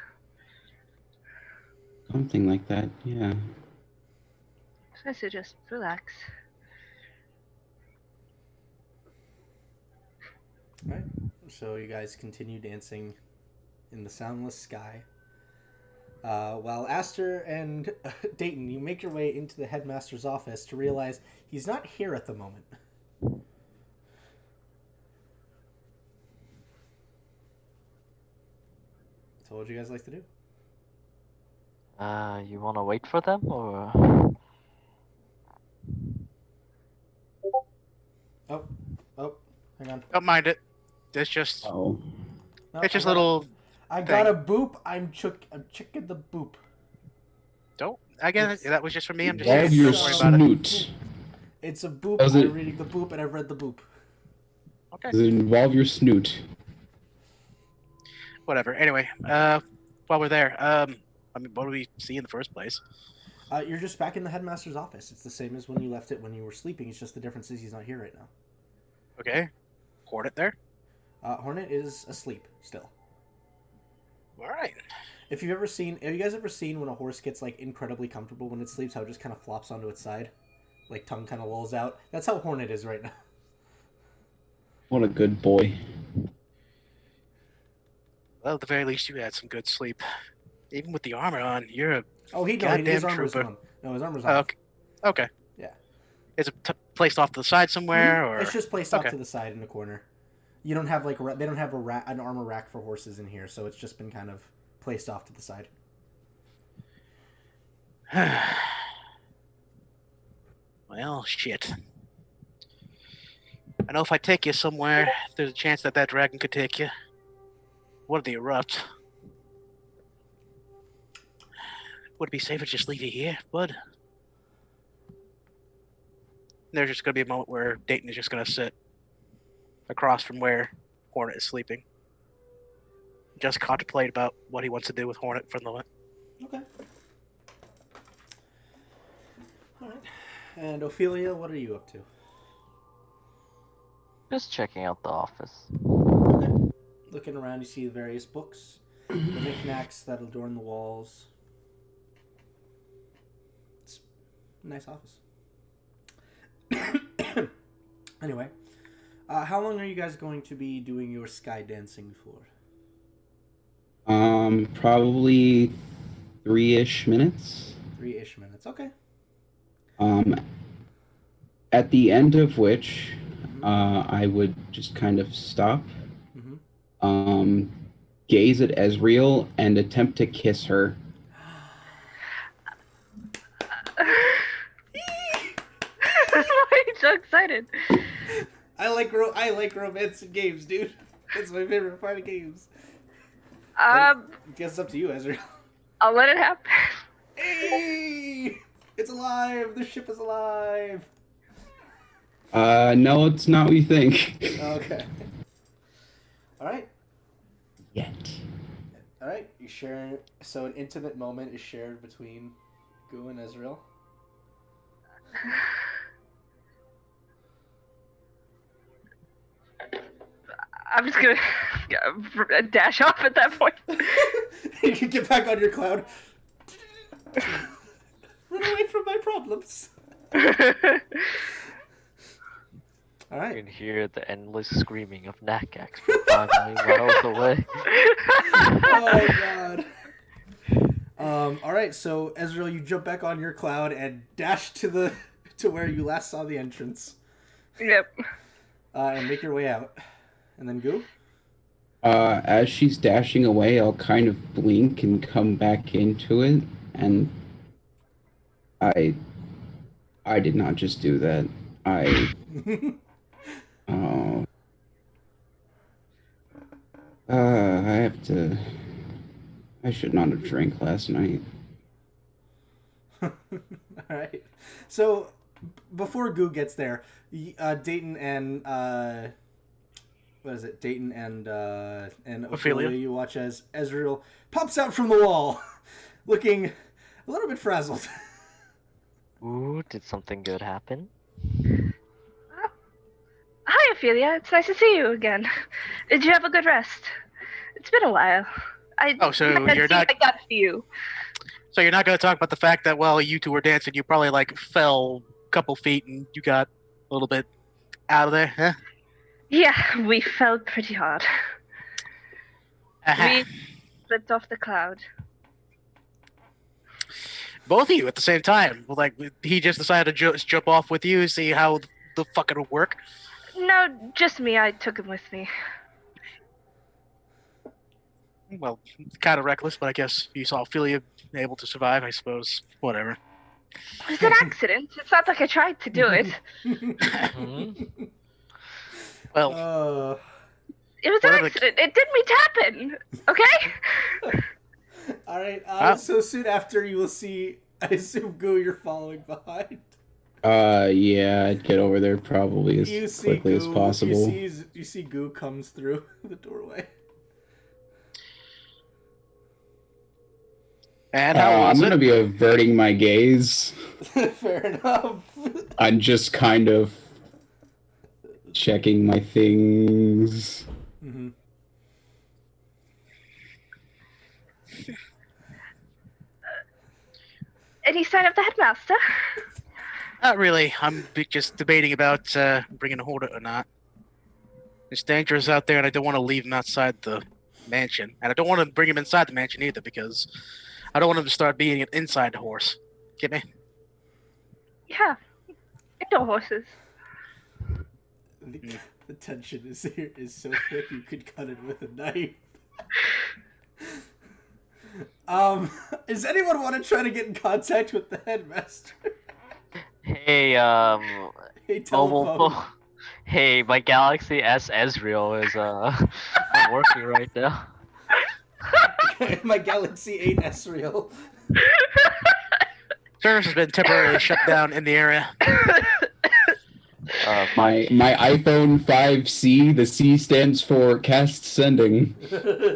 Something like that, yeah. I suggest relax. Right. So you guys continue dancing in the soundless sky. While Aster and Dayton, you make your way into the headmaster's office to realize he's not here at the moment. So what would you guys like to do? You wanna wait for them or? Oh, hang on. Don't mind it. It's just Oh, No, it's just little. I got a boop. I'm checking the boop. Don't. I guess that was just for me. I'm just involve saying. your Don't worry about it. snoot. It's a boop. Does I'm it- reading the boop, and I've read the boop. Okay. Does it involve your snoot? Whatever. Anyway, while we're there, I mean, what do we see in the first place? You're just back in the headmaster's office. It's the same as when you left it when you were sleeping. It's just the difference is he's not here right now. Okay. Hornet there. Hornet is asleep still. All right. Have you guys ever seen when a horse gets like incredibly comfortable when it sleeps, how it just kind of flops onto its side, like tongue kind of lolls out? That's how Hornet is right now. What a good boy. Well, at the very least, you had some good sleep. Even with the armor on, you're a Oh, his goddamn armor's trooper. on. No, his armor's Oh, on. okay. Okay. Yeah. Is it placed off to the side somewhere, or It's just placed off Okay. to the side in the corner. You don't have like they don't have an armor rack for horses in here, so it's just been kind of placed off to the side. Well, shit. I know if I take you somewhere, there's a chance that dragon could take you. What if they erupt? Would it be safer to just leave you here, bud? There's just gonna be a moment where Dayton is just gonna sit across from where Hornet is sleeping. Just contemplate about what he wants to do with Hornet for the moment. Okay. All right. And Ophelia, what are you up to? Just checking out the office. Okay. Looking around, you see the various books, the knickknacks that adorn the walls. It's a nice office. Anyway, how long are you guys going to be doing your sky dancing for? Probably 3-ish minutes. 3-ish minutes. Okay. At the end of which, I would just kind of stop, gaze at Ezreal, and attempt to kiss her. Why are you so excited? I like romance in games, dude. It's my favorite part of games. I guess it's up to you, Ezreal. I'll let it happen. Hey! It's alive! The ship is alive! No, it's not what you think. Okay. Alright. Yet. Alright, you share. So an intimate moment is shared between Gu and Ezreal. I'm just gonna dash off at that point. You can get back on your cloud. Run away from my problems. You Alright. can hear the endless screaming of Nakax from 5 million miles away. Oh god. Alright, so Ezreal, you jump back on your cloud and dash to where you last saw the entrance. Yep. And make your way out. And then Gu? As she's dashing away, I'll kind of blink and come back into it, and I did not just do that. I I should not have drank last night. Alright. So, before Gu gets there, Dayton and, Dayton and Ophelia, you watch as Ezreal pops out from the wall, looking a little bit frazzled. Ooh, did something good happen? Hi, Ophelia. It's nice to see you again. Did you have a good rest? It's been a while. So I you're not. I got to you. So you're not going to talk about the fact that while you two were dancing, you probably like fell a couple feet and you got a little bit out of there, huh? Yeah, we fell pretty hard. Aha. We slipped off the cloud. Both of you at the same time. Like, he just decided to just jump off with you, see how the fuck it'll work. No, just me. I took him with me. Well, kind of reckless, but I guess you saw Ophelia able to survive, I suppose. Whatever. It was an accident. It's not like I tried to do it. Well, It was an Whatever. accident. It didn't mean to happen. Okay? All right. Ah. So soon after, you will see. I assume Goo, you're following behind. Yeah, I'd get over there probably as You see quickly as Goo. possible. You see Goo comes through the doorway. and how I'm was gonna it? be averting my gaze. Fair enough. I'm just kind of checking my things. Mm-hmm. Any sign of the headmaster? Not really. I'm just debating about bringing a Hornet or not. It's dangerous out there, and I don't want to leave him outside the mansion. And I don't want to bring him inside the mansion either, because I don't want him to start being an inside horse. Get me? Yeah. Indoor horses. The tension is so thick you could cut it with a knife. Does anyone want to try to get in contact with the headmaster? Hey, Hey, telephone. Hey, my Galaxy S Ezreal is not working right now. My Galaxy 8 Ezreal. Service has been temporarily shut down in the area. My iPhone 5C, the C stands for cast sending.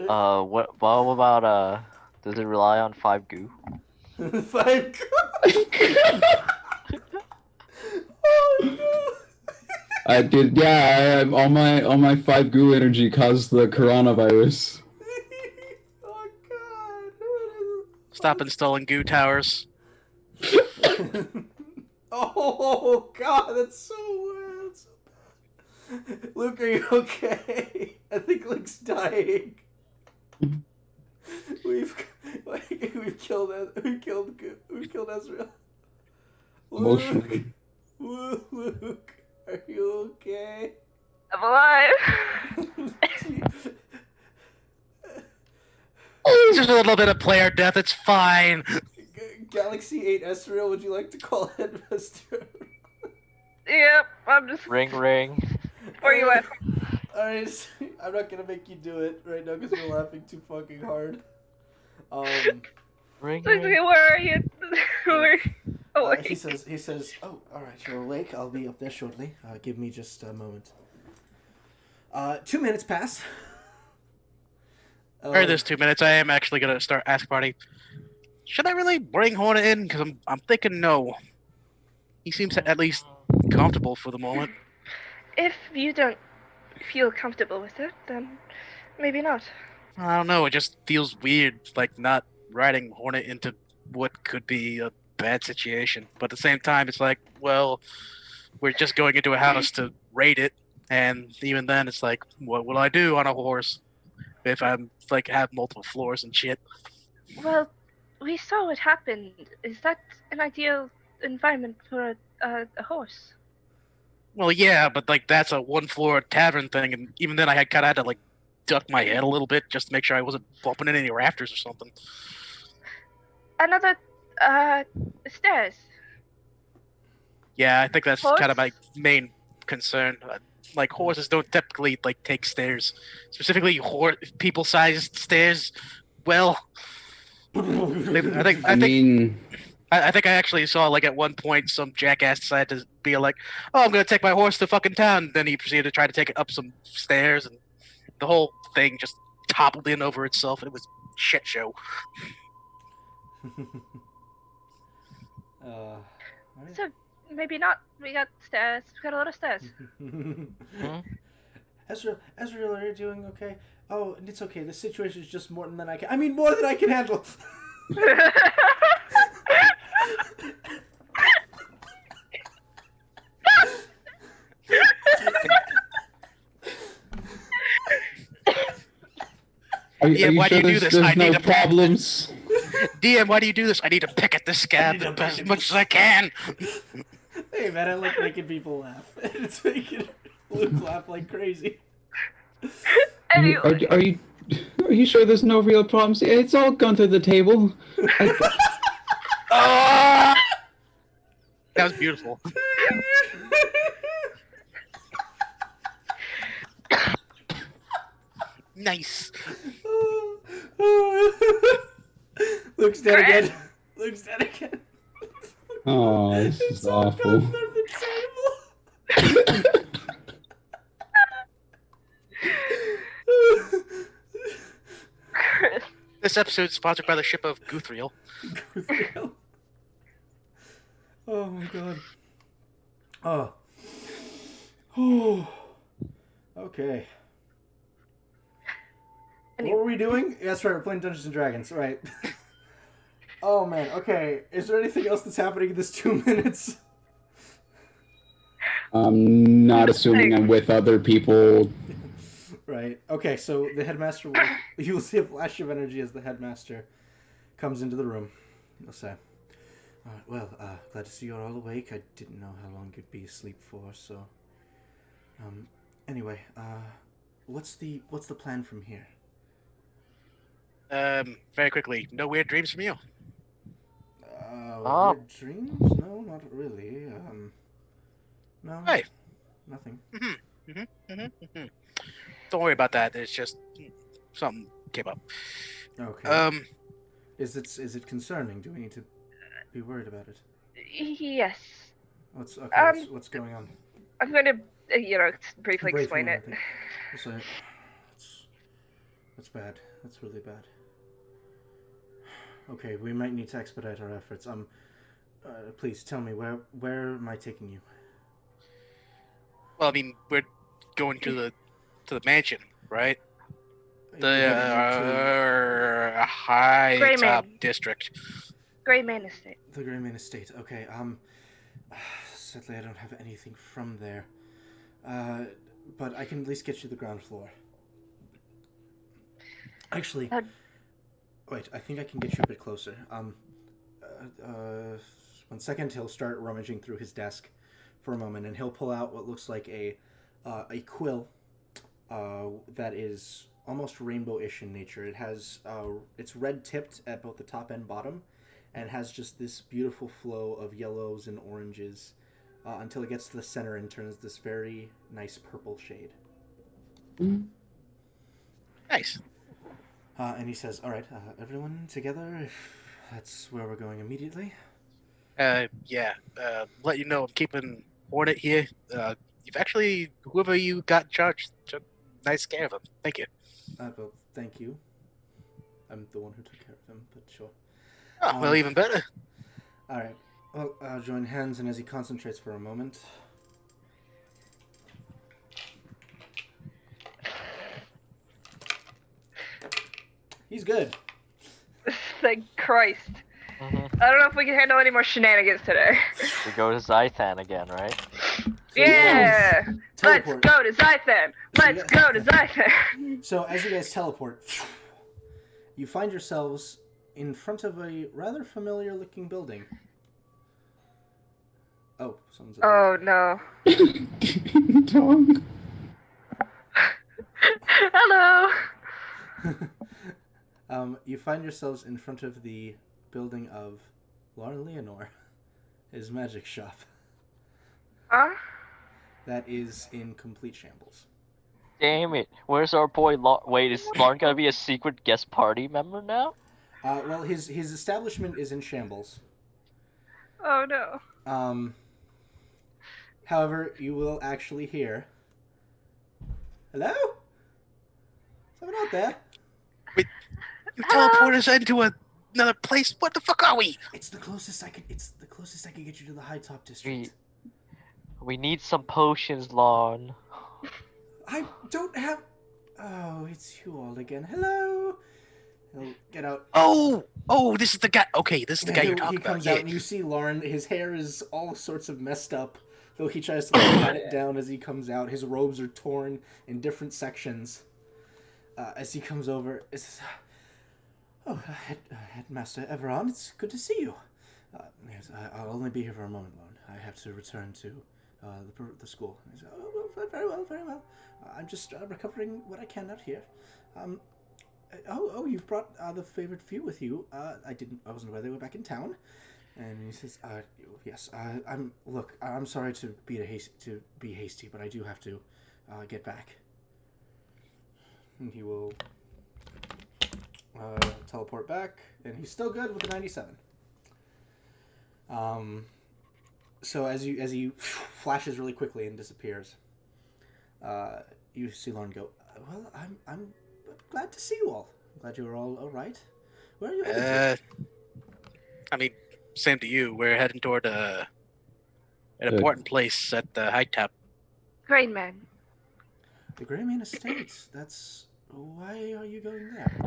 What about does it rely on 5 goo? 5 Oh no. I did, yeah. All my 5 goo energy caused the coronavirus. Oh god. Stop installing goo towers. Oh god, that's so weird. That's so bad. Luke, are you okay? I think Luke's dying. We've killed Ezreal. Emotionally. Luke, are you okay? I'm alive. It's just a little bit of player death. It's fine. Galaxy 8 Ezreal, would you like to call Headmaster? Yep, I'm just Ring ring. where you at? Alright, I'm not gonna make you do it right now because you're laughing too fucking hard. Ring Where ring. are you? Where? Oh, he says, oh, alright, you're awake. I'll be up there shortly. Give me just a moment. 2 minutes pass. For this 2 minutes, I am actually gonna start ask party. Should I really bring Hornet in? Because I'm thinking no. He seems at least comfortable for the moment. if you don't feel comfortable with it, then maybe not. I don't know. It just feels weird, like not riding Hornet into what could be a bad situation. But at the same time, it's like, well, we're just going into a house to raid it, and even then, it's like, what will I do on a horse if I'm like have multiple floors and shit? Well, we saw what happened. Is that an ideal environment for a horse? Well, yeah, but like that's a one-floor tavern thing, and even then, I had kind of had to like duck my head a little bit just to make sure I wasn't bumping into any rafters or something. Another stairs. Yeah, I think that's Horse? kind of my main concern. Like horses don't typically like take stairs, specifically people-sized stairs. Well, I think I actually saw like at one point some jackass decided to be like, "Oh, I'm gonna take my horse to fucking town." Then he proceeded to try to take it up some stairs, and the whole thing just toppled in over itself. It was a shit show. So maybe not. We got stairs. We got a lot of stairs. Ezreal, are you doing okay? Oh, it's okay. The situation is just more than I can handle. Are DM, you why do sure you do this? there's I no need to problems? DM, why do you do this? I need to pick at this scab as much as I can. Hey man, I like making people laugh. It's making Luke laugh like crazy. Anyway, Are you sure there's no real problems? It's all gone through the table. Oh! That was beautiful. Nice. Luke's dead again. Luke's dead again. Oh, this is It's all awful. gone through the table. Chris. This episode is sponsored by the ship of Guthriel. Oh my god. Oh. Oh. Okay. What were we doing? That's right, we're playing Dungeons and Dragons, right. Oh man, okay. Is there anything else that's happening in this 2 minutes? I'm not assuming I'm with other people. Right. Okay, so the headmaster will... You'll see a flash of energy as the headmaster comes into the room. He'll say, "Alright, well, glad to see you're all awake. I didn't know how long you'd be asleep for, so... Anyway, what's the plan from here?" Very quickly, no weird dreams from you. Weird dreams? No, not really. No. Hey. Nothing. Don't worry about that. It's just something came up. Okay. Is it concerning? Do we need to be worried about it? Yes. What's going on? I'm going to, briefly explain it. That's bad. That's really bad. Okay, we might need to expedite our efforts. Please tell me, where am I taking you? Well, I mean, we're going to the mansion, right? The high Gray top Man. district. Gray Man Estate. The Gray Man Estate. Okay. Sadly, I don't have anything from there. But I can at least get you the ground floor. Actually, wait. I think I can get you a bit closer. 1 second. He'll start rummaging through his desk for a moment, and he'll pull out what looks like a quill that is almost rainbow-ish in nature. It has it's red-tipped at both the top and bottom, and has just this beautiful flow of yellows and oranges until it gets to the center and turns this very nice purple shade. Nice. And he says, "All right, everyone together. That's where we're going immediately." Yeah. Let you know, I'm keeping Hornet here. You've actually, whoever you got in charge, took nice care of him. Thank you. Well, thank you. I'm the one who took care of him, but sure. Oh, well, even better. All right. Well, I'll join hands, and as he concentrates for a moment... He's good. Thank Christ. I don't know if we can handle any more shenanigans today. We go to Zythan again, right? Yeah! Let's Teleport. go to Zythan! Let's go to Zythan! So as you guys teleport, you find yourselves in front of a rather familiar-looking building. Oh, someone's at the Oh no. Dong. Hello! You find yourselves in front of the building of Lauren Leonore, his magic shop. Huh? That is in complete shambles. Damn it! Where's our boy? Wait, is Lauren gonna be a secret guest party member now? Well, his establishment is in shambles. Oh no. However, you will actually hear... Hello? Someone out there? Wait, you teleport us into another place? What the fuck are we? It's the closest I could get you to the high top district. We need some potions, Lauren. I don't have... Oh, it's you all again. Hello? He'll get out. Oh, this is the guy. Okay, this is the guy you're talking He comes about. out and you see Lauren. His hair is all sorts of messed up. Though he tries to pat it down as he comes out. His robes are torn in different sections. as he comes over, it says, "Oh, Headmaster Everon, it's good to see you. Yes, I'll only be here for a moment, Lone. I have to return to the school." He says, "Oh, very well, very well. I'm just recovering what I can out here. You've brought the favorite few with you. I wasn't aware they were back in town." And he says, "Yes. I'm sorry to be hasty, but I do have to get back." And he will teleport back, and he's still good with the 97. So as he flashes really quickly and disappears, you see Lauren go, "Well, I'm glad to see you all. I'm glad you are all right. Where are you headed to?" I mean, same to you. We're heading toward an important place at the high top. Grain Man. The Greyman Estate. That's... Why are you going there?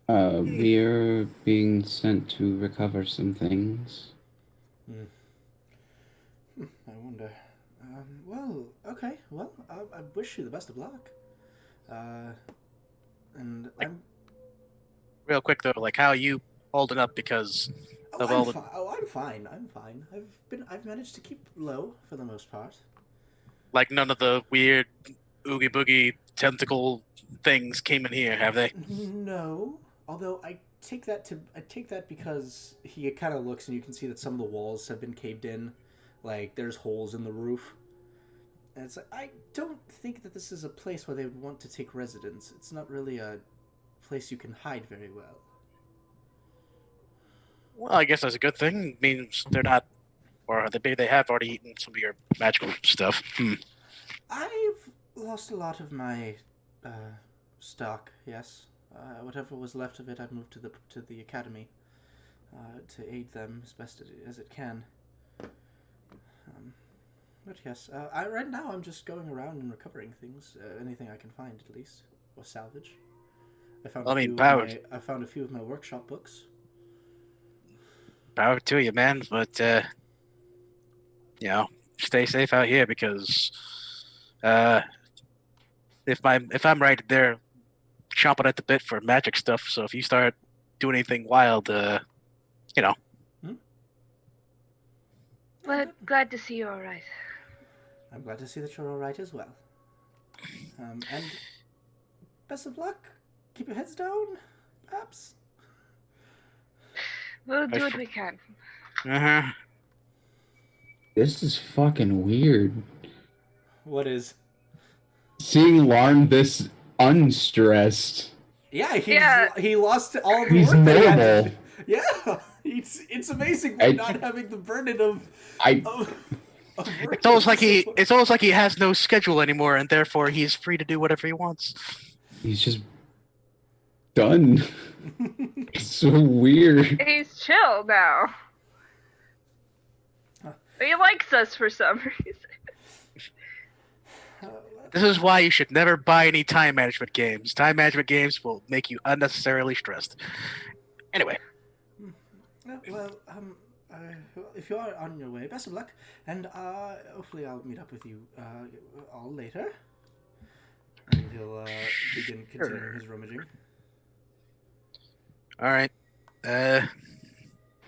We're being sent to recover some things. I wonder. Well, okay. Well, I wish you the best of luck. And I'm... Real quick though, like how are you holding up because of all the I'm fine. I'm fine. I've managed to keep low for the most part. like none of the weird oogie boogie tentacle things came in here, have they? No. Although I take that because he kind of looks and you can see that some of the walls have been caved in, like there's holes in the roof. And it's like, I don't think that this is a place where they would want to take residence. It's not really a place you can hide very well. Well, I guess that's a good thing. It means they're not, or maybe they have already eaten some of your magical stuff. I've lost a lot of my stock. Yes, whatever was left of it, I've moved to the academy to aid them as best as it can. But yes, right now I'm just going around and recovering things, anything I can find at least, or salvage. I found a few of my workshop books. Power to you, man. But stay safe out here because if I'm right, they're chomping at the bit for magic stuff. So if you start doing anything wild, Glad to see you all right. I'm glad to see that you're all right as well. And best of luck. Keep your heads down, perhaps. We'll do what we can. This is fucking weird. What is? Seeing Larn this unstressed. Yeah, he lost all the He's work that he had to normal. do. Yeah, it's amazing not having the burden of work. it's almost like he has no schedule anymore, and therefore he's free to do whatever he wants. He's just done. It's so weird. He's chill now. He likes us for some reason. This is why you should never buy any time management games. Time management games will make you unnecessarily stressed. Anyway. Well, if you are on your way, best of luck, and hopefully I'll meet up with you all later. And he'll begin continuing his rummaging. All right.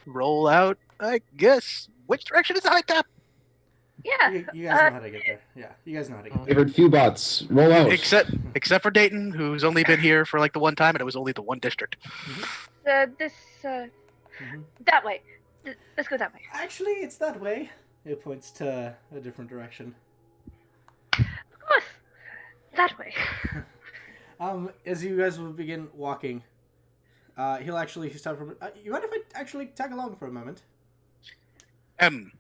Roll out, I guess. Which direction is the high top? Yeah. You guys know how to get there. Yeah, you guys know how to get there. Favorite few bots. Roll out. Except for Dayton, who's only been here for like the one time, and it was only the one district. That way. Let's go that way. Actually, it's that way. It points to a different direction. Of course. That way. As you guys will begin walking, he'll actually stop for. You mind if I actually tag along for a moment? I'm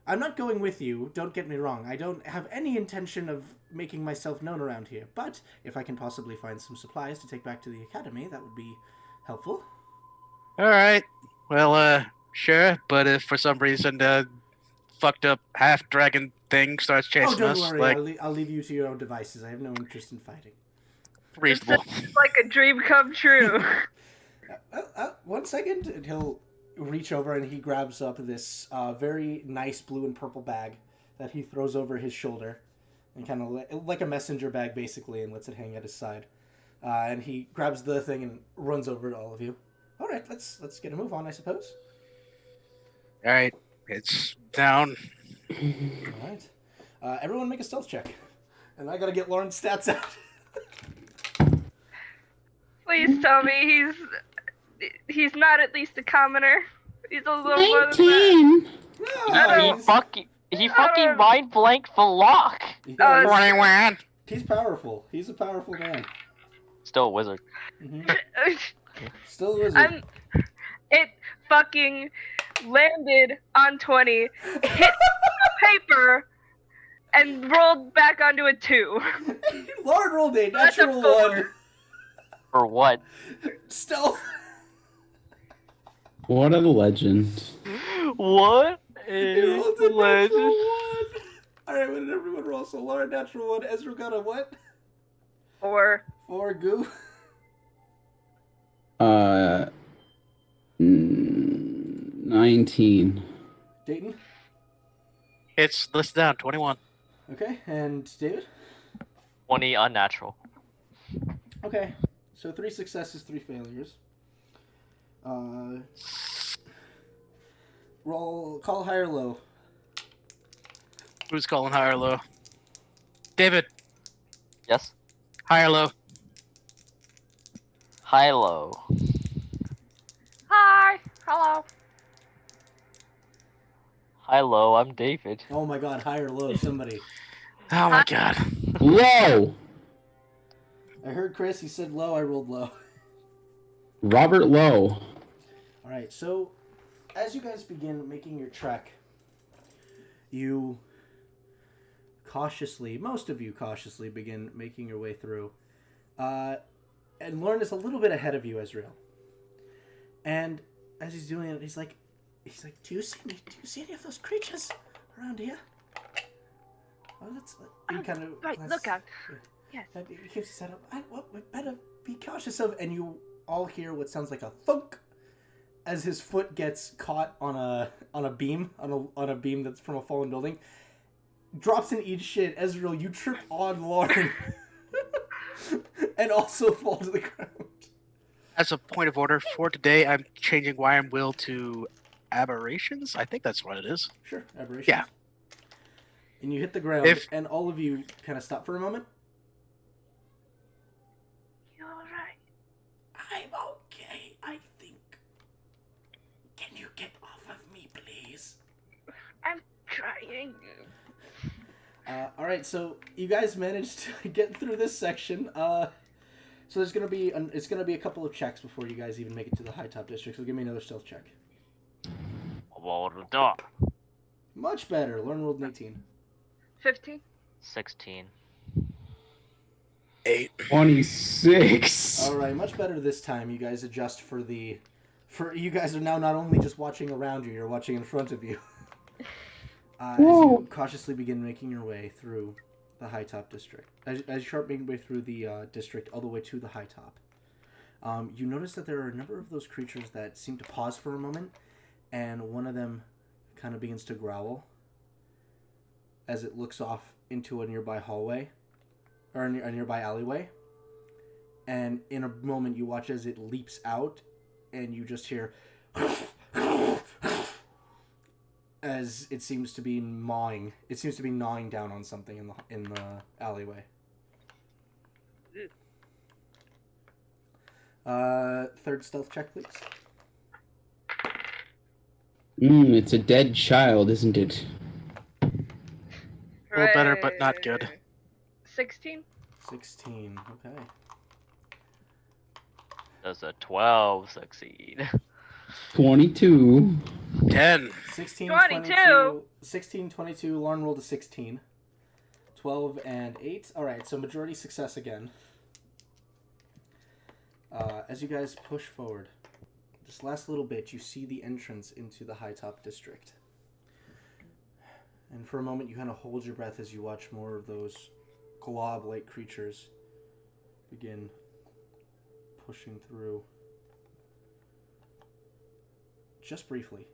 not going with you, don't get me wrong. I don't have any intention of making myself known around here, but if I can possibly find some supplies to take back to the academy, that would be helpful. Alright. Well, sure, but if for some reason fucked up half-dragon thing starts chasing us... don't worry, I'll leave you to your own devices. I have no interest in fighting. Reasonable. It's like a dream come true. 1 second, and he'll reach over and he grabs up this very nice blue and purple bag that he throws over his shoulder. and kind of like a messenger bag basically, and lets it hang at his side. And he grabs the thing and runs over to all of you. All right, let's get a move on, I suppose. All right, it's down. All right, everyone make a stealth check, and I gotta get Lauren's stats out. Please tell me he's not at least a commoner. He's a little more than that. 19. No, He fucking mind blanked for luck. he's, 21. he's powerful. He's a powerful man. Still a wizard. Mm-hmm. Still a wizard. It fucking landed on 20, hit paper, and rolled back onto a 2. Lauren rolled a That's a natural 4. 1. For what? Stealth. What a legend. What? He rolled a natural 1. Alright, what did everyone roll? So Lauren, natural 1. Ezra got a what? 4. 4. Goo. 19. Dayton. It's listed down 21. Okay, and David? 20 unnatural. Okay, so 3 successes, 3 failures. Call high or low. Who's calling high or low? David, Yes? high or low? High low. Hi. Hello. High low, I'm David. Oh my god, high or low, somebody. Oh my god. Low. I heard Chris, he said low, I rolled low. Robert Lowe. Alright, so as you guys begin making your trek, you most of you cautiously begin making your way through. And Lauren is a little bit ahead of you, Ezreal. And as he's doing it, he's like, do you see any of those creatures around here? Well, he kind of Right, look out. Yes. He keeps his head up. We better be cautious of. And you all hear what sounds like a thunk as his foot gets caught on a beam on a beam that's from a fallen building. Drops and eats shit. Ezreal, you trip on Lauren and also fall to the ground. As a point of order, for today, I'm changing Why I'm Will to Aberrations. I think that's what it is. Sure, aberrations. Yeah. And you hit the ground, and all of you kind of stop for a moment. You alright? I'm okay, I think. Can you get off of me, please? I'm trying. Alright, so you guys managed to get through this section. So there's gonna be a couple of checks before you guys even make it to the high top district. So give me another stealth check. Much better. Lauren rolled an 18. 15. 16. 8. 26. All right, much better this time. You guys adjust for you guys are now not only just watching around you, you're watching in front of you. As you cautiously begin making your way through the high top district, as you start making your way through the district all the way to the high top, you notice that there are a number of those creatures that seem to pause for a moment, and one of them kind of begins to growl as it looks off into a nearby hallway or a nearby alleyway. And in a moment, you watch as it leaps out, and you just hear as it seems to be gnawing. It seems to be gnawing down on something in the alleyway. Third stealth check, please. It's a dead child, isn't it? A little better, but not good. 16. 16. Okay. Does a 12 succeed? 22. 10. 16, 22. 22. 16, 22. Lauren rolled a 16. 12 and 8. Alright, so majority success again. As you guys push forward, this last little bit, you see the entrance into the high top district. And for a moment, you kind of hold your breath as you watch more of those glob-like creatures begin pushing through. Just briefly,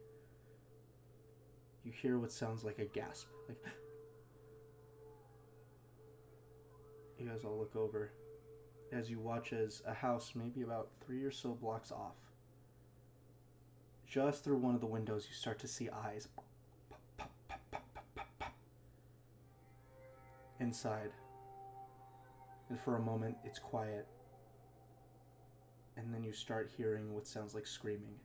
you hear what sounds like a gasp. Like, you guys all look over as you watch as a house maybe about 3 or so blocks off, just through one of the windows, you start to see eyes inside. And for a moment, it's quiet. And then you start hearing what sounds like screaming.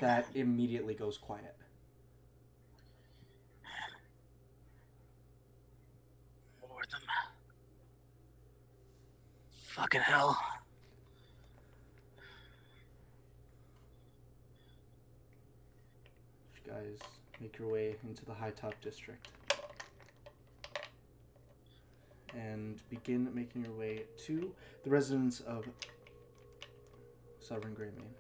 That immediately goes quiet. More of them. Fucking hell. You guys make your way into the High Top District and begin making your way to the residence of Sovereign Greymane.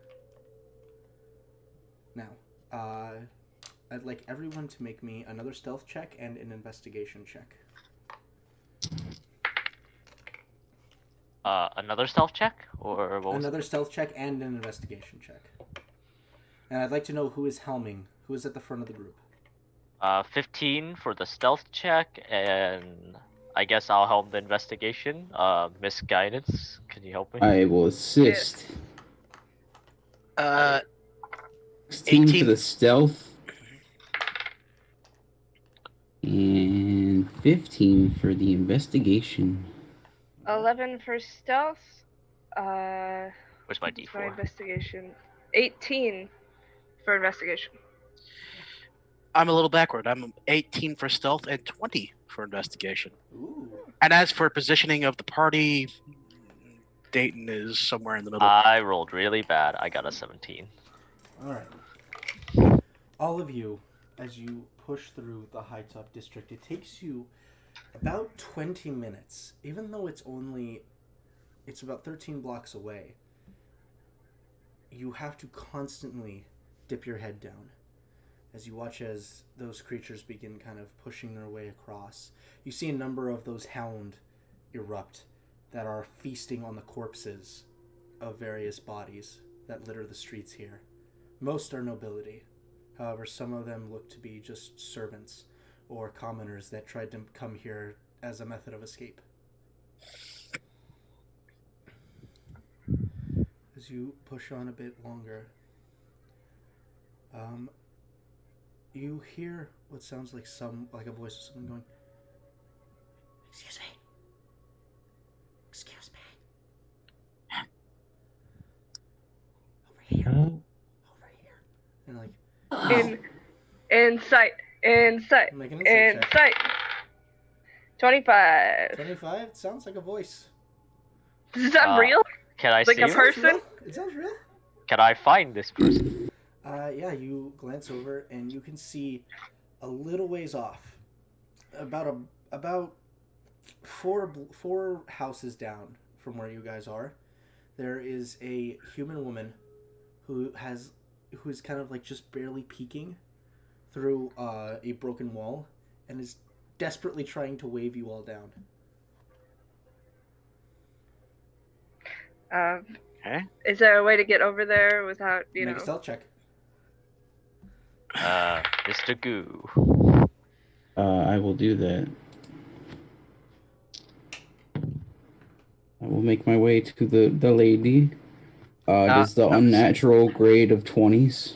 Now, I'd like everyone to make me another stealth check and an investigation check. Another stealth check? Or what was Another stealth check and an investigation check. And I'd like to know who is helming, who is at the front of the group. 15 for the stealth check, and I guess I'll help the investigation. Miss Guidance, can you help me? I will assist. 16 18 for the stealth. And 15 for the investigation. 11 for stealth. Where's my For D4? investigation. 18 for investigation. I'm a little backward. I'm 18 for stealth and 20 for investigation. Ooh. And as for positioning of the party, Dayton is somewhere in the middle. I rolled really bad. I got a 17. Alright. All of you, as you push through the High Top District, it takes you about 20 minutes, even though it's about 13 blocks away. You have to constantly dip your head down as you watch as those creatures begin kind of pushing their way across. You see a number of those hound erupt that are feasting on the corpses of various bodies that litter the streets here. Most are nobility. However, some of them look to be just servants or commoners that tried to come here as a method of escape. As you push on a bit longer, you hear what sounds like a voice of someone going, "Excuse me. Excuse me. Over here. Over here." And like, Insight. make an insight check. 25. 25? It sounds like a voice. Is that real? Can I Like see a it? person? It sounds real. Can I find this person? Yeah, you glance over and you can see a little ways off, about four houses down from where you guys are, there is a human woman who is kind of like just barely peeking through a broken wall and is desperately trying to wave you all down. Okay. Is there a way to get over there without, Make a stealth check. Mr. Goo. I will do that. I will make my way to the lady. Does the unnatural grade of 20s?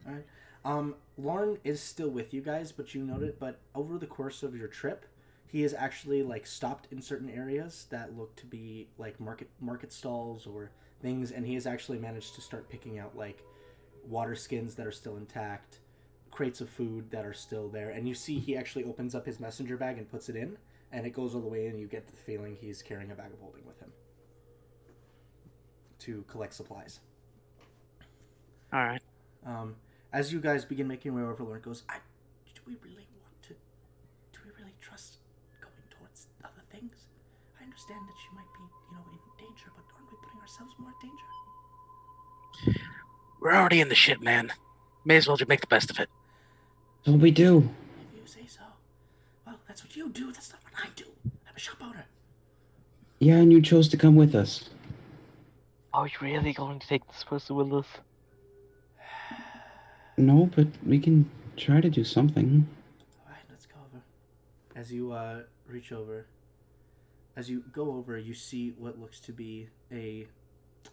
Alright. Lauren is still with you guys, but over the course of your trip, he has actually like stopped in certain areas that look to be like market stalls or things, and he has actually managed to start picking out like water skins that are still intact, crates of food that are still there, and you see he actually opens up his messenger bag and puts it in, and it goes all the way in, and you get the feeling he's carrying a bag of holding with him to collect supplies. Alright. As you guys begin making your way over, Lauren goes, do we really trust going towards other things? I understand that she might be, in danger, but aren't we putting ourselves more in danger? We're already in the shit, man. May as well just make the best of it. That's what we do. If you say so. Well, that's what you do. That's not what I do. I'm a shop owner. Yeah, and you chose to come with us. Are you really going to take this person with us? No, but we can try to do something. Alright, let's go over. As you reach over, as you go over, you see what looks to be a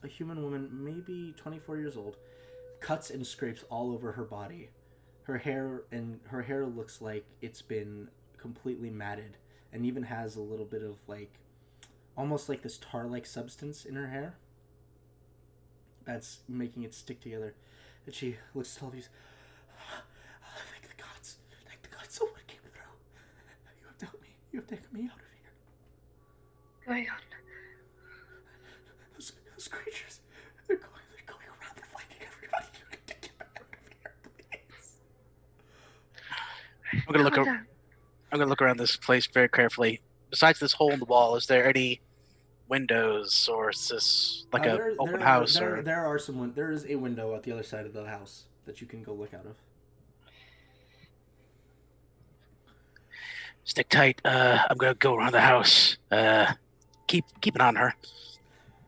human woman, maybe 24 years old, cuts and scrapes all over her body. Her hair looks like it's been completely matted, and even has a little bit of like, almost like this tar-like substance in her hair that's making it stick together. And she looks at all these. Thank the gods! Thank the gods! Someone came through. You have to help me. You have to get me out of here. Going on. Those creatures, they're going around. They're finding everybody. You need to get me out of here, please. I'm gonna look around this place very carefully. Besides this hole in the wall, is there any windows, or is this like a open house? There is a window at the other side of the house that you can go look out of. Stick tight. I'm gonna go around the house. Keep an eye on her.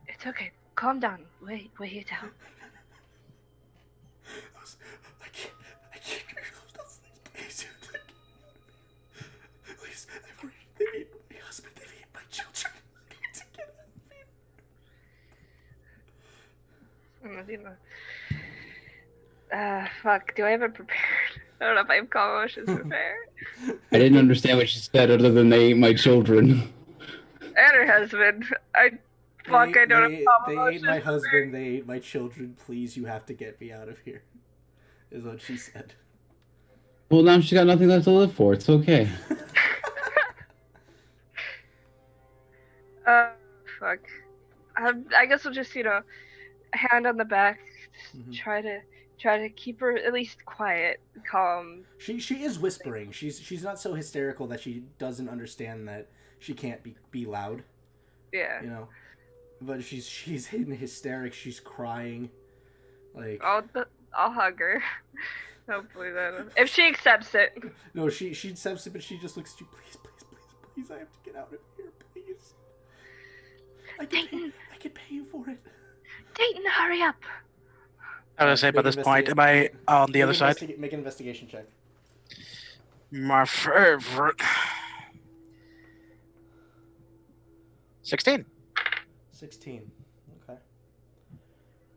It's okay. Calm down. We're here to help. I can't hear those things. Please, they've eaten my husband. They've eaten my children. I need to get out of here. Fuck. Do I have it prepared? I don't know if I have commotions prepared. I didn't understand what she said other than they ate my children. And her husband. I don't have They ate my husband, they ate my children. Please, you have to get me out of here. Is what she said. Well, now she's got nothing left to live for. It's okay. Fuck. I guess we'll just, hand on the back, try to keep her at least quiet, calm. She is whispering. She's not so hysterical that she doesn't understand that she can't be loud. Yeah. But she's in hysterics. She's crying. Like I'll hug her. Hopefully that if she accepts it. No, she accepts it, but she just looks at you. Please, I have to get out of here, please. I can pay you for it. Dayton, hurry up. I was gonna say, by this point, am I on the other side? Make an investigation check. My favorite. 16. 16. Okay.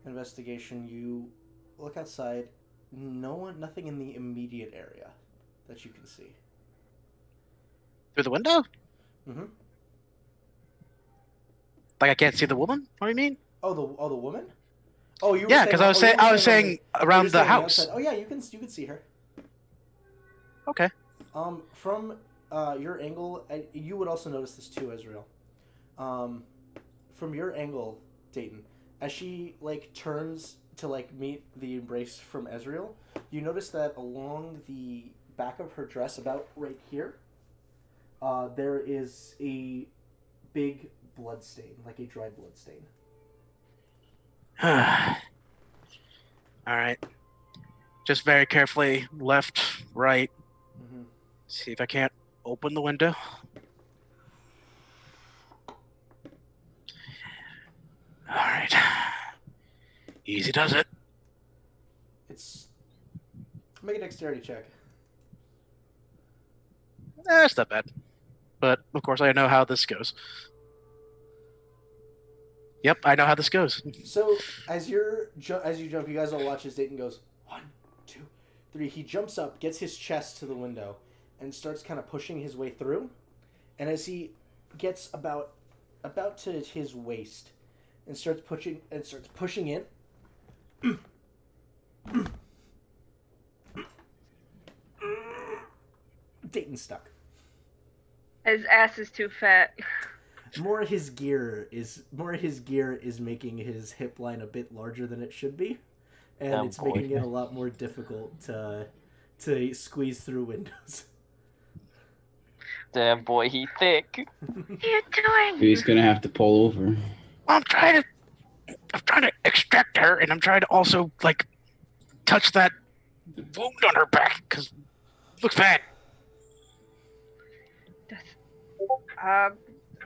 Investigation. You look outside. Nothing in the immediate area that you can see. Through the window? Mm-hmm. Like I can't see the woman? What do you mean? Oh, the woman? Oh, you were yeah, because I was saying around the house. Oh yeah, you can see her. Okay. From your angle, you would also notice this too, Ezreal. From your angle, Dayton, as she turns to meet the embrace from Ezreal, you notice that along the back of her dress, about right here, there is a big blood stain, like a dried blood stain. Alright. Just very carefully, left, right. Mm-hmm. See if I can't open the window. Alright. Easy does it. Make a dexterity check. It's not bad. But, of course, I know how this goes. Yep, I know how this goes. So, as you jump, you guys all watch as Dayton goes, 1, 2, 3. He jumps up, gets his chest to the window, and starts kind of pushing his way through. And as he gets about to his waist, and starts pushing in, Dayton's stuck. His ass is too fat. More his gear is making his hip line a bit larger than it should be, and it's making it a lot more difficult to squeeze through windows. Damn boy, he thick. What are you doing? He's gonna have to pull over. I'm trying to extract her, and I'm trying to also touch that wound on her back because it looks bad.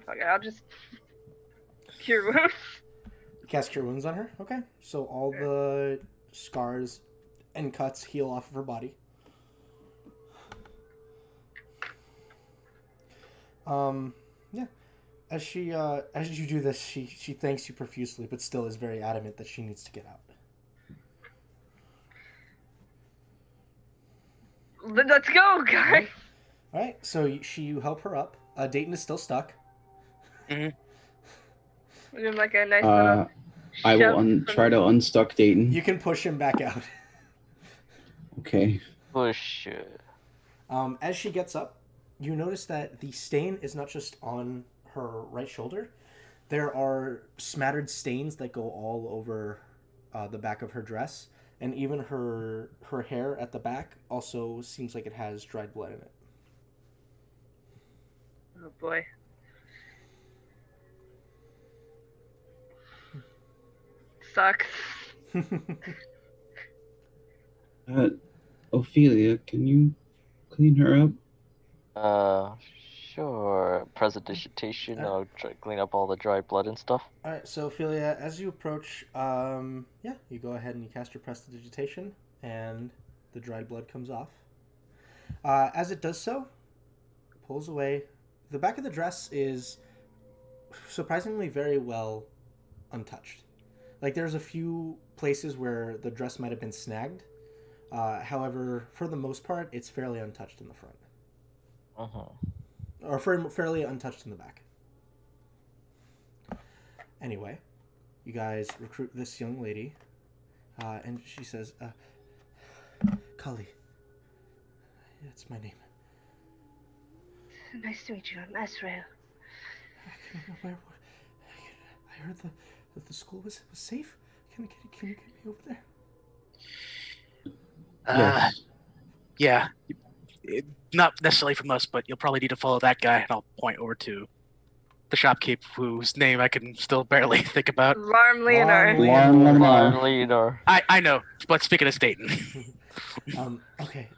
Fuck it, I'll just cure wounds. Cast Cure Wounds on her? Okay. So all the scars and cuts heal off of her body. Yeah. As you do this, she thanks you profusely, but still is very adamant that she needs to get out. Let's go, guys. All right. So you help her up. Dayton is still stuck. Mhm. We're doing like a nice little I will shove try to unstuck Dayton. You can push him back out. Okay. Push. As she gets up, you notice that the stain is not just on her right shoulder. There are smattered stains that go all over the back of her dress, and even her hair at the back also seems like it has dried blood in it. Oh boy. Sucks. Ophelia, can you clean her up? Sure. Prestidigitation. I'll try to clean up all the dry blood and stuff. All right, so Ophelia, as you approach, you go ahead and you cast your prestidigitation, and the dried blood comes off. As it does so, pulls away. The back of the dress is surprisingly very well untouched. Like, there's a few places where the dress might have been snagged. However, for the most part, it's fairly untouched in the front. Or fairly untouched in the back. Anyway, you guys recruit this young lady, and she says, Kali. That's my name. Nice to meet you. I'm Azrael. I heard that the school was safe. Can you get me over there? Yes. Yeah. Not necessarily from us, but you'll probably need to follow that guy, and I'll point over to the shopkeep whose name I can still barely think about. Larm Leonor. Leonor. I know, but speaking of Staten. Okay.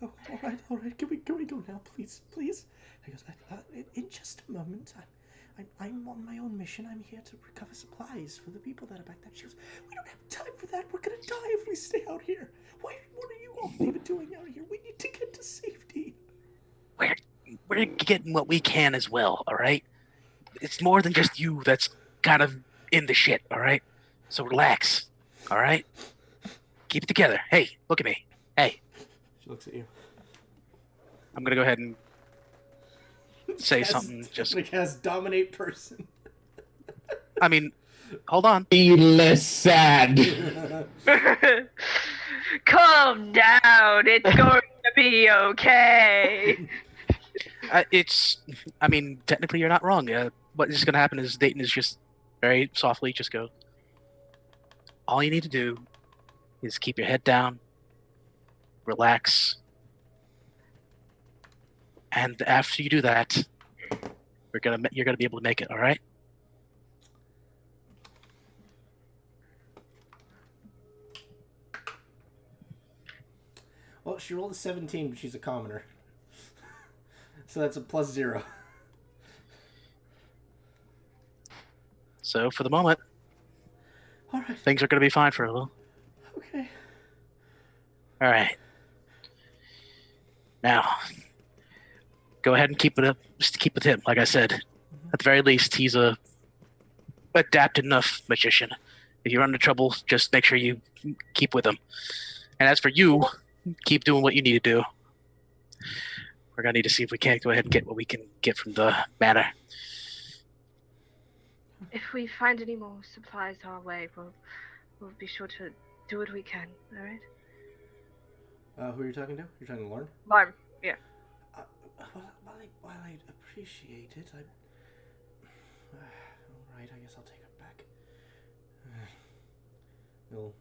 All right. Can we go now, please? He goes, in just a moment. I'm on my own mission. I'm here to recover supplies for the people that are back there. She goes, we don't have time for that. We're gonna die if we stay out here. What are you all even doing out here? We need to get to safety. We're getting what we can as well, all right? It's more than just you that's kind of in the shit, all right? So relax, all right? Keep it together. Hey, look at me. Hey. She looks at you. I'm going to go ahead and say something. Like has dominate person. I mean, hold on. Be less sad. Calm down. It's going to be okay. Technically you're not wrong. What is going to happen is Dayton is just very softly just go, all you need to do is keep your head down, relax, and after you do that, you're gonna be able to make it. All right. Well, she rolled a 17, but she's a commoner. So that's a +0. So for the moment, All right. things are going to be fine for a little. Okay. All right. Now, go ahead and keep it up. Just keep with him. Like I said, at the very least, he's a adapted enough magician. If you run into trouble, just make sure you keep with him. And as for you, keep doing what you need to do. We're going to need to see if we can't go ahead and get what we can get from the manor. If we find any more supplies our way, we'll be sure to do what we can. All right. Who are you talking to? You're talking to Lauren? Larm. Yeah. While I appreciate it, all right, I guess I'll take it back.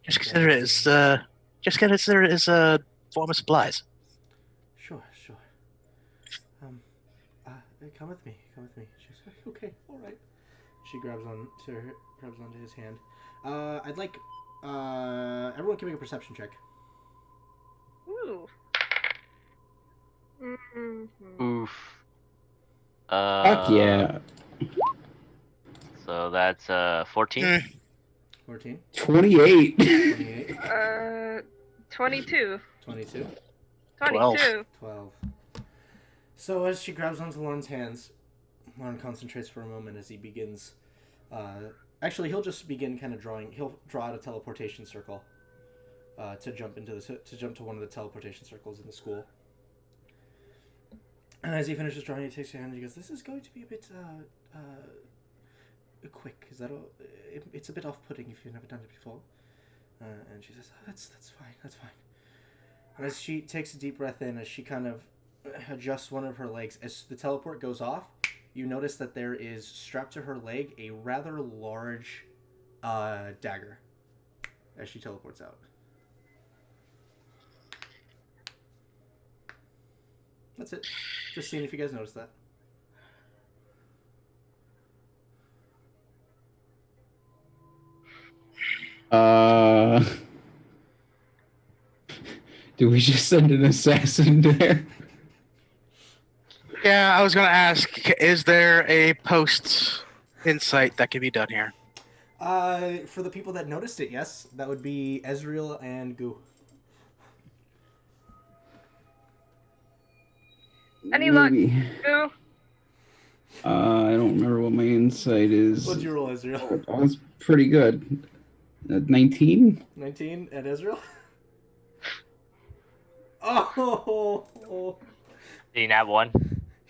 Just consider it as a form of supplies. Sure. Come with me. She's like, okay, all right. She grabs onto his hand. I'd like everyone can make a perception check. Ooh. Mm-hmm. Oof. Fuck yeah. So that's 14. 14. 28. 28. 22. 22. 22. 12. So as she grabs onto Lauren's hands, Lauren concentrates for a moment as he begins. Actually, he'll just begin kind of drawing. He'll draw out a teleportation circle to jump to one of the teleportation circles in the school. And as he finishes drawing, he takes your hand and he goes, "This is going to be a bit quick. Is that all? It's a bit off-putting if you've never done it before." And she says, "Oh, that's fine. That's fine." And as she takes a deep breath in, as she kind of adjusts one of her legs, as the teleport goes off, you notice that there is strapped to her leg a rather large dagger as she teleports out. That's it. Just seeing if you guys noticed that. Do we just send an assassin there? Yeah, I was gonna ask, is there a post insight that can be done here? For the people that noticed it, yes. That would be Ezreal and Goo. Any luck? Maybe. Boo? I don't remember what my insight is. What'd you roll, Ezreal? Oh, that's pretty good. 19? 19 and Ezreal? Oh! Seen that one?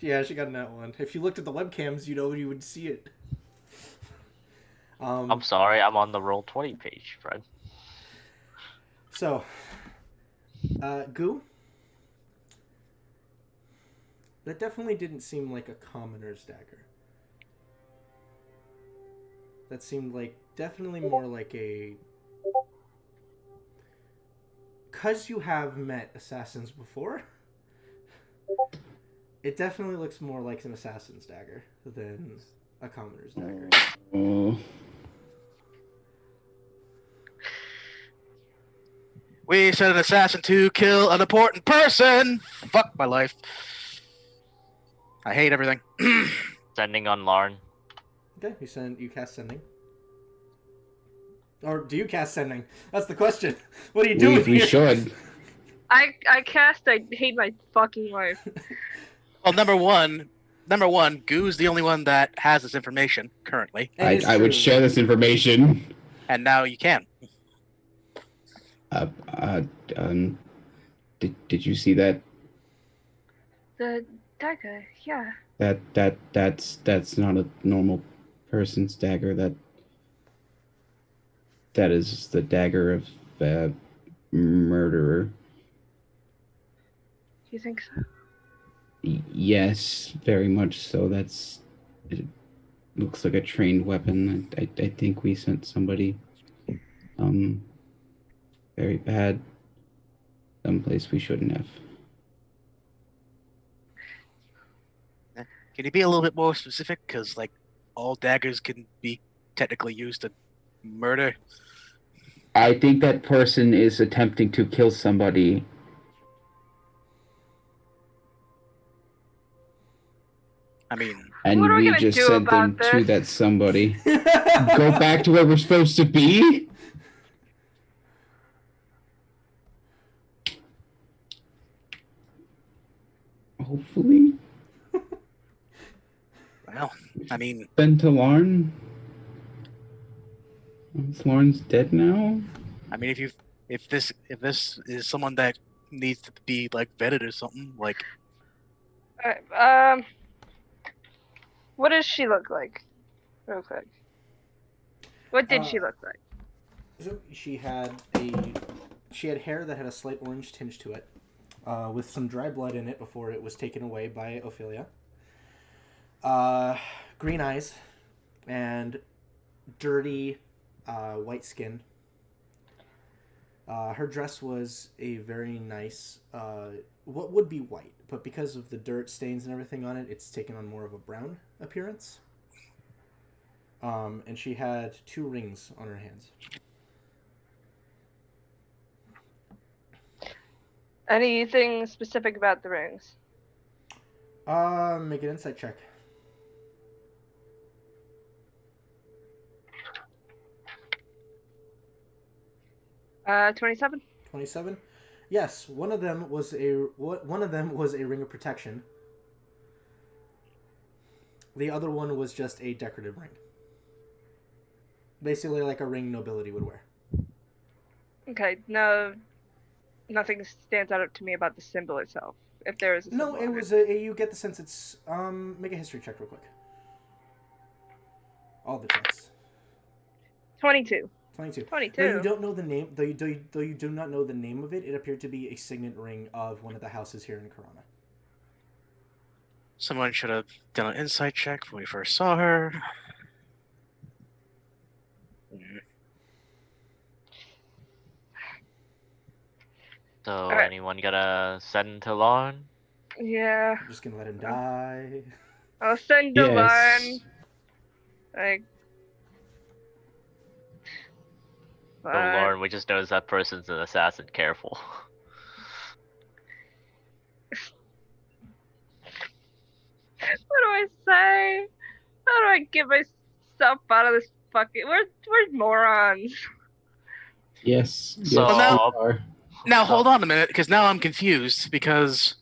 Yeah, she got in that one. If you looked at the webcams, you would see it. I'm sorry, I'm on the Roll20 page, Fred. So, Goo? That definitely didn't seem like a commoner's dagger. That seemed like definitely more like a... 'Cause you have met assassins before, it definitely looks more like an assassin's dagger than a commoner's dagger. Oh. We sent an assassin to kill an important person. Fuck my life. I hate everything. Sending on Lauren. Okay, you cast sending. Or do you cast sending? That's the question. What are you doing We here? should. I cast I hate my fucking life. Well, number one, Goo's the only one that has this information currently, And it's I would true. share this information. and now you can. Did you see that? The dagger, yeah. That's not a normal person's dagger. That is the dagger of a murderer. You think so? Yes, very much so. It looks like a trained weapon. I think we sent somebody very bad someplace we shouldn't have. Can you be a little bit more specific? Because like all daggers can be technically used to murder. I think that person is attempting to kill somebody. I mean, And What are we we gonna just do sent them about to this? that somebody. Go back to where we're supposed to be? Hopefully. well, I mean, Send to Lauren? Is Lauren's dead now? if this is someone that needs to be like vetted or something, like What does she look like? Real quick. What did she look like? So she had hair that had a slight orange tinge to it, with some dry blood in it before it was taken away by Ophelia. Green eyes, and dirty white skin. Her dress was a very nice, what would be white, but because of the dirt stains and everything on it, it's taken on more of a brown appearance. And she had 2 rings on her hands. Anything specific about the rings? Make an insight check. Uh, 27? 27. Yes, one of them was a ring of protection. The other one was just a decorative ring. Basically like a ring nobility would wear. Okay, no, nothing stands out to me about the symbol itself. If there is a symbol. No, it was a. You get the sense it's. Make a history check real quick. All the checks. 22. 22. 22. Though you don't know the name, though you do not know the name of it, it appeared to be a signet ring of one of the houses here in Corona. Someone should have done an insight check when we first saw her. So, Alright. anyone gonna send to Lauren? Yeah. I'm just gonna let him die. I'll send the line. Like. So, Lauren, we just noticed that person's an assassin. Careful. What do I say? How do I get myself out of this fucking? We're morons. Yes. So- Yes, Well, we are. Now, hold on a minute, because now I'm confused, because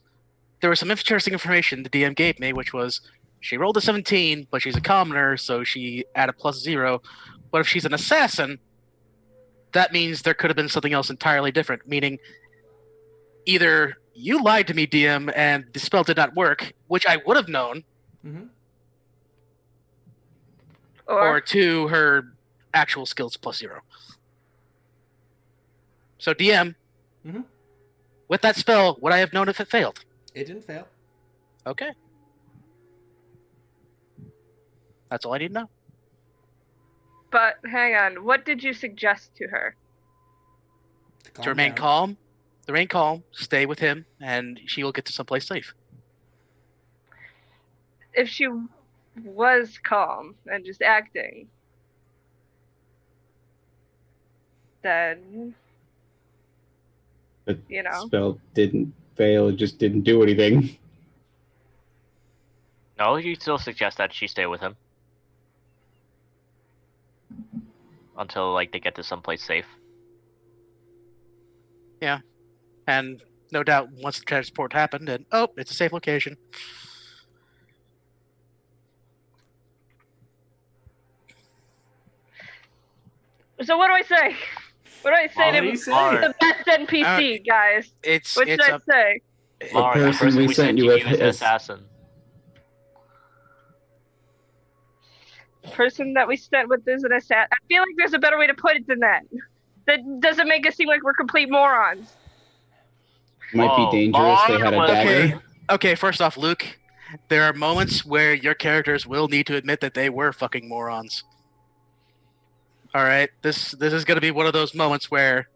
there was some interesting information the DM gave me, which was she rolled a 17, but she's a commoner, so she added +0. But if she's an assassin, that means there could have been something else entirely different, meaning either you lied to me, DM, and the spell did not work, which I would have known, Mm-hmm. or two, her actual skills +0. So, DM, Mm-hmm. with that spell, would I have known if it failed? It didn't fail. Okay. That's all I need to know. But hang on, what did you suggest to her? To remain calm, stay with him, and she will get to someplace safe. If she was calm and just acting, then The you know. spell didn't fail, it just didn't do anything. No, you still suggest that she stay with him until like they get to someplace safe. Yeah, and no doubt once the transport happened, and it's a safe location. So what do I say? What do I say What to do you say? the best NPC, guys? It's What should it's I a say? Lauren, the person person we we sent sent you you with is an is- assassin. Person that we sent with is an assassin. I feel like there's a better way to put it than that. That doesn't make us seem like we're complete morons. Might be Whoa, dangerous. They had a Lauren was- dagger. okay. First off, Luke, there are moments where your characters will need to admit that they were fucking morons. All right, this is gonna be one of those moments where,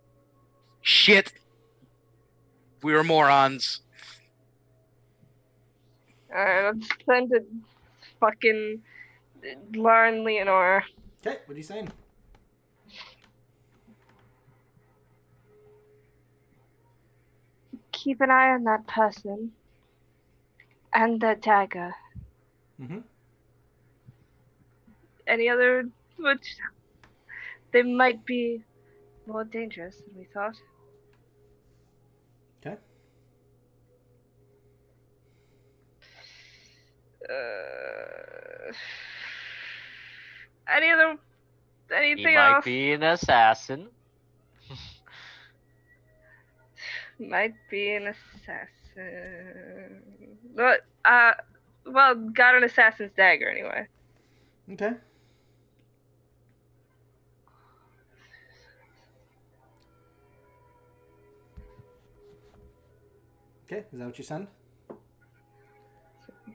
shit, we were morons. Alright, let's send it fucking Lauren Leonore. Okay, what are you saying? Keep an eye on that person. And that dagger. Mm-hmm. Any other which they might be more dangerous than we thought. Okay. He Anything might else? be an assassin. Might be an assassin. But well, got an assassin's dagger anyway. Okay. Okay, is that what you send?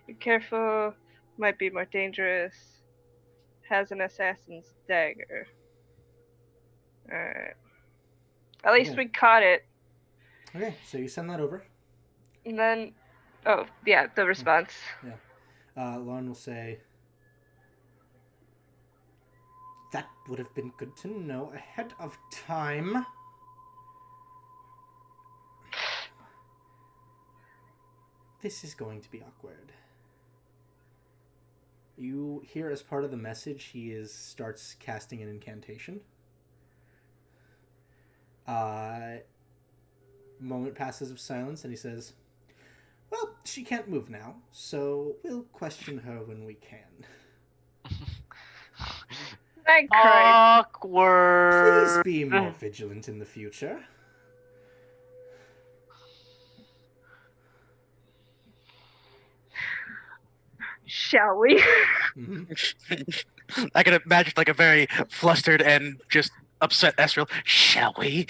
Be careful. Might be more dangerous. Has an assassin's dagger. Alright. At least Yeah. we caught it. Okay, so you send that over. And then, oh yeah, the response. Lauren will say, "That would have been good to know ahead of time." This is going to be awkward. You hear as part of the message he starts casting an incantation. Moment passes of silence and he says, Well, she can't move now, so we'll question her when we can. I cried. Please Awkward. be more vigilant in the future. Shall we? Mhm. I can imagine like a very flustered and just upset Esriel. Shall we?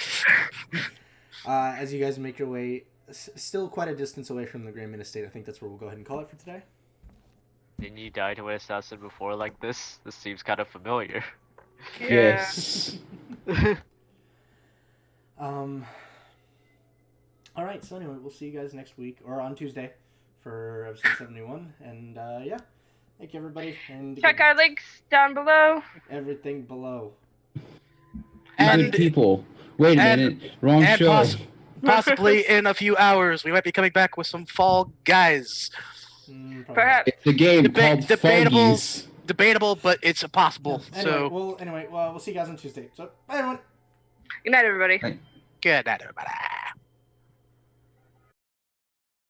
As you guys make your way, still quite a distance away from the Grayman Estate, I think that's where we'll go ahead and call it for today. Didn't you die to an assassin before like this? This seems kind of familiar. Yes. All right. So anyway, we'll see you guys next week or on Tuesday for episode 71. And yeah, thank you everybody. And Check our links down below. everything below. Be And- good people. Wait a and- minute. Wrong and show. Possibly in a few hours, we might be coming back with some Fall Guys. Probably. Perhaps. It's a game called debatable, Foggies. debatable, but it's possible. Yeah, anyway, So anyway, we'll see you guys on Tuesday. So bye everyone. Good night, everybody. Bye. good night, everybody.